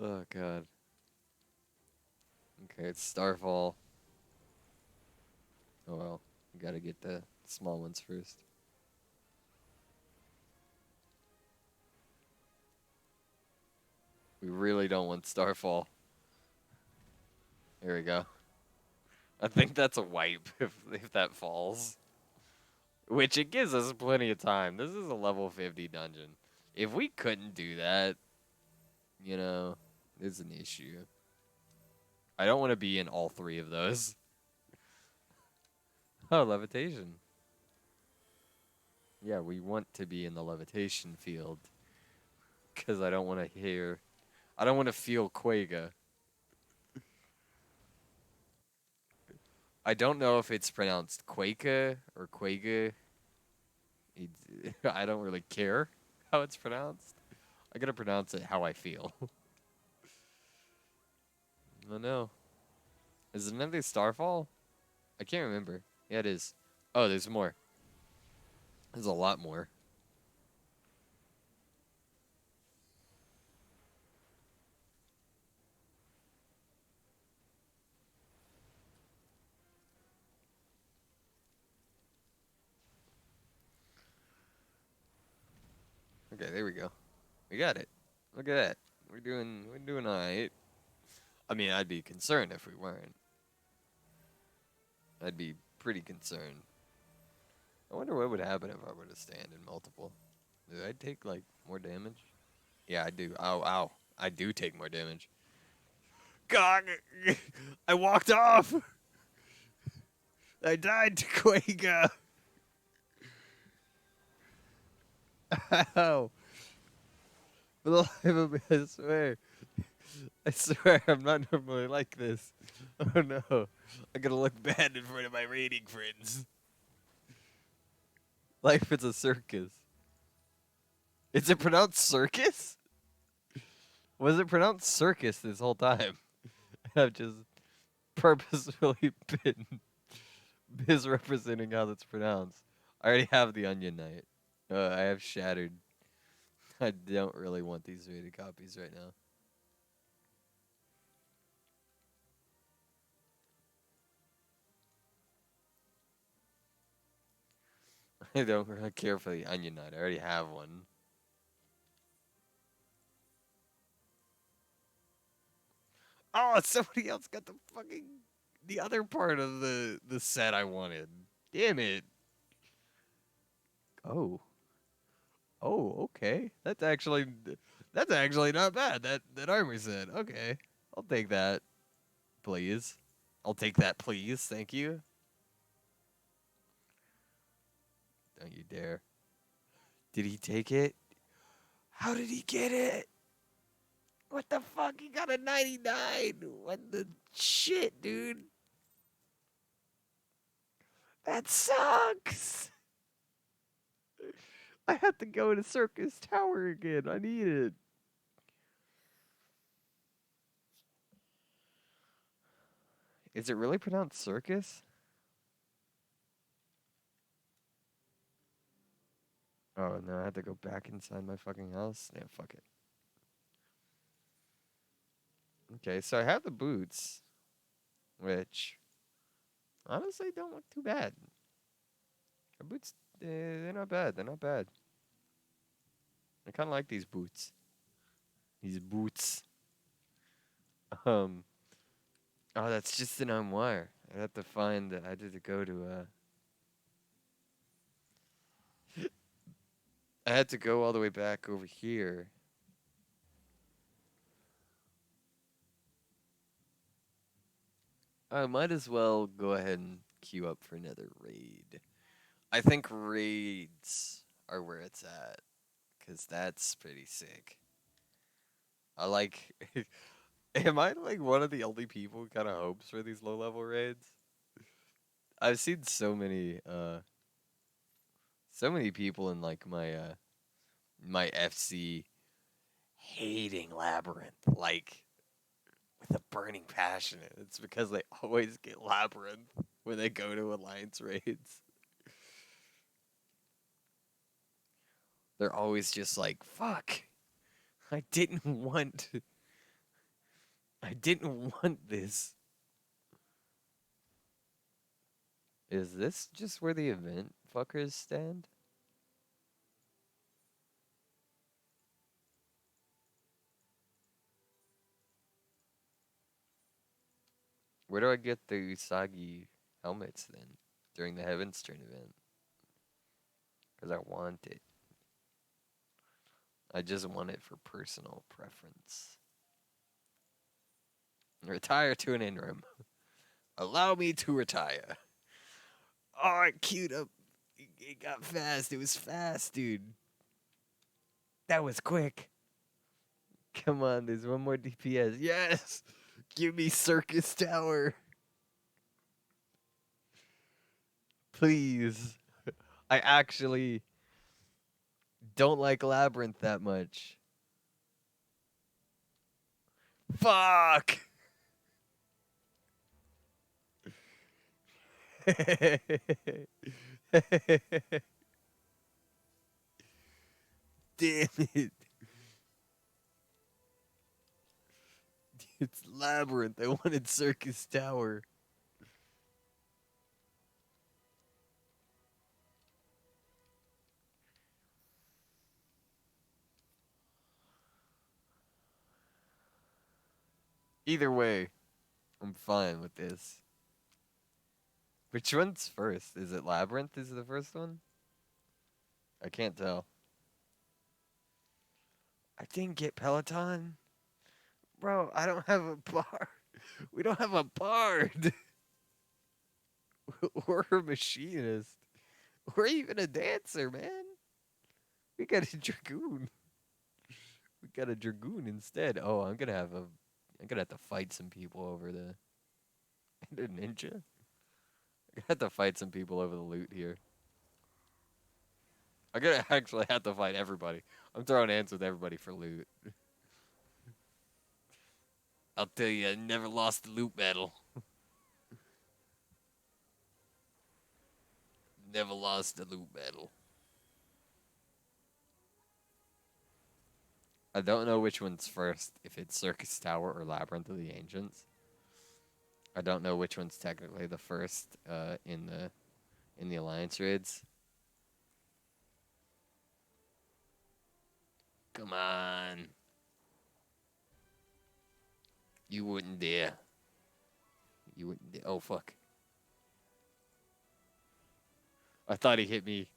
Oh, God. Okay, it's Starfall. Oh, well. You gotta get the small ones first. We really don't want Starfall. There we go. I think that's a wipe if that falls. Which it gives us plenty of time. This is a level 50 dungeon. If we couldn't do that, it's an issue. I don't want to be in all three of those. Oh, levitation. Yeah, we want to be in the levitation field. Because I don't want to feel Quagga. I don't know if it's pronounced Quaka or Quagga. I don't really care how it's pronounced. I gotta pronounce it how I feel. Oh no. Is it another Starfall? I can't remember. Yeah, it is. Oh, there's more. There's a lot more. Okay, there we go. We got it. Look at that. We're doing all right. I mean, I'd be concerned if we weren't. I'd be pretty concerned. I wonder what would happen if I were to stand in multiple. Do I take, like, more damage? Yeah, I do. Ow, ow. I do take more damage. God! I walked off! I died to Quaga! Ow! For the life of me, I swear. I swear I'm not normally like this. Oh no. I'm gonna look bad in front of my raiding friends. Life is a circus. Is it pronounced circus? Was it pronounced circus this whole time? I've just purposefully been misrepresenting how that's pronounced. I already have the Onion Knight. I have Shattered. I don't really want these rated copies right now. I don't really care for the Onion Knight. I already have one. Oh, somebody else got the other part of the set I wanted. Damn it. Oh. Oh, okay. That's actually not bad. That armor set. Okay. I'll take that, please. I'll take that, please. Thank you. Don't you dare. Did he take it? How did he get it? What the fuck? He got a 99. What the shit, dude? That sucks. I have to go to Circus Tower again. I need it. Is it really pronounced circus? Oh no, I have to go back inside my fucking house. Yeah, fuck it. Okay, so I have the boots, which honestly don't look too bad. The boots, they're not bad. They're not bad. I kind of like these boots. These boots. Oh, that's just an armoire. I have to find. I had to go to. I had to go all the way back over here. I might as well go ahead and queue up for another raid. I think raids are where it's at, because that's pretty sick. I like... Am I, like, one of the only people who kind of hopes for these low-level raids? I've seen so many people in, like, my FC hating Labyrinth, like, with a burning passion. It's because they always get Labyrinth when they go to Alliance raids. They're always just like, fuck, I didn't want this. Is this just where the event fuckers stand? Where do I get the Usagi helmets then during the Heaven's Turn event? Because I want it. I just want it for personal preference. Retire to an interim. Allow me to retire. Oh, it queued up. It got fast. It was fast, dude. That was quick. Come on, there's one more DPS. Yes! Give me Circus Tower. Please. I actually don't like Labyrinth that much. Fuck! Damn it. It's Labyrinth. I wanted Circus Tower. Either way, I'm fine with this. Which one's first? Is it Labyrinth is the first one? I can't tell. I didn't get Peloton. Bro, I don't have a bar. We don't have a bard. Or a machinist. Or even a dancer, man. We got a dragoon. We got a dragoon instead. Oh, I'm gonna have to fight some people over the ninja. I'm gonna have to fight some people over the loot here. I'm gonna actually have to fight everybody. I'm throwing hands with everybody for loot. I'll tell you, I never lost the loot battle. Never lost the loot battle. I don't know which one's first, if it's Circus Tower or Labyrinth of the Ancients. I don't know which one's technically the first in the Alliance raids. Come on. You wouldn't dare. You wouldn't dare. Oh, fuck. I thought he hit me.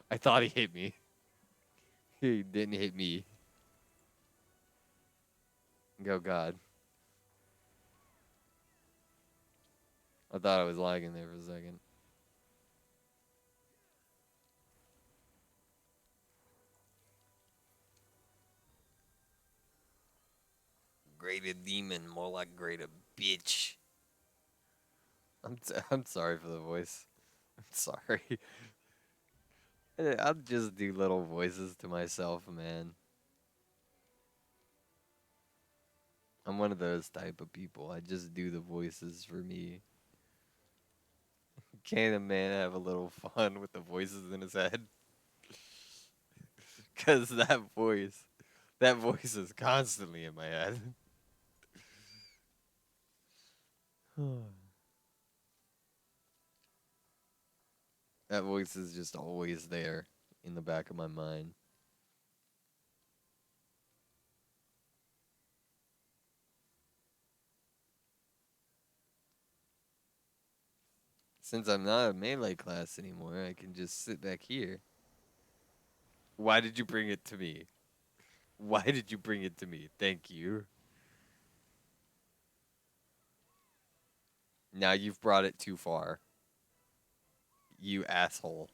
I thought he hit me. He didn't hit me. Oh, God. I thought I was lagging there for a second. Greater demon, more like greater bitch. I'm sorry for the voice. I'm sorry. I'll just do little voices to myself, man. I'm one of those type of people. I just do the voices for me. Can't a man have a little fun with the voices in his head? Because that voice is constantly in my head. That voice is just always there in the back of my mind. Since I'm not a melee class anymore, I can just sit back here. Why did you bring it to me? Why did you bring it to me? Thank you. Now you've brought it too far. You asshole.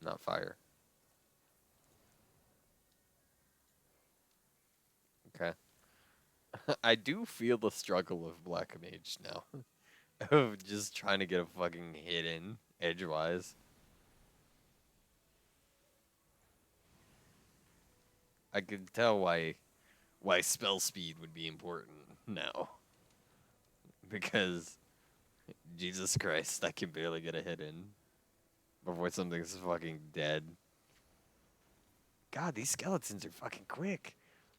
Not fire. Okay. I do feel the struggle of Black Mage now. Of just trying to get a fucking hit in edgewise. I could tell why spell speed would be important now. Because Jesus Christ, I can barely get a hit in before something's fucking dead. God, these skeletons are fucking quick.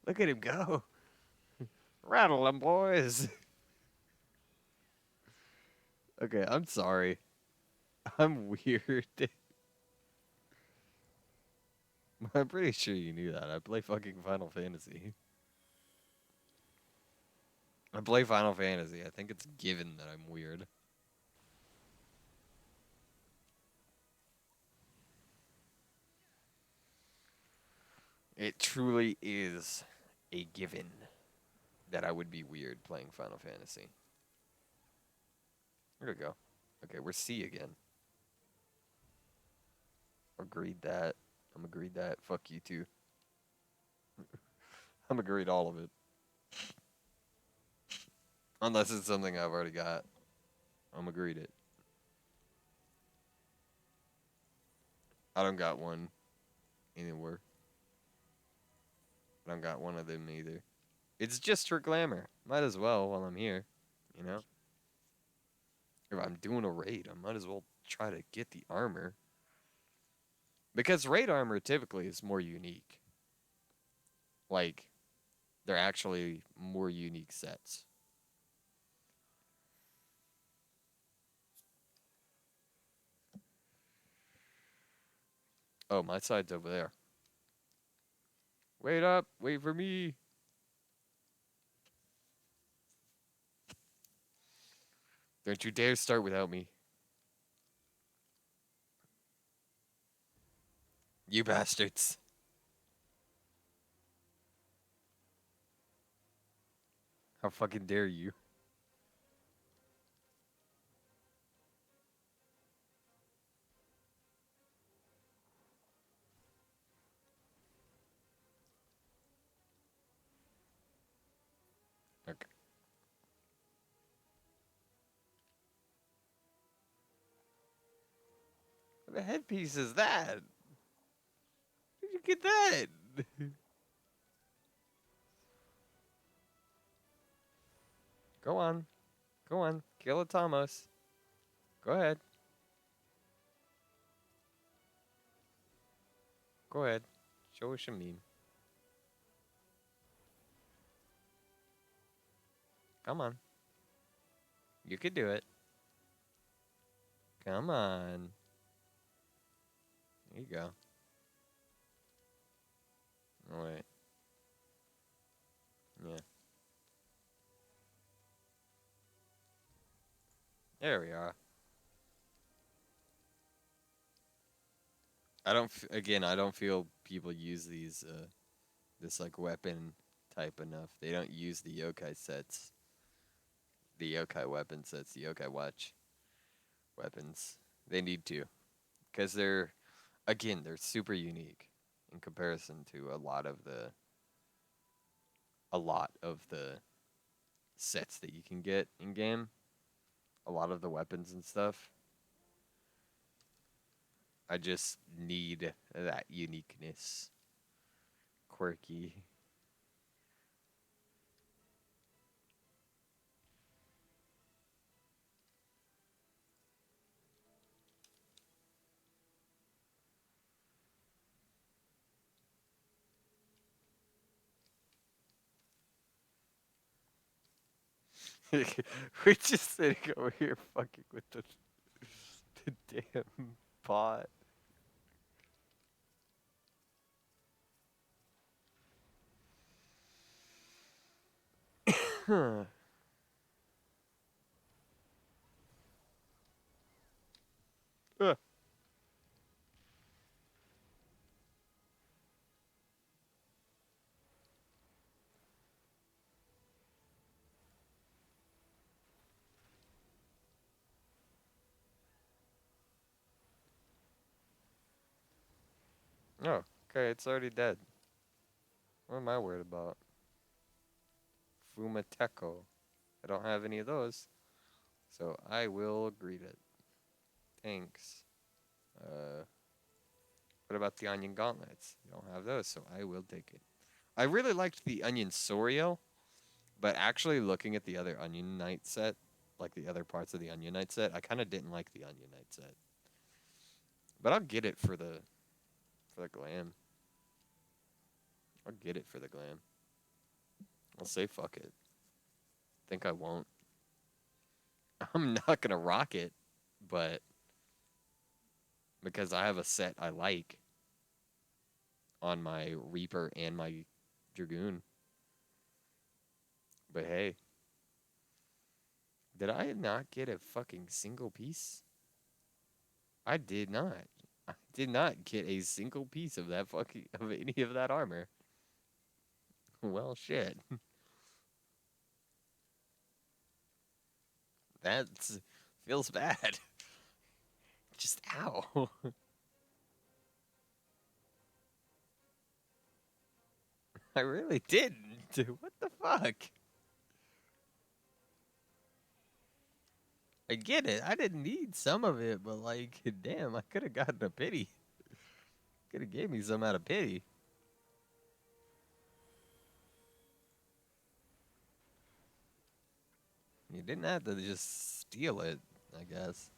Look at him go. Rattle them, boys. Okay, I'm sorry. I'm weird. I'm pretty sure you knew that. I play fucking Final Fantasy. I play Final Fantasy. I think it's given that I'm weird. It truly is a given that I would be weird playing Final Fantasy. There we go. Okay, we're C again. Agreed that. I'm agreed that. Fuck you too. I'm agreed all of it. Unless it's something I've already got. I'm agreed it. I don't got one anywhere. I don't got one of them either. It's just for glamour. Might as well while I'm here, you know? If I'm doing a raid, I might as well try to get the armor. Because raid armor typically is more unique. Like, they're actually more unique sets. Oh, my side's over there. Wait up, wait for me. Don't you dare start without me. You bastards. How fucking dare you? Okay. What the headpiece is that? Where'd you get that? Go on. Go on. Kill a Thomas. Go ahead. Go ahead. Show us a meme. Come on. You could do it. Come on. There you go. Oh, wait. Yeah. There we are. Again, I don't feel people use these, this, like, weapon type enough. They don't use the yokai sets. The yokai weapon sets, the yokai watch weapons. They need to. Because again, they're super unique in comparison to a lot of the sets that you can get in game. A lot of the weapons and stuff. I just need that uniqueness. Quirky. We're just sitting over here fucking with the damn pot. Huh. Uh. Oh, okay, it's already dead. What am I worried about? Fumateko. I don't have any of those, so I will greet it. Thanks. What about the onion gauntlets? You don't have those, so I will take it. I really liked the onion Sorio, but actually looking at the other onion knight set, like the other parts of the onion knight set, I kind of didn't like the onion knight set. But I'll get it for the glam. I'll get it for the glam. I'll say fuck it. Think I won't. I'm not gonna rock it, but because I have a set I like on my Reaper and my Dragoon. But hey, did I not get a fucking single piece? I did not. I did not get a single piece of that fucking of any of that armor. Well, shit. That feels bad. Just ow. I really didn't. What the fuck? I get it. I didn't need some of it, but like, damn, I could have gotten a pity. Could have gave me some out of pity. You didn't have to just steal it, I guess.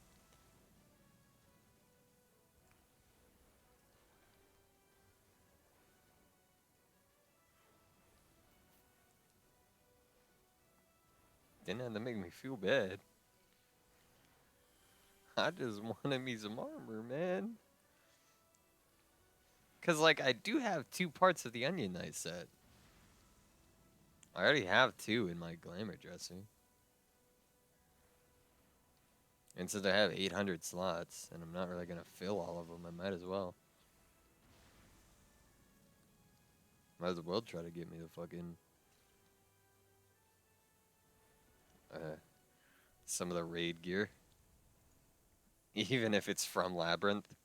Didn't have to make me feel bad. I just wanted me some armor, man. Because, like, I do have 2 parts of the Onion Knight set. I already have 2 in my glamour dresser. And since I have 800 slots, and I'm not really going to fill all of them, I might as well. Might as well try to get me the fucking... some of the raid gear. Even if it's from Labyrinth.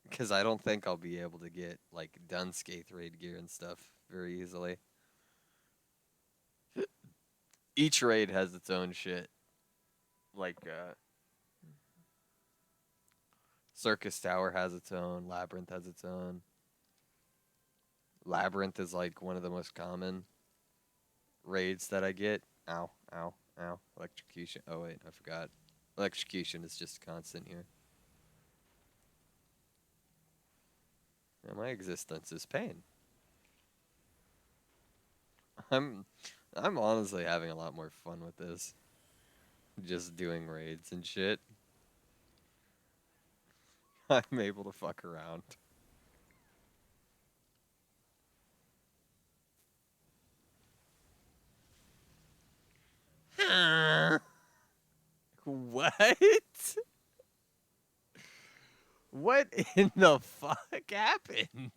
Because I don't think I'll be able to get, like, Dunscaith raid gear and stuff very easily. Each raid has its own shit. Like, Circus Tower has its own. Labyrinth has its own. Labyrinth is, like, one of the most common raids that I get. Ow, ow, ow. Electrocution. Oh, wait, I forgot. Electrocution is just constant here. Yeah, my existence is pain. I'm honestly having a lot more fun with this. Just doing raids and shit. I'm able to fuck around. What? What in the fuck happened?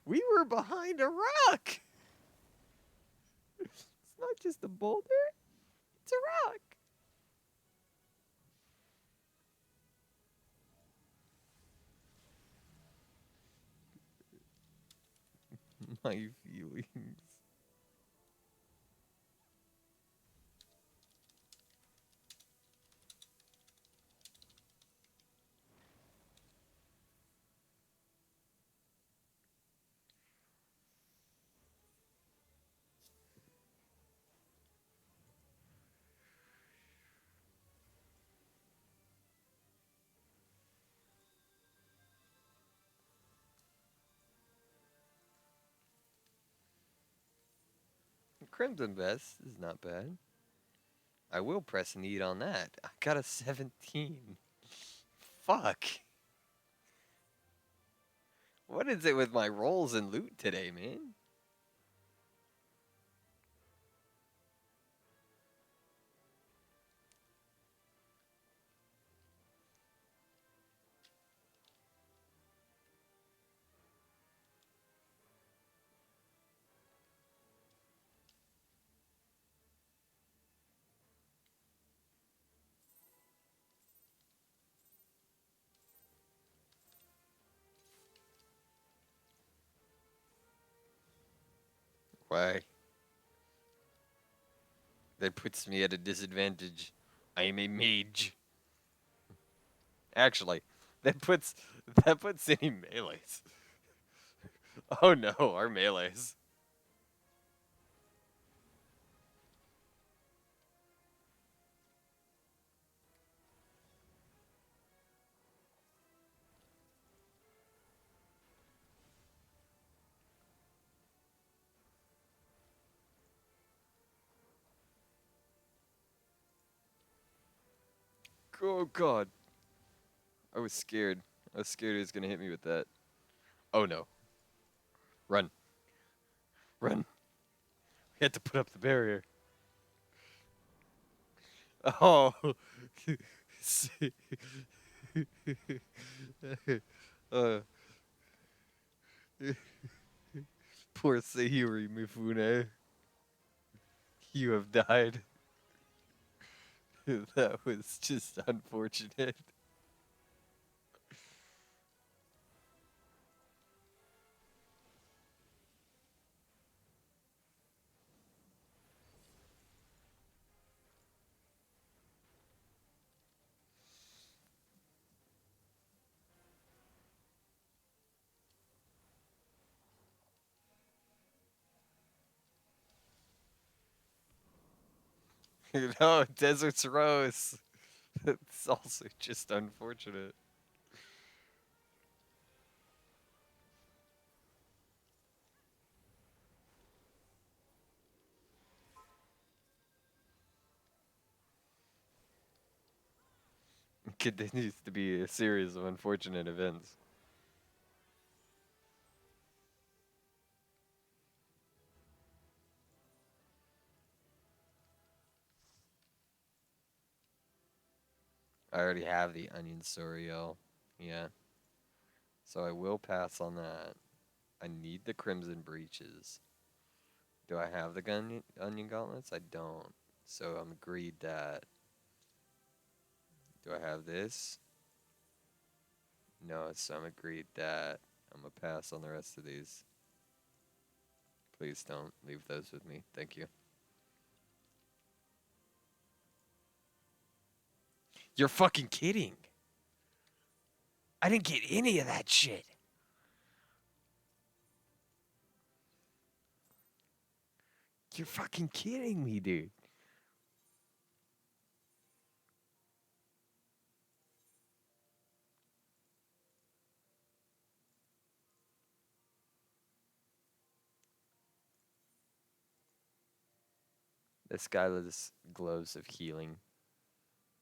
We were behind a rock. It's not just a boulder. It's a rock. My feelings. Crimson Vest is not bad. I will press need on that. I got a 17. Fuck. What is it with my rolls and loot today, man? Why? That puts me at a disadvantage. I am a mage. Actually, that puts any melees. Oh no, our melees. Oh god. I was scared. I was scared he was gonna hit me with that. Oh no. Run. Run. We had to put up the barrier. Oh. uh, poor Sayuri Mifune. You have died. That was just unfortunate. No, Desert's Rose. It's also just unfortunate. continues to be a series of unfortunate events. I already have the onion Soriel. Yeah. So I will pass on that. I need the Crimson Breaches. Do I have the onion gauntlets? I don't. So I'm agreed that. Do I have this? No, so I'm agreed that I'm going to pass on the rest of these. Please don't leave those with me. Thank you. You're fucking kidding. I didn't get any of that shit. You're fucking kidding me, dude. This guy has gloves of healing.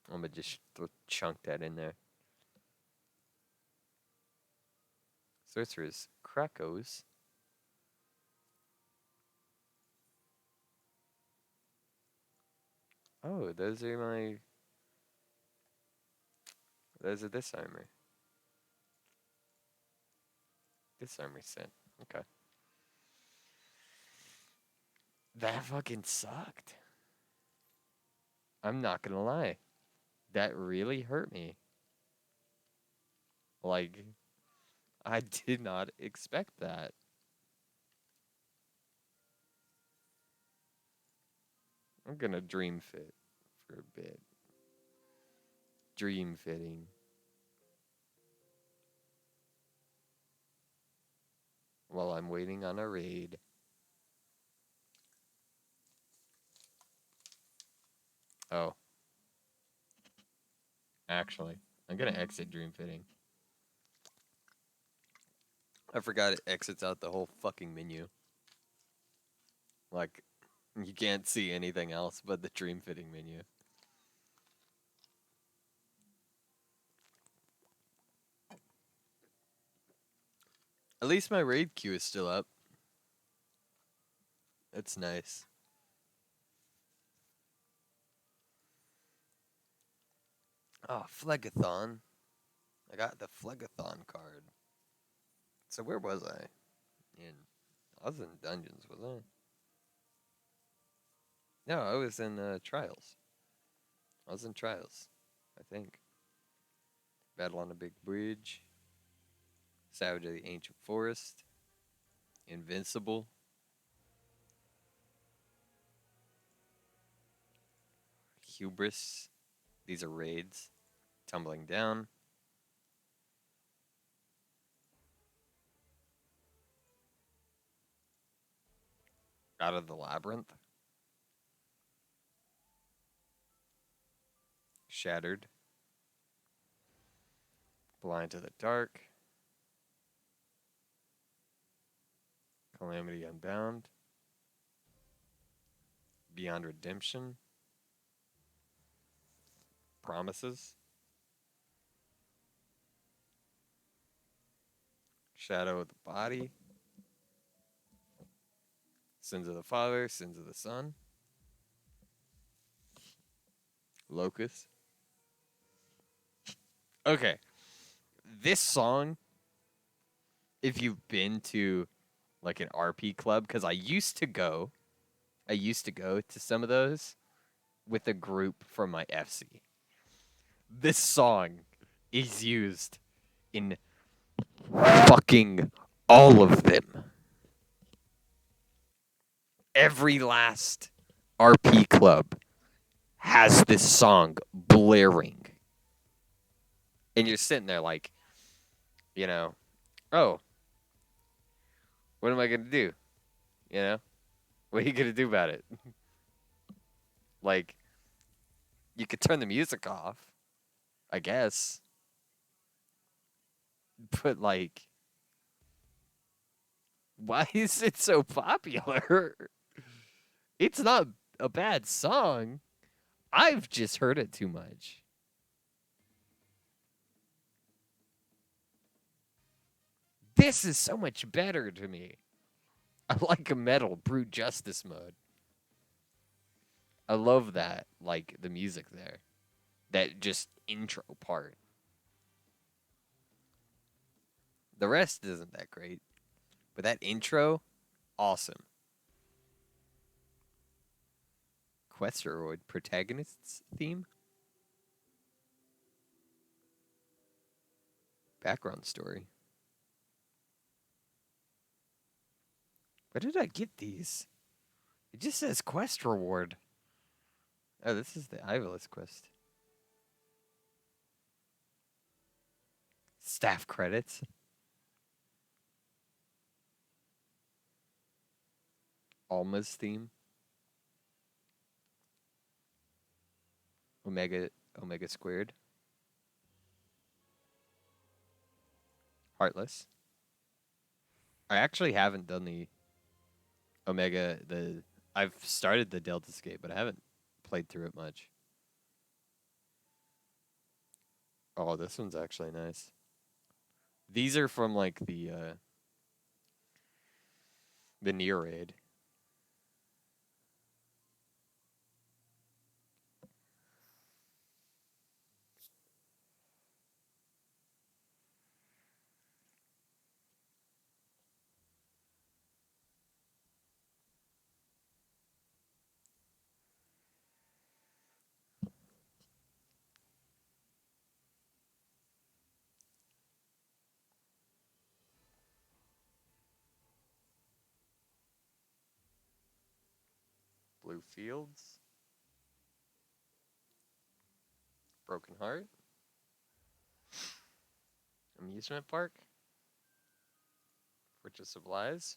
I'm gonna just chunk that in there. Sorcerer's Krakos. Oh, those are my. Those are this armor. This armor set. Okay. That fucking sucked. I'm not gonna lie. That really hurt me. Like, I did not expect that. I'm gonna dream fit for a bit. Dream fitting. While I'm waiting on a raid. Oh. Actually, I'm gonna exit dream fitting. I forgot it exits out the whole fucking menu. Like, you can't see anything else but the dream fitting menu. At least my raid queue is still up. That's nice. Oh, Phlegathon. I got the Phlegathon card. So where was I? I was in dungeons, was I? No, I was in trials. I was in trials, I think. Battle on the Big Bridge. Savage of the Ancient Forest. Invincible. Hubris. These are raids. Tumbling Down. Out of the Labyrinth. Shattered. Blind to the Dark. Calamity Unbound. Beyond Redemption. Promises. Shadow of the Body. Sins of the Father, Sins of the Son. Locust. Okay. This song, if you've been to like an RP club, because I used to go to some of those with a group from my FC. This song is used in fucking all of them. Every last RP club has this song blaring. And you're sitting there like, oh, what am I going to do? What are you going to do about it? Like, you could turn the music off, I guess. But, like, why is it so popular? It's not a bad song. I've just heard it too much. This is so much better to me. I like a metal brute justice mode. I love that, like the music there. That just intro part. The rest isn't that great. But that intro, awesome. Questeroid protagonists theme. Background story. Where did I get these? It just says quest reward. Oh, this is the Ivelus quest. Staff credits. Alma's theme. Omega squared. Heartless. I actually haven't done the Omega I've started the Delta Skate, but I haven't played through it much. Oh, this one's actually nice. These are from like the near raid. Blue Fields. Broken Heart. Amusement Park. Fortress of Lies.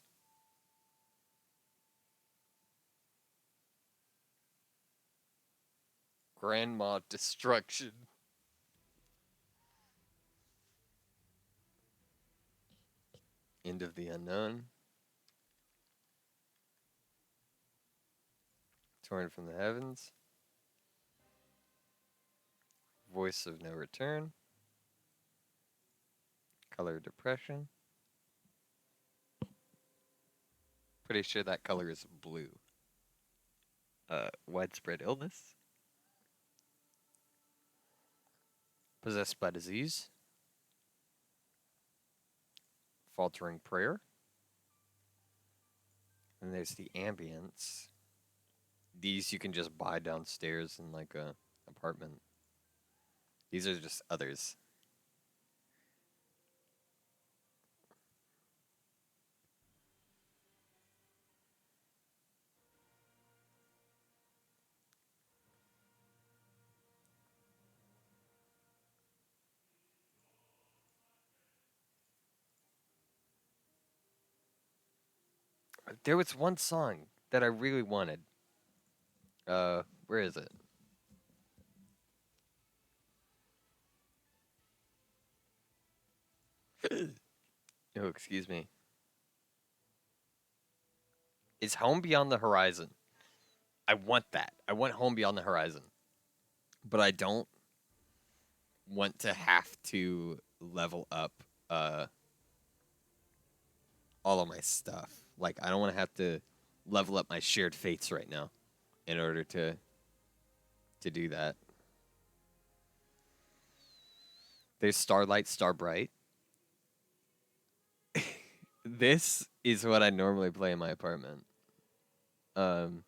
Grandma Destruction. End of the Unknown. Torn from the Heavens. Voice of No Return. Color Depression. Pretty sure that color is blue. Widespread Illness. Possessed by Disease. Faltering Prayer. And there's the Ambience. These you can just buy downstairs in like a apartment. These are just others. There was one song that I really wanted. Where is it? Oh, excuse me. Is Home Beyond the Horizon. I want that. I want Home Beyond the Horizon. But I don't want to have to level up all of my stuff. Like I don't want to have to level up my shared fates right now in order to do that. There's Starlight, Starbright. This is what I normally play in my apartment. Um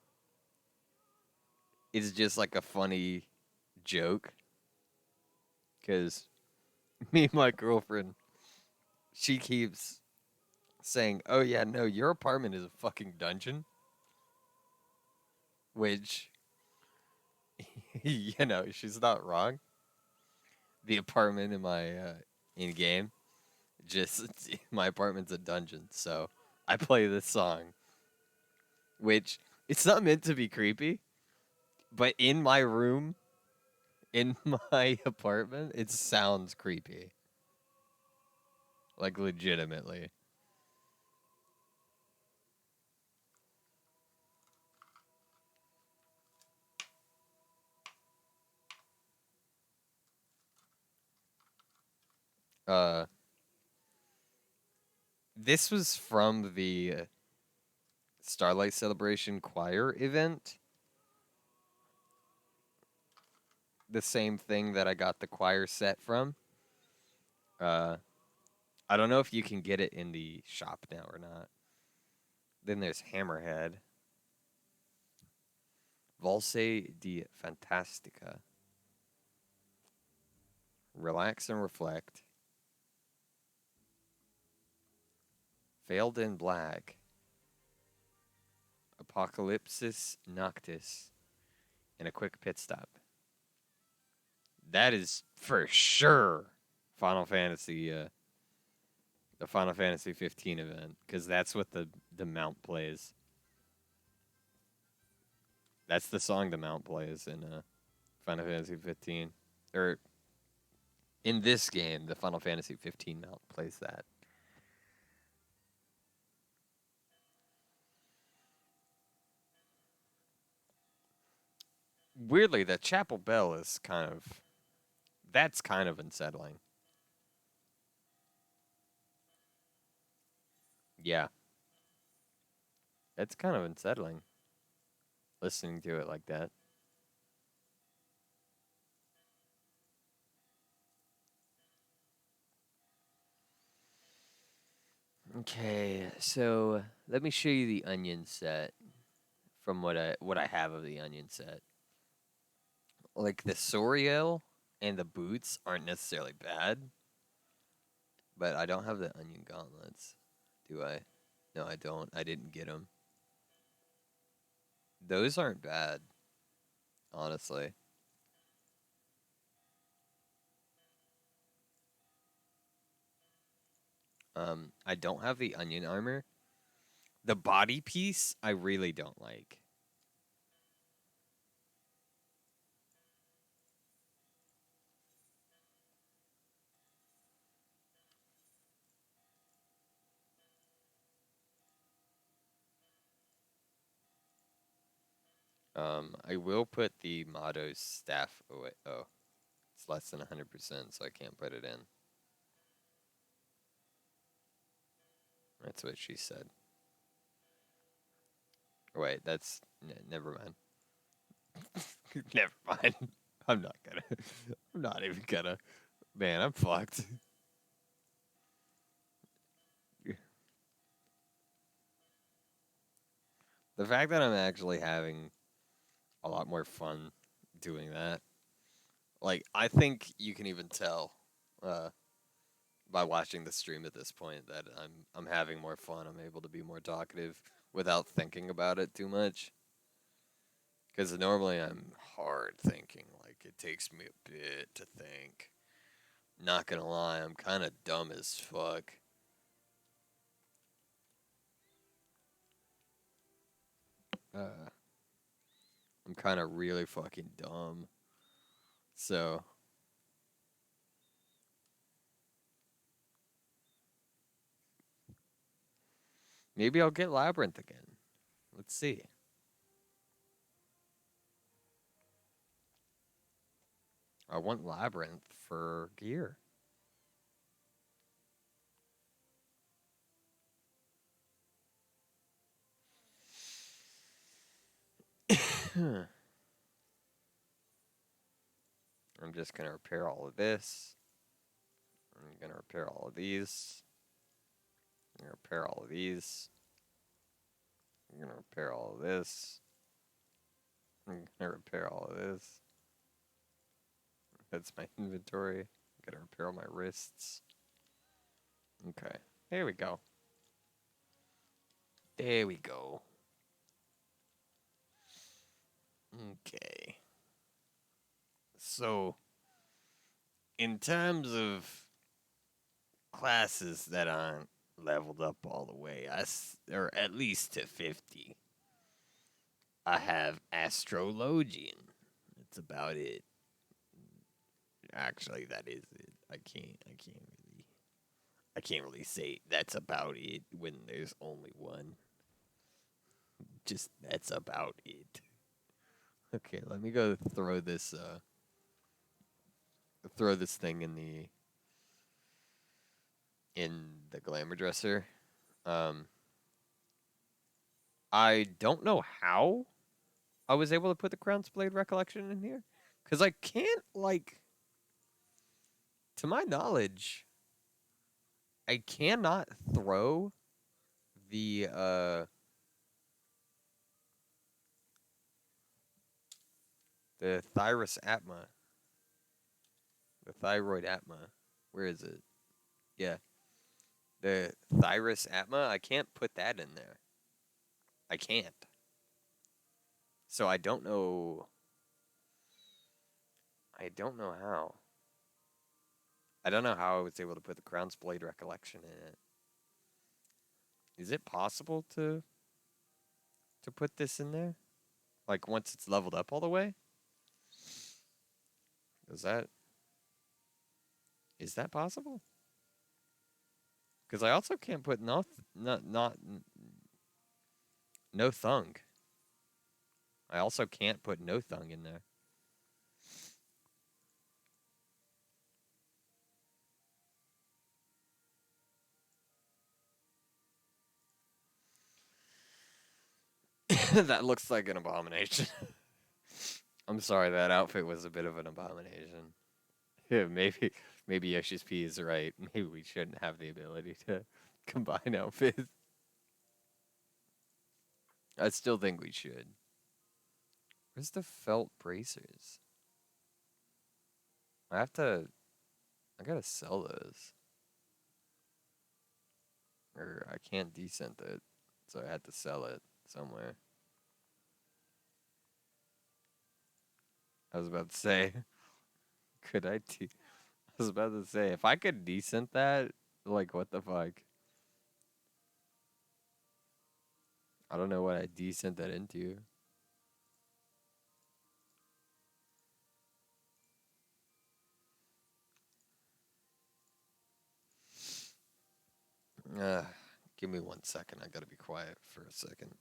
it's just like a funny joke cuz me and my girlfriend she keeps saying, "Oh yeah, no, your apartment is a fucking dungeon." Which you know, she's not wrong. The apartment in my in game just my apartment's a dungeon. So, I play this song which it's not meant to be creepy, but in my room in my apartment, it sounds creepy. Like legitimately. Uh This was from the Starlight Celebration Choir event. The same thing that I got the choir set from. I don't know if you can get it in the shop now or not. Then there's Hammerhead. Valse di Fantastica. Relax and Reflect. Veiled in Black. Apocalypsis Noctis. And a quick pit stop. That is for sure Final Fantasy, the Final Fantasy 15 event, because that's what the mount plays. That's the song the mount plays in Final Fantasy 15. Or in this game, the Final Fantasy 15 mount plays that. Weirdly, the chapel bell is that's kind of unsettling. Yeah. It's kind of unsettling listening to it like that. Okay, so let me show you the onion set from what I have of the onion set. Like the Soriel and the boots aren't necessarily bad, but I don't have the onion gauntlets, do I? No, I don't. I didn't get them. Those aren't bad, honestly. I don't have the onion armor. The body piece, I really don't like. I will put the motto's staff away. Oh, it's less than 100%, so I can't put it in. That's what she said. Wait, that's never mind. Never mind. I'm not gonna. I'm not even gonna. Man, I'm fucked. The fact that I'm actually having a lot more fun doing that, like, I think you can even tell uh, by watching the stream at this point that I'm having more fun. I'm able to be more talkative without thinking about it too much. Because normally I'm hard thinking. Like, it takes me a bit to think. Not gonna lie, I'm kind of dumb as fuck. Uh, I'm kind of really fucking dumb. So, maybe I'll get Labyrinth again. Let's see. I want Labyrinth for gear. I'm just gonna repair all of this. I'm gonna repair all of these. I'm gonna repair all of these. I'm gonna repair all of this. I'm gonna repair all of this. That's my inventory. I'm gonna repair all my wrists. Okay. There we go. There we go. Okay. So, in terms of classes that aren't leveled up all the way, or at least to 50, I have Astrologian. That's about it. Actually, that is it. I can't really say that's about it when there's only one. Just that's about it. Okay, let me go throw this thing in the glamour dresser. Um, I don't know how I was able to put the Crown's Blade Recollection in here. Because I can't, like, to my knowledge, I cannot throw the Thyrus Atma. The Thyroid Atma. Where is it? Yeah. The Thyrus Atma, I can't put that in there. I can't. So I don't know. I don't know how. I don't know how I was able to put the Crown's Blade Recollection in it. Is it possible to put this in there? Like once it's leveled up all the way? Is that possible? Because I also can't put no thung. I also can't put no thung in there. That looks like an abomination. I'm sorry, that outfit was a bit of an abomination. Yeah, maybe Yoshi's P is right. Maybe we shouldn't have the ability to combine outfits. I still think we should. Where's the felt bracers? I gotta sell those. Or I can't descent it, so I had to sell it somewhere. I was about to say, I was about to say, if I could descent that, like, what the fuck? I don't know what I descent that into. Uh, Give me 1 second. I gotta be quiet for a second.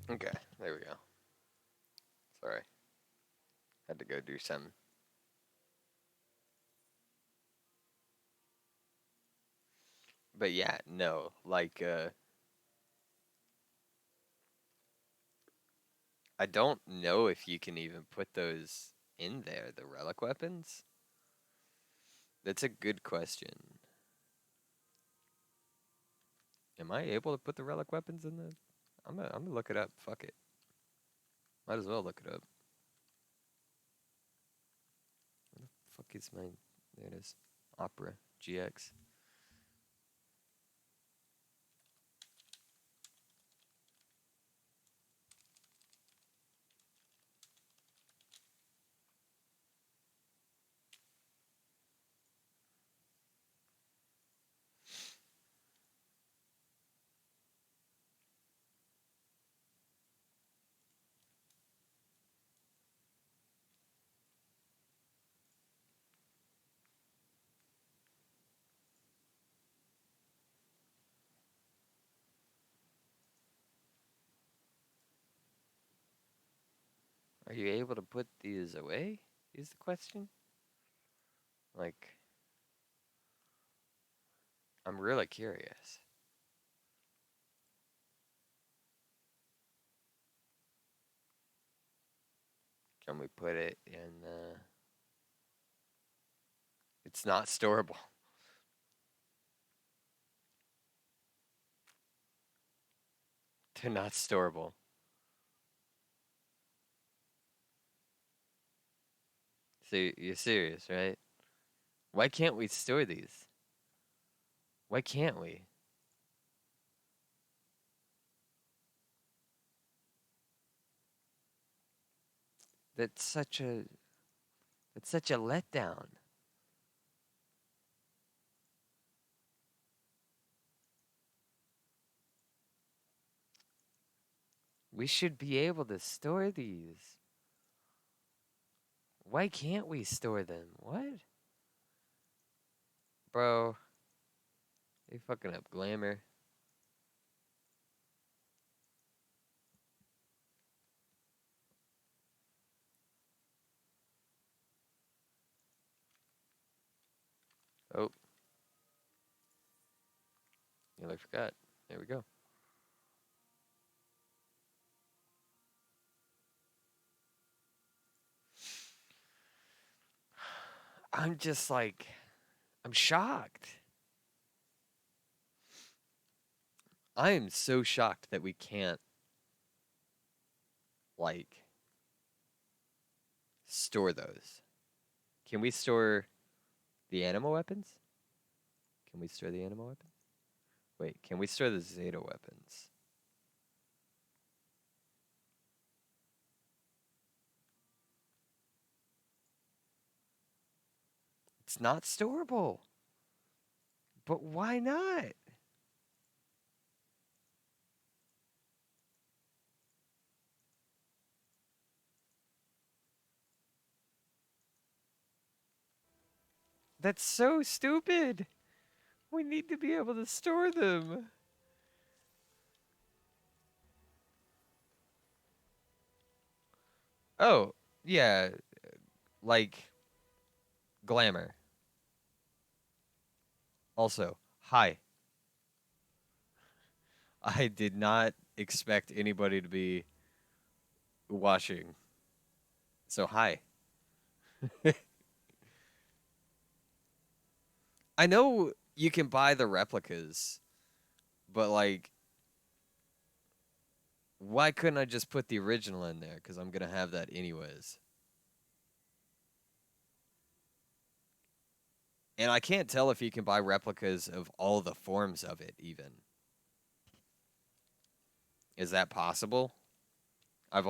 Okay, there we go. Sorry. Had to go do something. But yeah, no, like, I don't know if you can even put those in there, the relic weapons. That's a good question. Am I able to put the relic weapons in the? I'm gonna look it up. Fuck it. Might as well look it up. Where the fuck is my? There it is. Opera GX. Are you able to put these away? Is the question. Like, I'm really curious. Can we put it in? It's not storable. They're not storable. So you're serious, right? Why can't we store these? Why can't we? That's such a that's such a letdown. We should be able to store these. Why can't we store them? What? Bro, they fucking up glamour. Oh. Nearly forgot. There we go. I'm just like, I'm shocked. I am so shocked that we can't, like, store those. Can we store the animal weapons? Can we store the animal weapons? Wait, can we store the Zeta weapons? It's not storable. But why not? That's so stupid. We need to be able to store them. Oh, yeah, like glamour. Also, hi. I did not expect anybody to be watching. So, hi. I know you can buy the replicas, but like, why couldn't I just put the original in there? Because I'm going to have that anyways. And I can't tell if you can buy replicas of all the forms of it, even. Is that possible? I've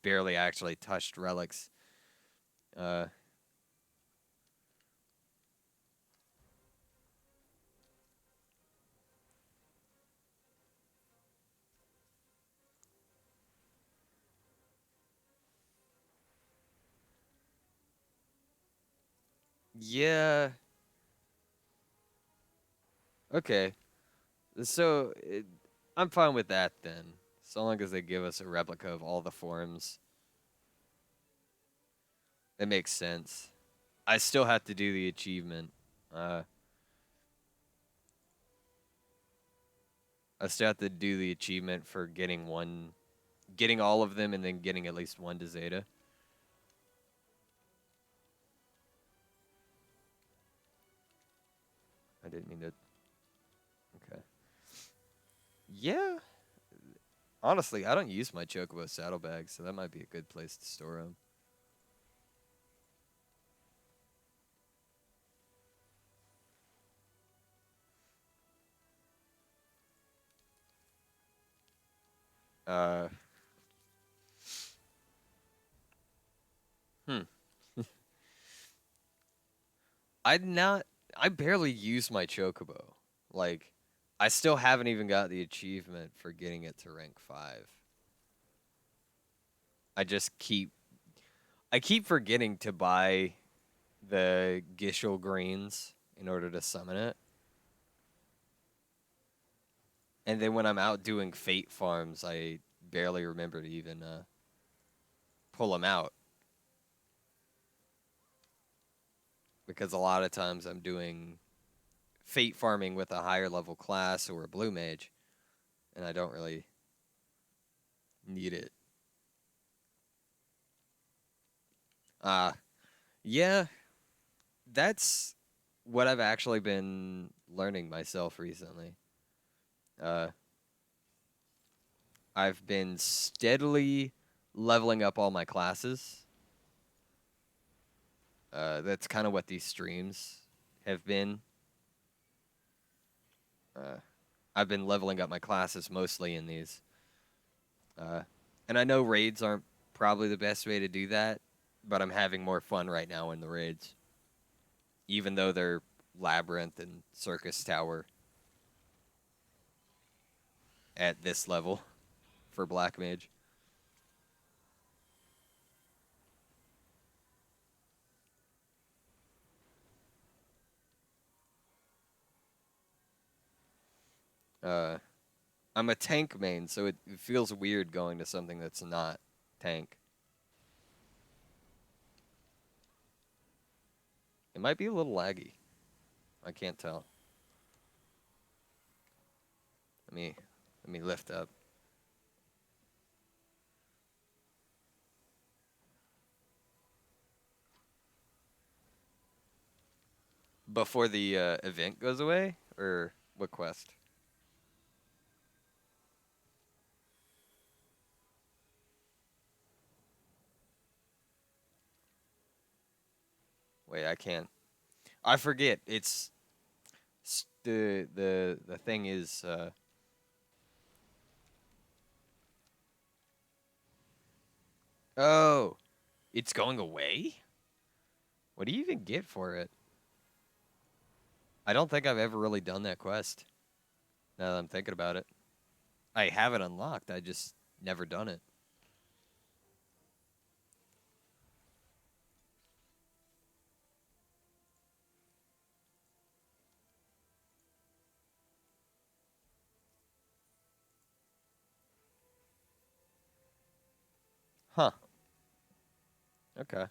barely actually touched relics. Uh, yeah. Okay. So I'm fine with that then. So long as they give us a replica of all the forms, it makes sense. I still have to do the achievement. Uh, I still have to do the achievement for getting all of them, and then getting at least one to Zeta. I didn't mean to. Okay. Yeah. Honestly, I don't use my Chocobo saddlebags, so that might be a good place to store them. Uh, hmm. I not. I barely use my Chocobo. Like, I still haven't even got the achievement for getting it to rank 5. I just keep. I keep forgetting to buy the Gishel greens in order to summon it. And then when I'm out doing fate farms, I barely remember to even pull them out. Because a lot of times I'm doing fate farming with a higher level class or a blue mage, and I don't really need it. Yeah, that's what I've actually been learning myself recently. Uh, I've been steadily leveling up all my classes. That's kind of what these streams have been. Uh, I've been leveling up my classes mostly in these. And I know raids aren't probably the best way to do that, but I'm having more fun right now in the raids. Even though they're Labyrinth and Circus Tower at this level. for black mage. I'm a tank main, so it feels weird going to something that's not tank. It might be a little laggy. I can't tell. Let me lift up. Before the event goes away? Or what quest? Wait, I can't. I forget. It's the thing is oh, it's going away? What do you even get for it? I don't think I've ever really done that quest. Now that I'm thinking about it. I have it unlocked. I just never done it. Huh. Okay.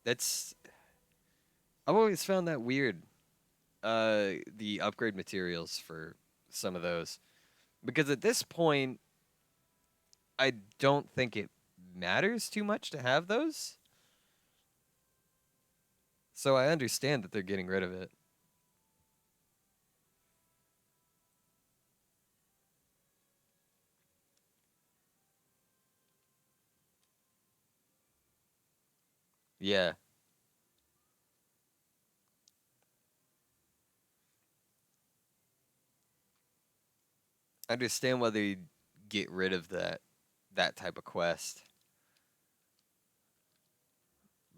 That's I've always found that weird. The upgrade materials for some of those. Because at this point, I don't think it matters too much to have those. So I understand that they're getting rid of it. Yeah. I understand why they get rid of that type of quest.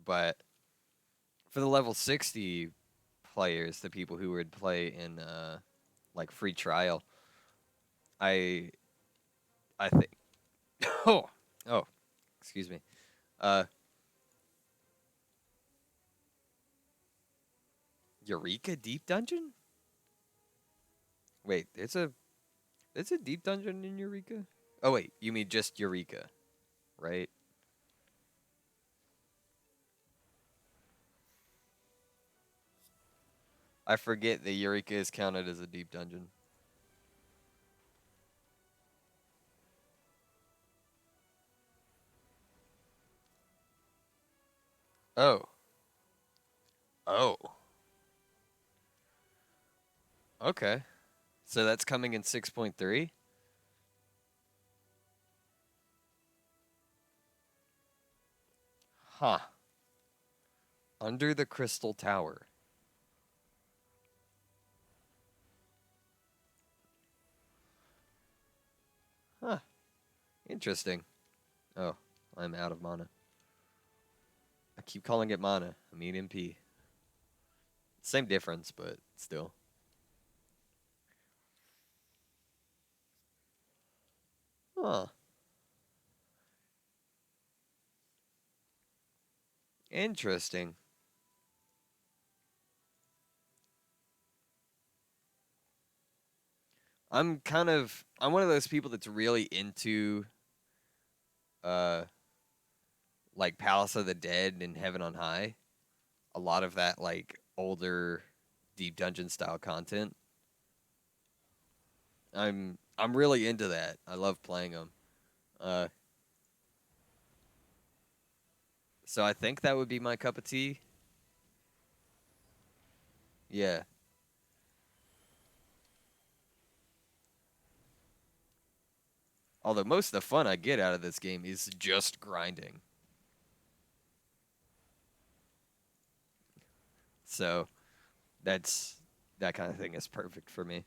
But for the level 60 players, the people who would play in like free trial, I I think oh, oh, excuse me. Uh Eureka Deep Dungeon? Wait, it's a deep dungeon in Eureka? Oh wait, you mean just Eureka, right? I forget that Eureka is counted as a deep dungeon. Oh. Oh. Okay. So that's coming in 6.3? Huh. Under the Crystal Tower. Huh. Interesting. Oh, I'm out of mana. I keep calling it mana. I mean MP. Same difference, but still. Huh. Interesting. I'm one of those people that's really into uh like Palace of the Dead and Heaven on High. A lot of that like older deep dungeon style content. I'm really into that. I love playing them. Uh so I think that would be my cup of tea. Yeah. Although most of the fun I get out of this game is just grinding. So that's that kind of thing is perfect for me.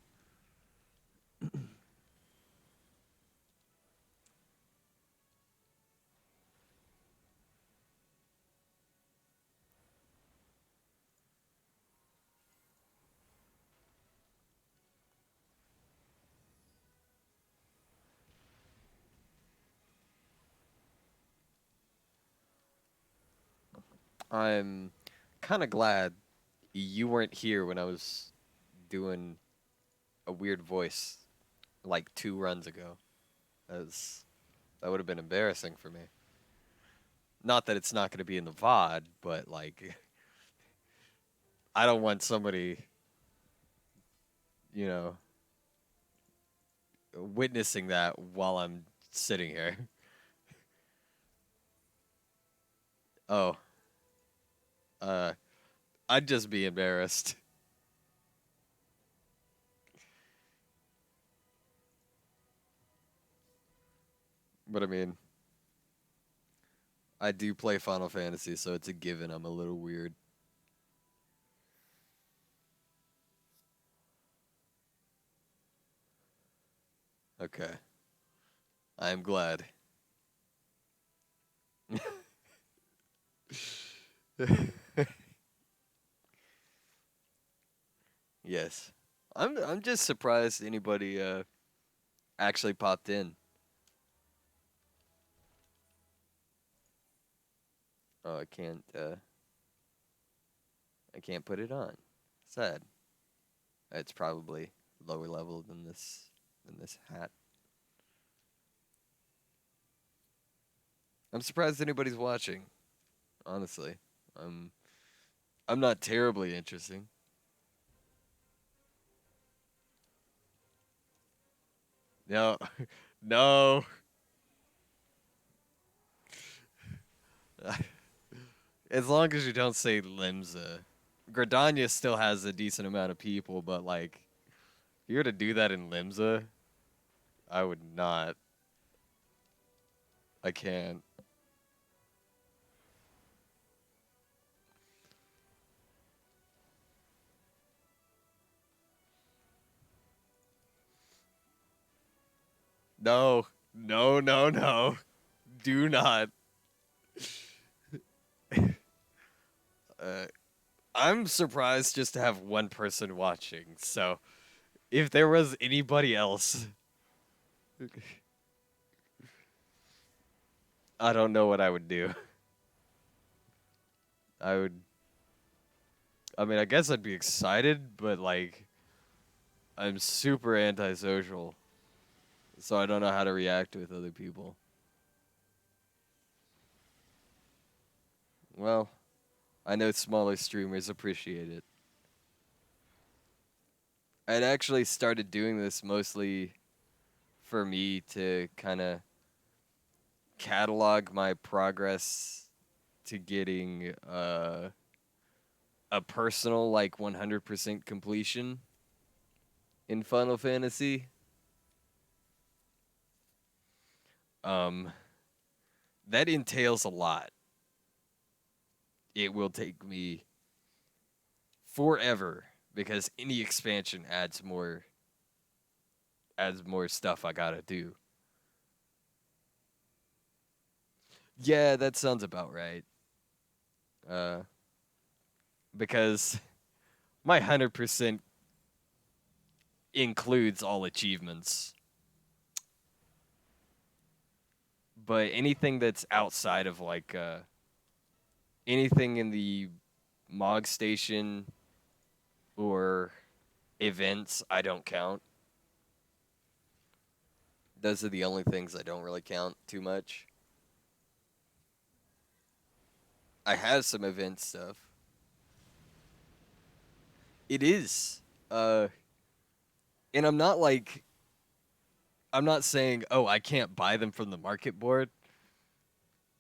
I'm kind of glad you weren't here when I was doing a weird voice like 2 runs ago. As that would have been embarrassing for me. Not that it's not going to be in the VOD, but like I don't want somebody, you know, witnessing that while I'm sitting here. Oh, uh, I'd just be embarrassed. But I mean, I do play Final Fantasy, so it's a given I'm a little weird. Okay, I'm glad. Yes. I'm just surprised anybody actually popped in. Oh, I can't put it on. Sad. It's probably lower level than this hat. I'm surprised anybody's watching, honestly. I'm I'm not terribly interesting. No. No. As long as you don't say Limsa. Gridania still has a decent amount of people, but like if you were to do that in Limsa, I would not. I can't. No. No, no, no. Do not. Uh, I'm surprised just to have one person watching. So if there was anybody else, I don't know what I would do. I would. I mean, I guess I'd be excited, but like, I'm super antisocial, so I don't know how to react with other people. Well, I know smaller streamers appreciate it. I'd actually started doing this mostly for me to kind of catalog my progress to getting a personal like 100% completion in Final Fantasy. Um, that entails a lot. It will take me forever because any expansion adds more stuff I gotta do. Yeah, that sounds about right. Uh, because my 100% includes all achievements, but anything that's outside of like anything in the Mog Station or events, I don't count. Those are the only things I don't really count too much. I have some event stuff. It is. And I'm not saying, oh, I can't buy them from the market board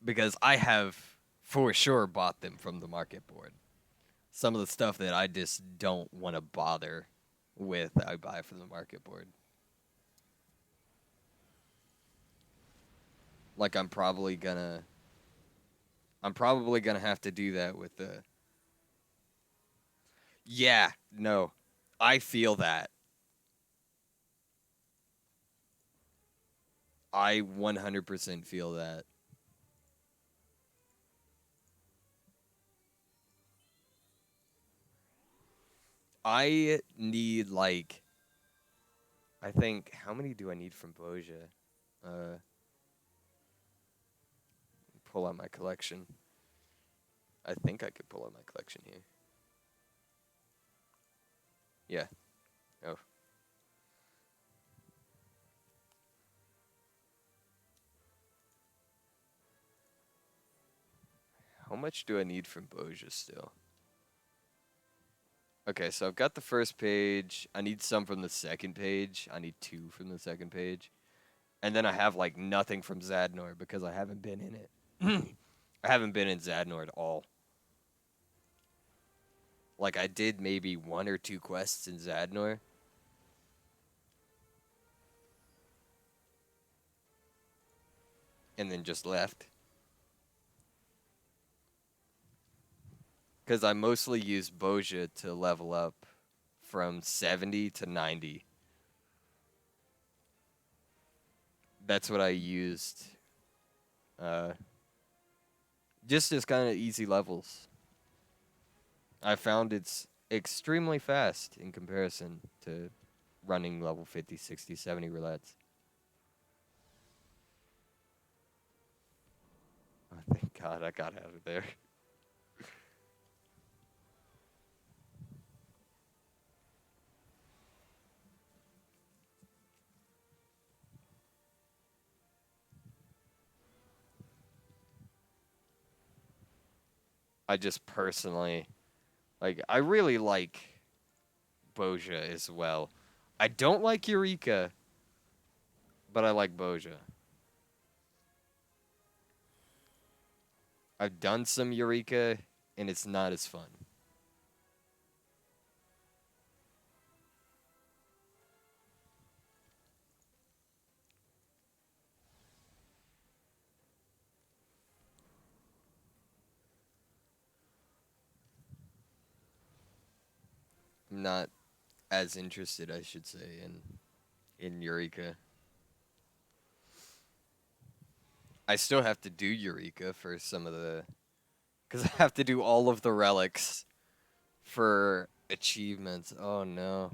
because I have for sure bought them from the market board. Some of the stuff that I just don't want to bother with, I buy from the market board. Like I'm probably gonna have to do that with the. Yeah, no, I feel that. I 100% feel that. I need like I think how many do I need from Boja? Uh, pull out my collection. I think I could pull out my collection here. Yeah. Oh. How much do I need from Boja still? Okay, so I've got the first page. I need some from the second page. I need 2 from the second page. And then I have, like, nothing from Zadnor because I haven't been in it. I haven't been in Zadnor at all. Like, I did maybe 1 or 2 quests in Zadnor. And then just left. Because I mostly use Boja to level up from 70 to 90. That's what I used. Just as kind of easy levels. I found it's extremely fast in comparison to running level 50, 60, 70 roulettes. Oh, thank God I got out of there. I just personally, like, I really like Boja as well. I don't like Eureka, but I like Boja. I've done some Eureka, and it's not as fun. I'm not as interested, I should say, in Eureka. I still have to do Eureka for some of the, because I have to do all of the relics for achievements. Oh no.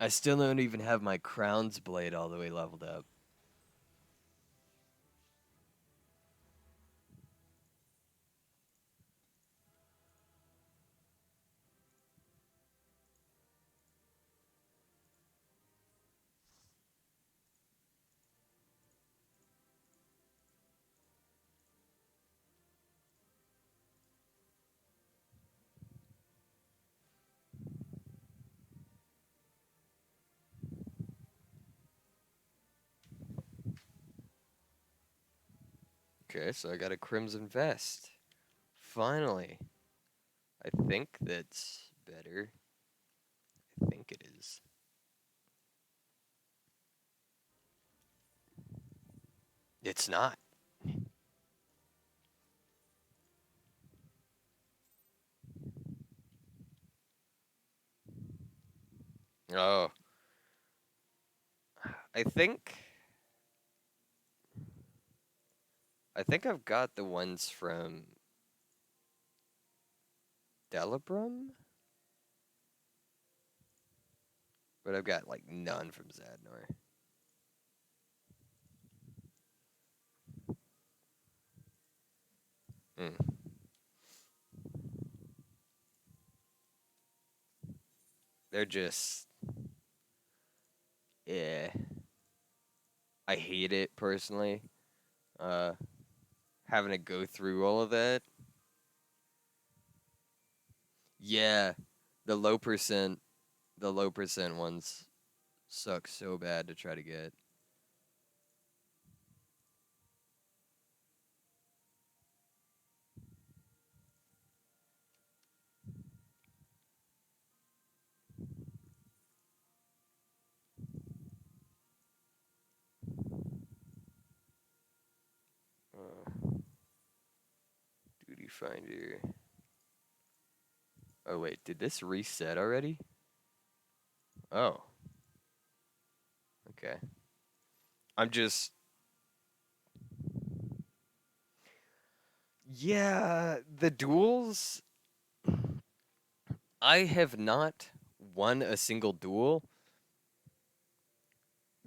I still don't even have my Crown's Blade all the way leveled up. Okay, so I got a Crimson Vest. Finally. I think that's better. I think it is. It's not. Oh. I think I think I've got the ones from Delabrum, but I've got like none from Zadnor. Mm. They're just yeah. I hate it personally. Uh Having to go through all of that. Yeah. The low percent ones suck so bad to try to get. Duty Finder. Oh wait, did this reset already? Oh. Okay. I'm just yeah, the duels I have not won a single duel.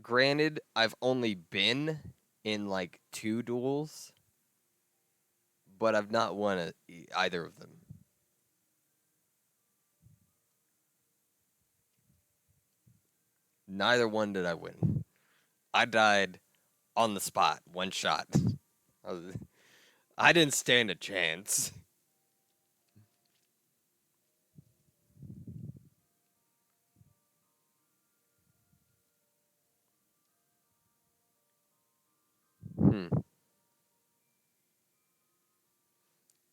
Granted, I've only been in like 2 duels, but I've not won either of them. Neither one did I win. I died on the spot, one shot. I didn't stand a chance. Hmm.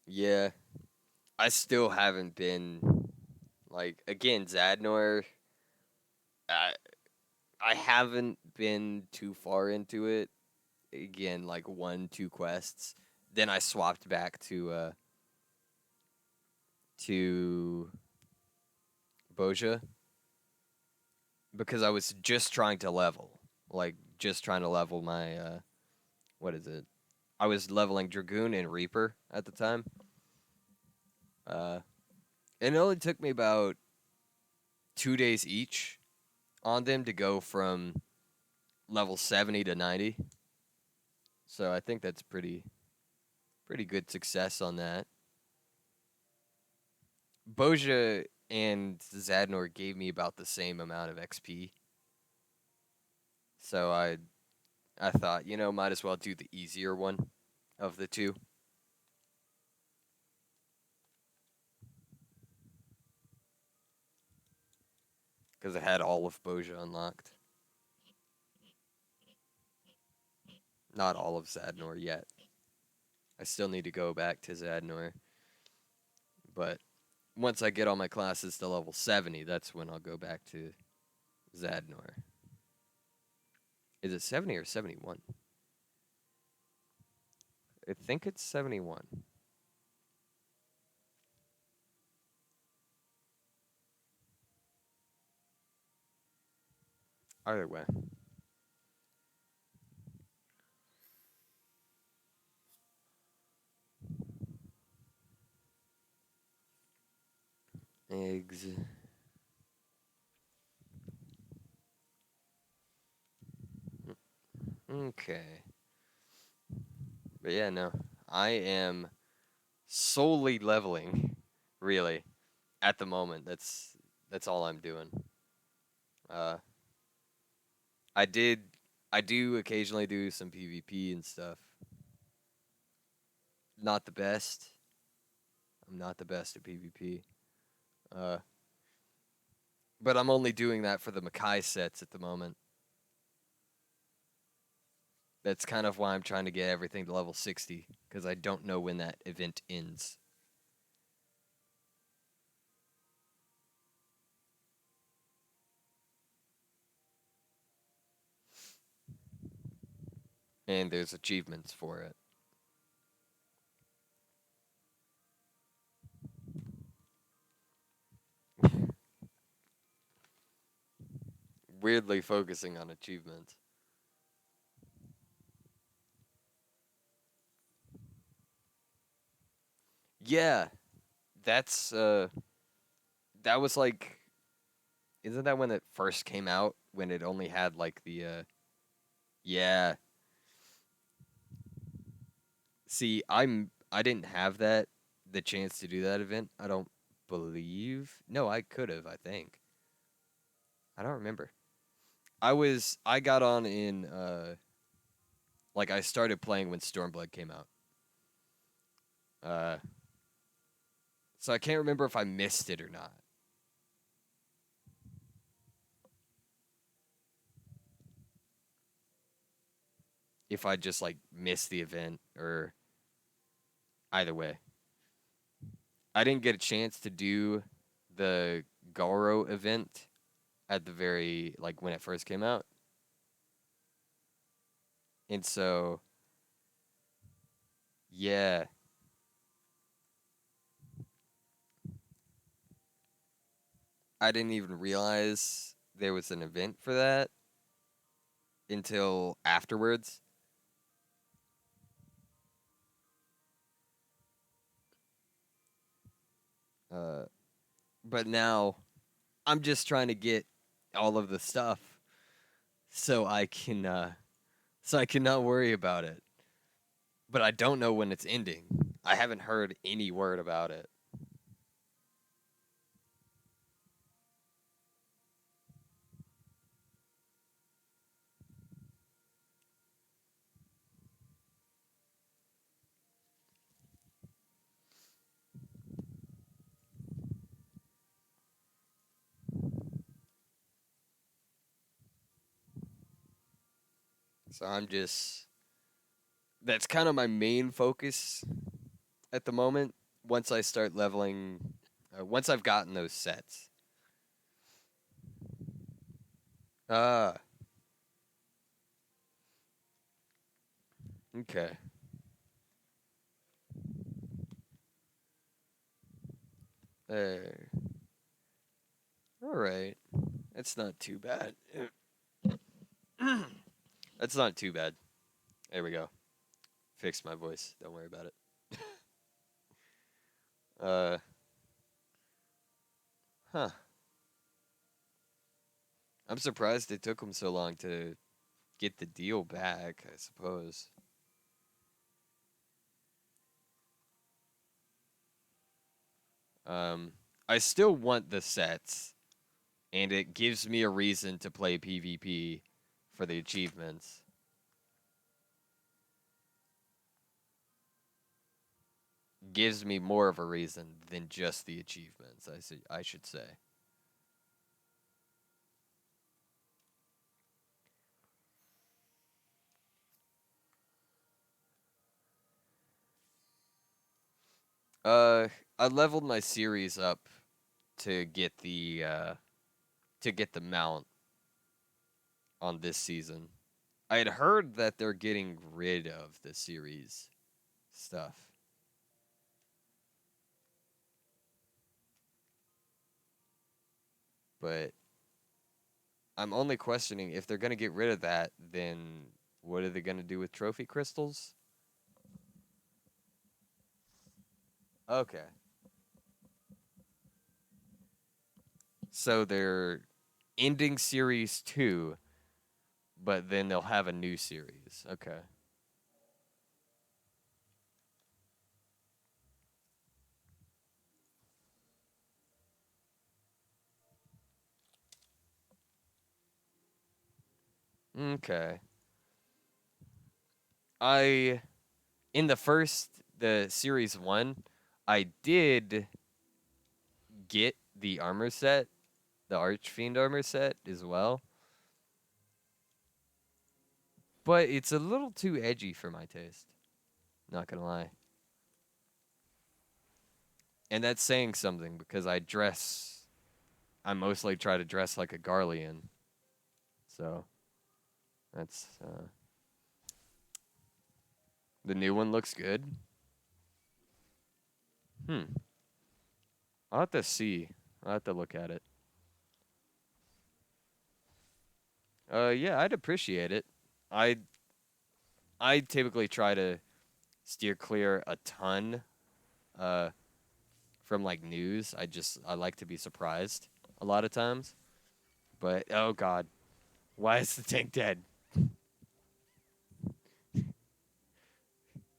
Yeah, I still haven't been like again Zadnor. I I haven't been too far into it. Again, like 1, 2 quests. Then I swapped back to Boja because I was just trying to level, like just trying to level my what is it? I was leveling Dragoon and Reaper at the time. Uh, and it only took me about 2 days each on them to go from level 70 to 90. So I think that's pretty good success on that. Boja and Zadnor gave me about the same amount of XP. So I thought, might as well do the easier one of the two. Because I had all of Boja unlocked. Not all of Zadnor yet. I still need to go back to Zadnor. But once I get all my classes to level 70, that's when I'll go back to Zadnor. Is it 70 or 71? I think it's 71. Either way. Eggs. Okay. But yeah, no. I am solely leveling, really, at the moment. That's all I'm doing. Uh I did I do occasionally do some PvP and stuff. Not the best. I'm not the best at PvP. Uh but I'm only doing that for the Makai sets at the moment. That's kind of why I'm trying to get everything to level 60 because I don't know when that event ends. And there's achievements for it. Weirdly focusing on achievements. Yeah, that's that was like isn't that when it first came out when it only had like the yeah. See, I didn't have the chance to do that event. I don't believe. No, I could have, I think. I don't remember. I got on in like I started playing when Stormblood came out. Uh so I can't remember if I missed it or not. If I just like missed the event or either way. I didn't get a chance to do the Garo event at the very like when it first came out. And so yeah, I didn't even realize there was an event for that until afterwards. Uh but now I'm just trying to get all of the stuff so I can not worry about it. But I don't know when it's ending. I haven't heard any word about it. So I'm just that's kind of my main focus at the moment. Once I start leveling, once I've gotten those sets. Ah, okay. There. All right. That's not too bad. That's not too bad. There we go. Fixed my voice. Don't worry about it. Uh, huh. I'm surprised it took them so long to get the deal back, I suppose. Um, I still want the sets, and it gives me a reason to play PvP for the achievements. Gives me more of a reason than just the achievements, I should say. Uh, I leveled my series up to get the mount on this season. I had heard that they're getting rid of the series stuff. But I'm only questioning if they're going to get rid of that, then what are they going to do with trophy crystals? Okay. So they're ending series 2, but then they'll have a new series. Okay. Okay. I in the series 1, I did get the armor set, the Archfiend armor set as well. But it's a little too edgy for my taste. Not gonna lie. And that's saying something because I mostly try to dress like a Garlean. So that's the new one looks good. Hmm. I'll have to see. I'll have to look at it. Yeah, I'd appreciate it. I I typically try to steer clear a ton uh from like news. I like to be surprised a lot of times. But oh god, why is the tank dead?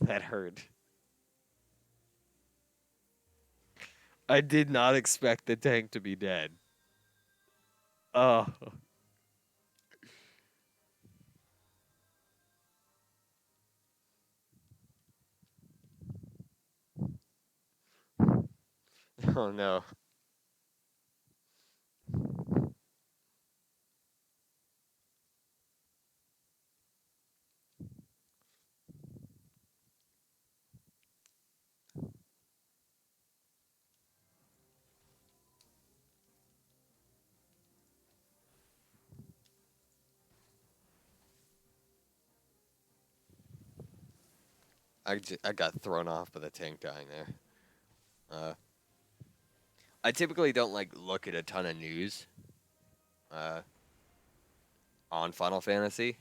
That hurt. I did not expect the tank to be dead. Oh, oh no. I got thrown off by the tank dying there. Uh, I typically don't like look at a ton of news uh, on Final Fantasy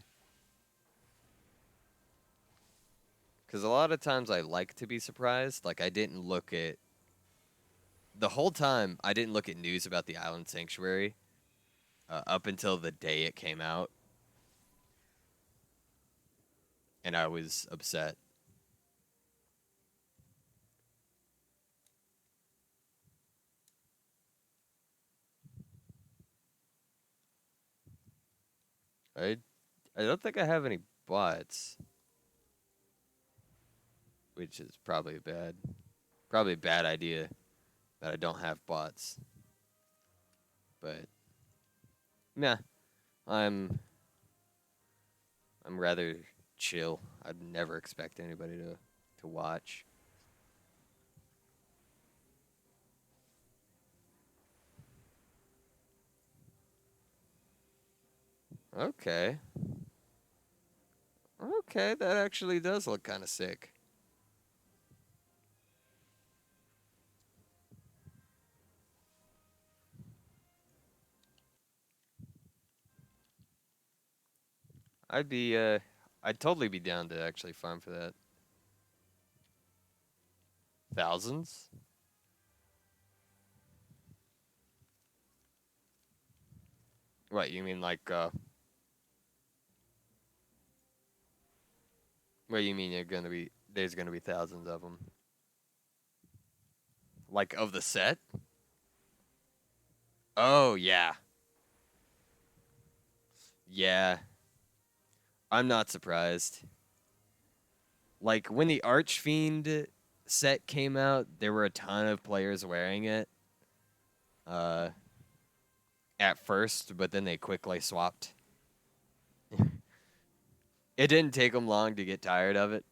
because a lot of times I like to be surprised. Like I didn't look at the whole time. I didn't look at news about the Island Sanctuary up until the day it came out, and I was upset. I I don't think I have any bots, which is probably a bad idea that I don't have bots. But yeah, I'm I'm rather chill. I'd never expect anybody to watch. Okay. Okay, that actually does look kind of sick. I'd be I'd totally be down to actually farm for that. Thousands? What, you mean like what you mean there's going to be thousands of them? Like of the set? Oh, yeah. Yeah. I'm not surprised. Like when the Archfiend set came out, there were a ton of players wearing it. Uh at first, but then they quickly swapped. It didn't take them long to get tired of it,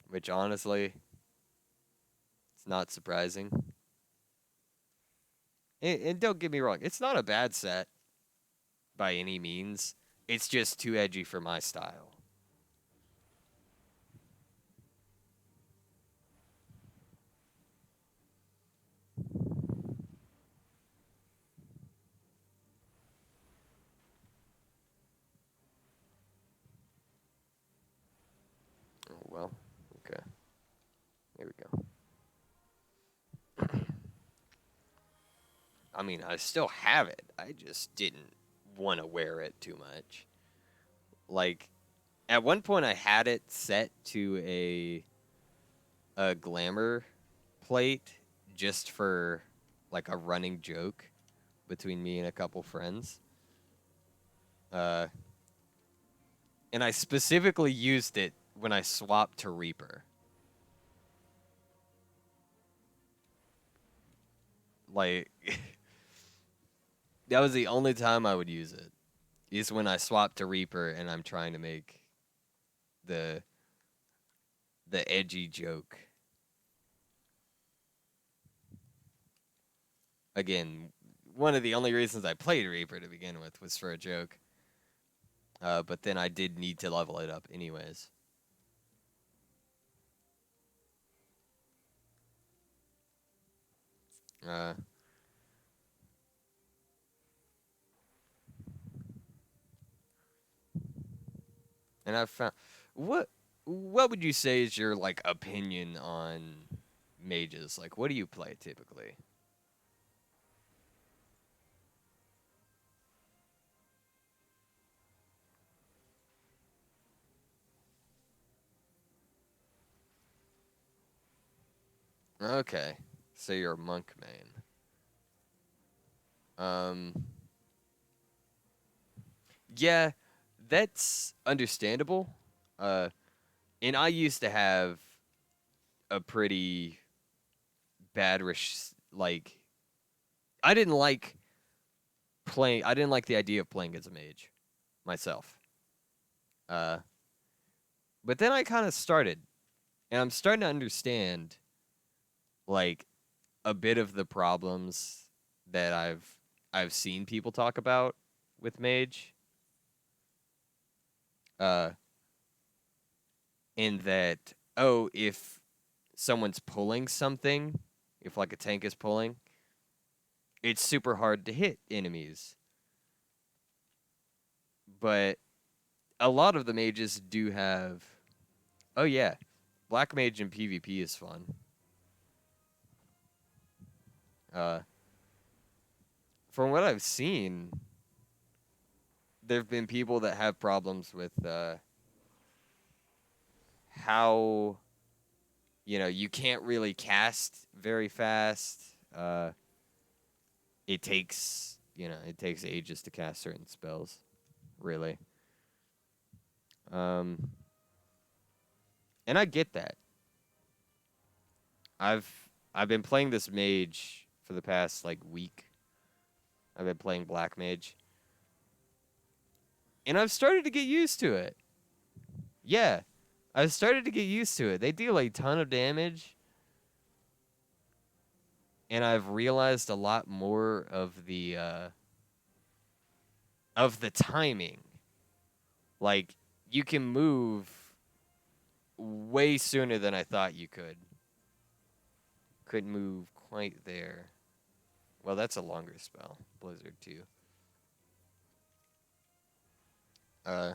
which honestly, it's not surprising. And don't get me wrong, it's not a bad set by any means. It's just too edgy for my style. Oh, well, okay. There we go. I mean, I still have it. I just didn't want to wear it too much. Like, at one point, I had it set to a glamour plate just for like a running joke between me and a couple friends. Uh, and I specifically used it when I swapped to Reaper. Like, that was the only time I would use it. Is when I swapped to Reaper and I'm trying to make the the edgy joke. Again, one of the only reasons I played Reaper to begin with was for a joke. But then I did need to level it up anyways. Uh, and I've found what would you say is your like opinion on mages? Like, what do you play typically? Okay, so you're a monk main. Um, yeah, that's understandable. Uh, and I used to have a pretty bad like I didn't like playing. I didn't like the idea of playing as a mage myself. Uh, but then I kind of started, and I'm starting to understand like a bit of the problems that I've seen people talk about with mage. Uh, in that if someone's pulling something, if like a tank is pulling, it's super hard to hit enemies. But a lot of the mages do have. Oh yeah, black mage in PvP is fun. Uh, from what I've seen, there've been people that have problems with how you can't really cast very fast. it takes, it takes ages to cast certain spells, really. Um, and I get that. I've I've been playing this mage for the past like week. I've been playing black mage, and I've started to get used to it. Yeah, I've started to get used to it. They deal a ton of damage, and I've realized a lot more of the timing. Like, you can move way sooner than I thought you could. Couldn't move quite there. Well, that's a longer spell. Blizzard 2. Uh,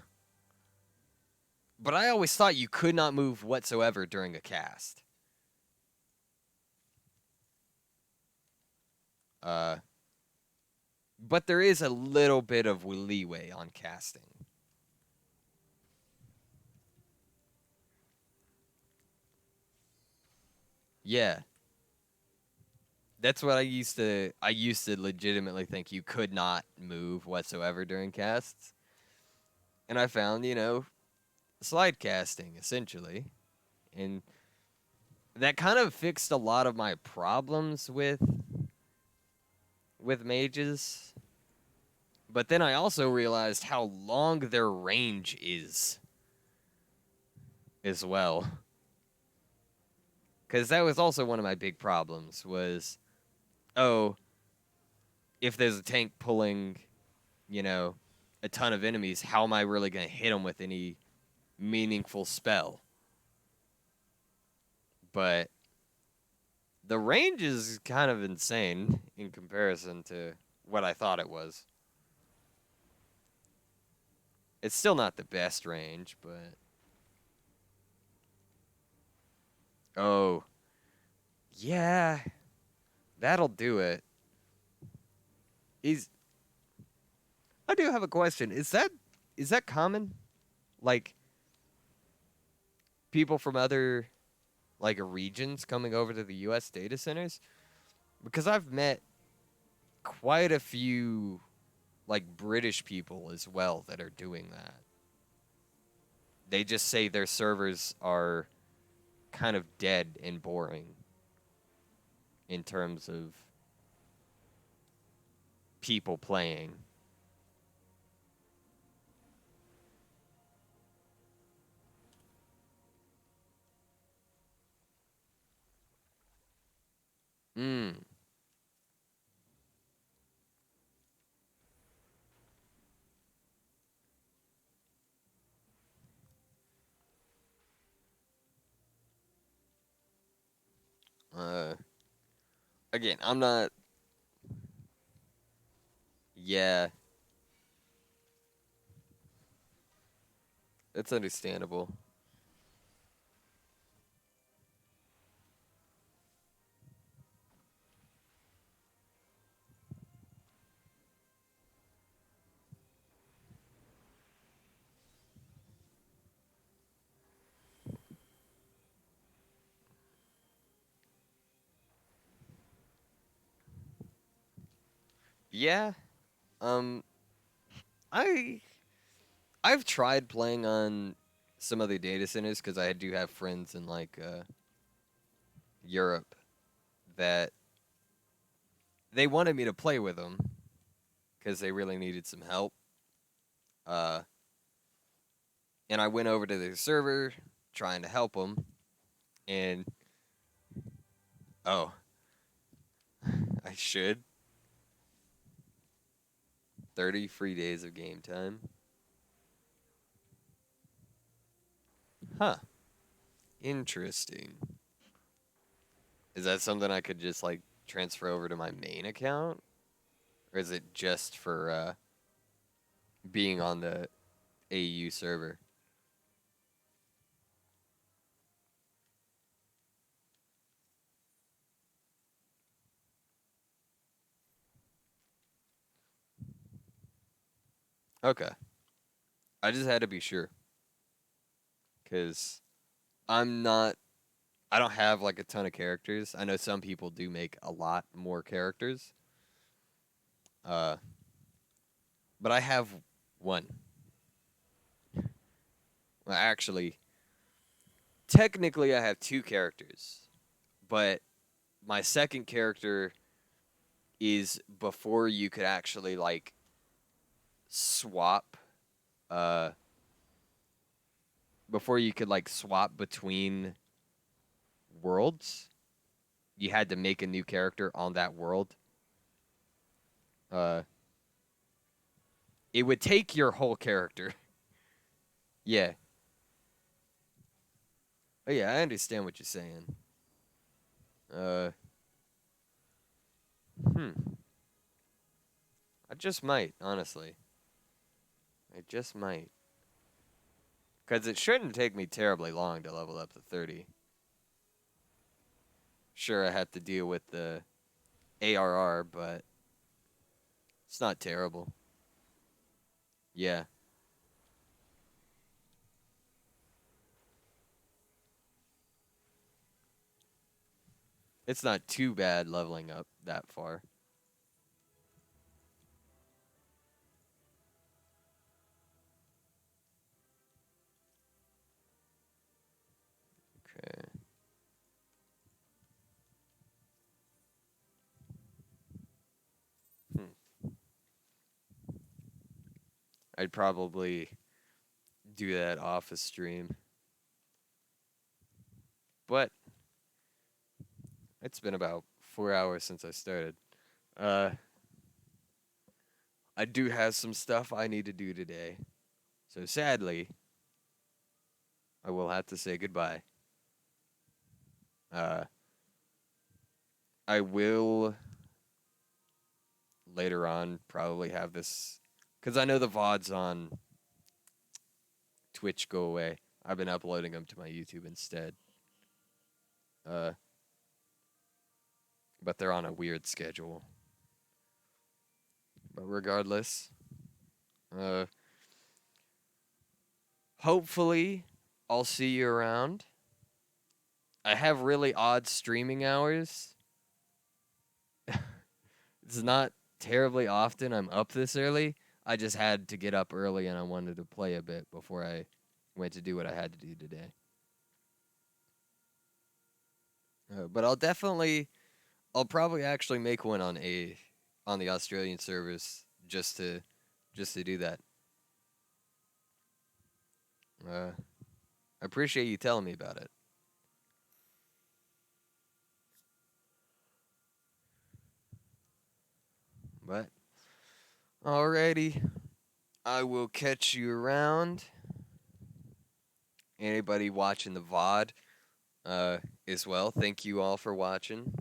but I always thought you could not move whatsoever during a cast. Uh, but there is a little bit of leeway on casting. Yeah. That's what I used to legitimately think you could not move whatsoever during casts. And I found, slide casting essentially. And that kind of fixed a lot of my problems with mages. But then I also realized how long their range is as well. Cuz that was also one of my big problems was, oh, if there's a tank pulling, you know, a ton of enemies, how am I really going to hit them with any meaningful spell? But the range is kind of insane in comparison to what I thought it was. It's still not the best range, but oh, yeah, that'll do it. Is I do have a question. Is that common? Like people from other like regions coming over to the US data centers? Because I've met quite a few like British people as well that are doing that. They just say their servers are kind of dead and boring in terms of people playing. Mm. Uh Again, I'm not. Yeah, it's understandable. Yeah. Um I I've tried playing on some other data centers cuz I do have friends in like Europe that they wanted me to play with them cuz they really needed some help. Uh and I went over to their server trying to help them and oh, I should 30 free days of game time. Huh. Interesting. Is that something I could just like transfer over to my main account? Or is it just for being on the AU server? Okay. I just had to be sure. Because I'm not. I don't have like a ton of characters. I know some people do make a lot more characters. Uh, but I have one. Well, actually, technically, I have two characters, but my second character is before you could actually like swap. Uh, before you could like swap between worlds, you had to make a new character on that world. Uh, it would take your whole character. Yeah. Oh yeah, I understand what you're saying. Uh, hmm. I just might, honestly. I just might. Because it shouldn't take me terribly long to level up to 30. Sure, I have to deal with the ARR, but it's not terrible. Yeah. It's not too bad leveling up that far. Okay. Hmm. I'd probably do that off a stream. But it's been about 4 hours since I started. Uh, I do have some stuff I need to do today. So sadly, I will have to say goodbye. Uh, I will later on probably have this because I know the VODs on Twitch go away. I've been uploading them to my YouTube instead. Uh, but they're on a weird schedule. But regardless, uh, hopefully I'll see you around. I have really odd streaming hours. It's not terribly often I'm up this early. I just had to get up early and I wanted to play a bit before I went to do what I had to do today. But I'll probably actually make one on the Australian servers just to do that. I appreciate you telling me about it. But alrighty, I will catch you around. Anybody watching the VOD as well, thank you all for watching.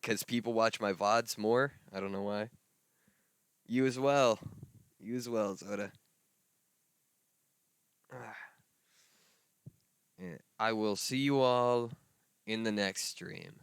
Because people watch my VODs more. I don't know why. You as well. You as well, Zoda. I will see you all in the next stream.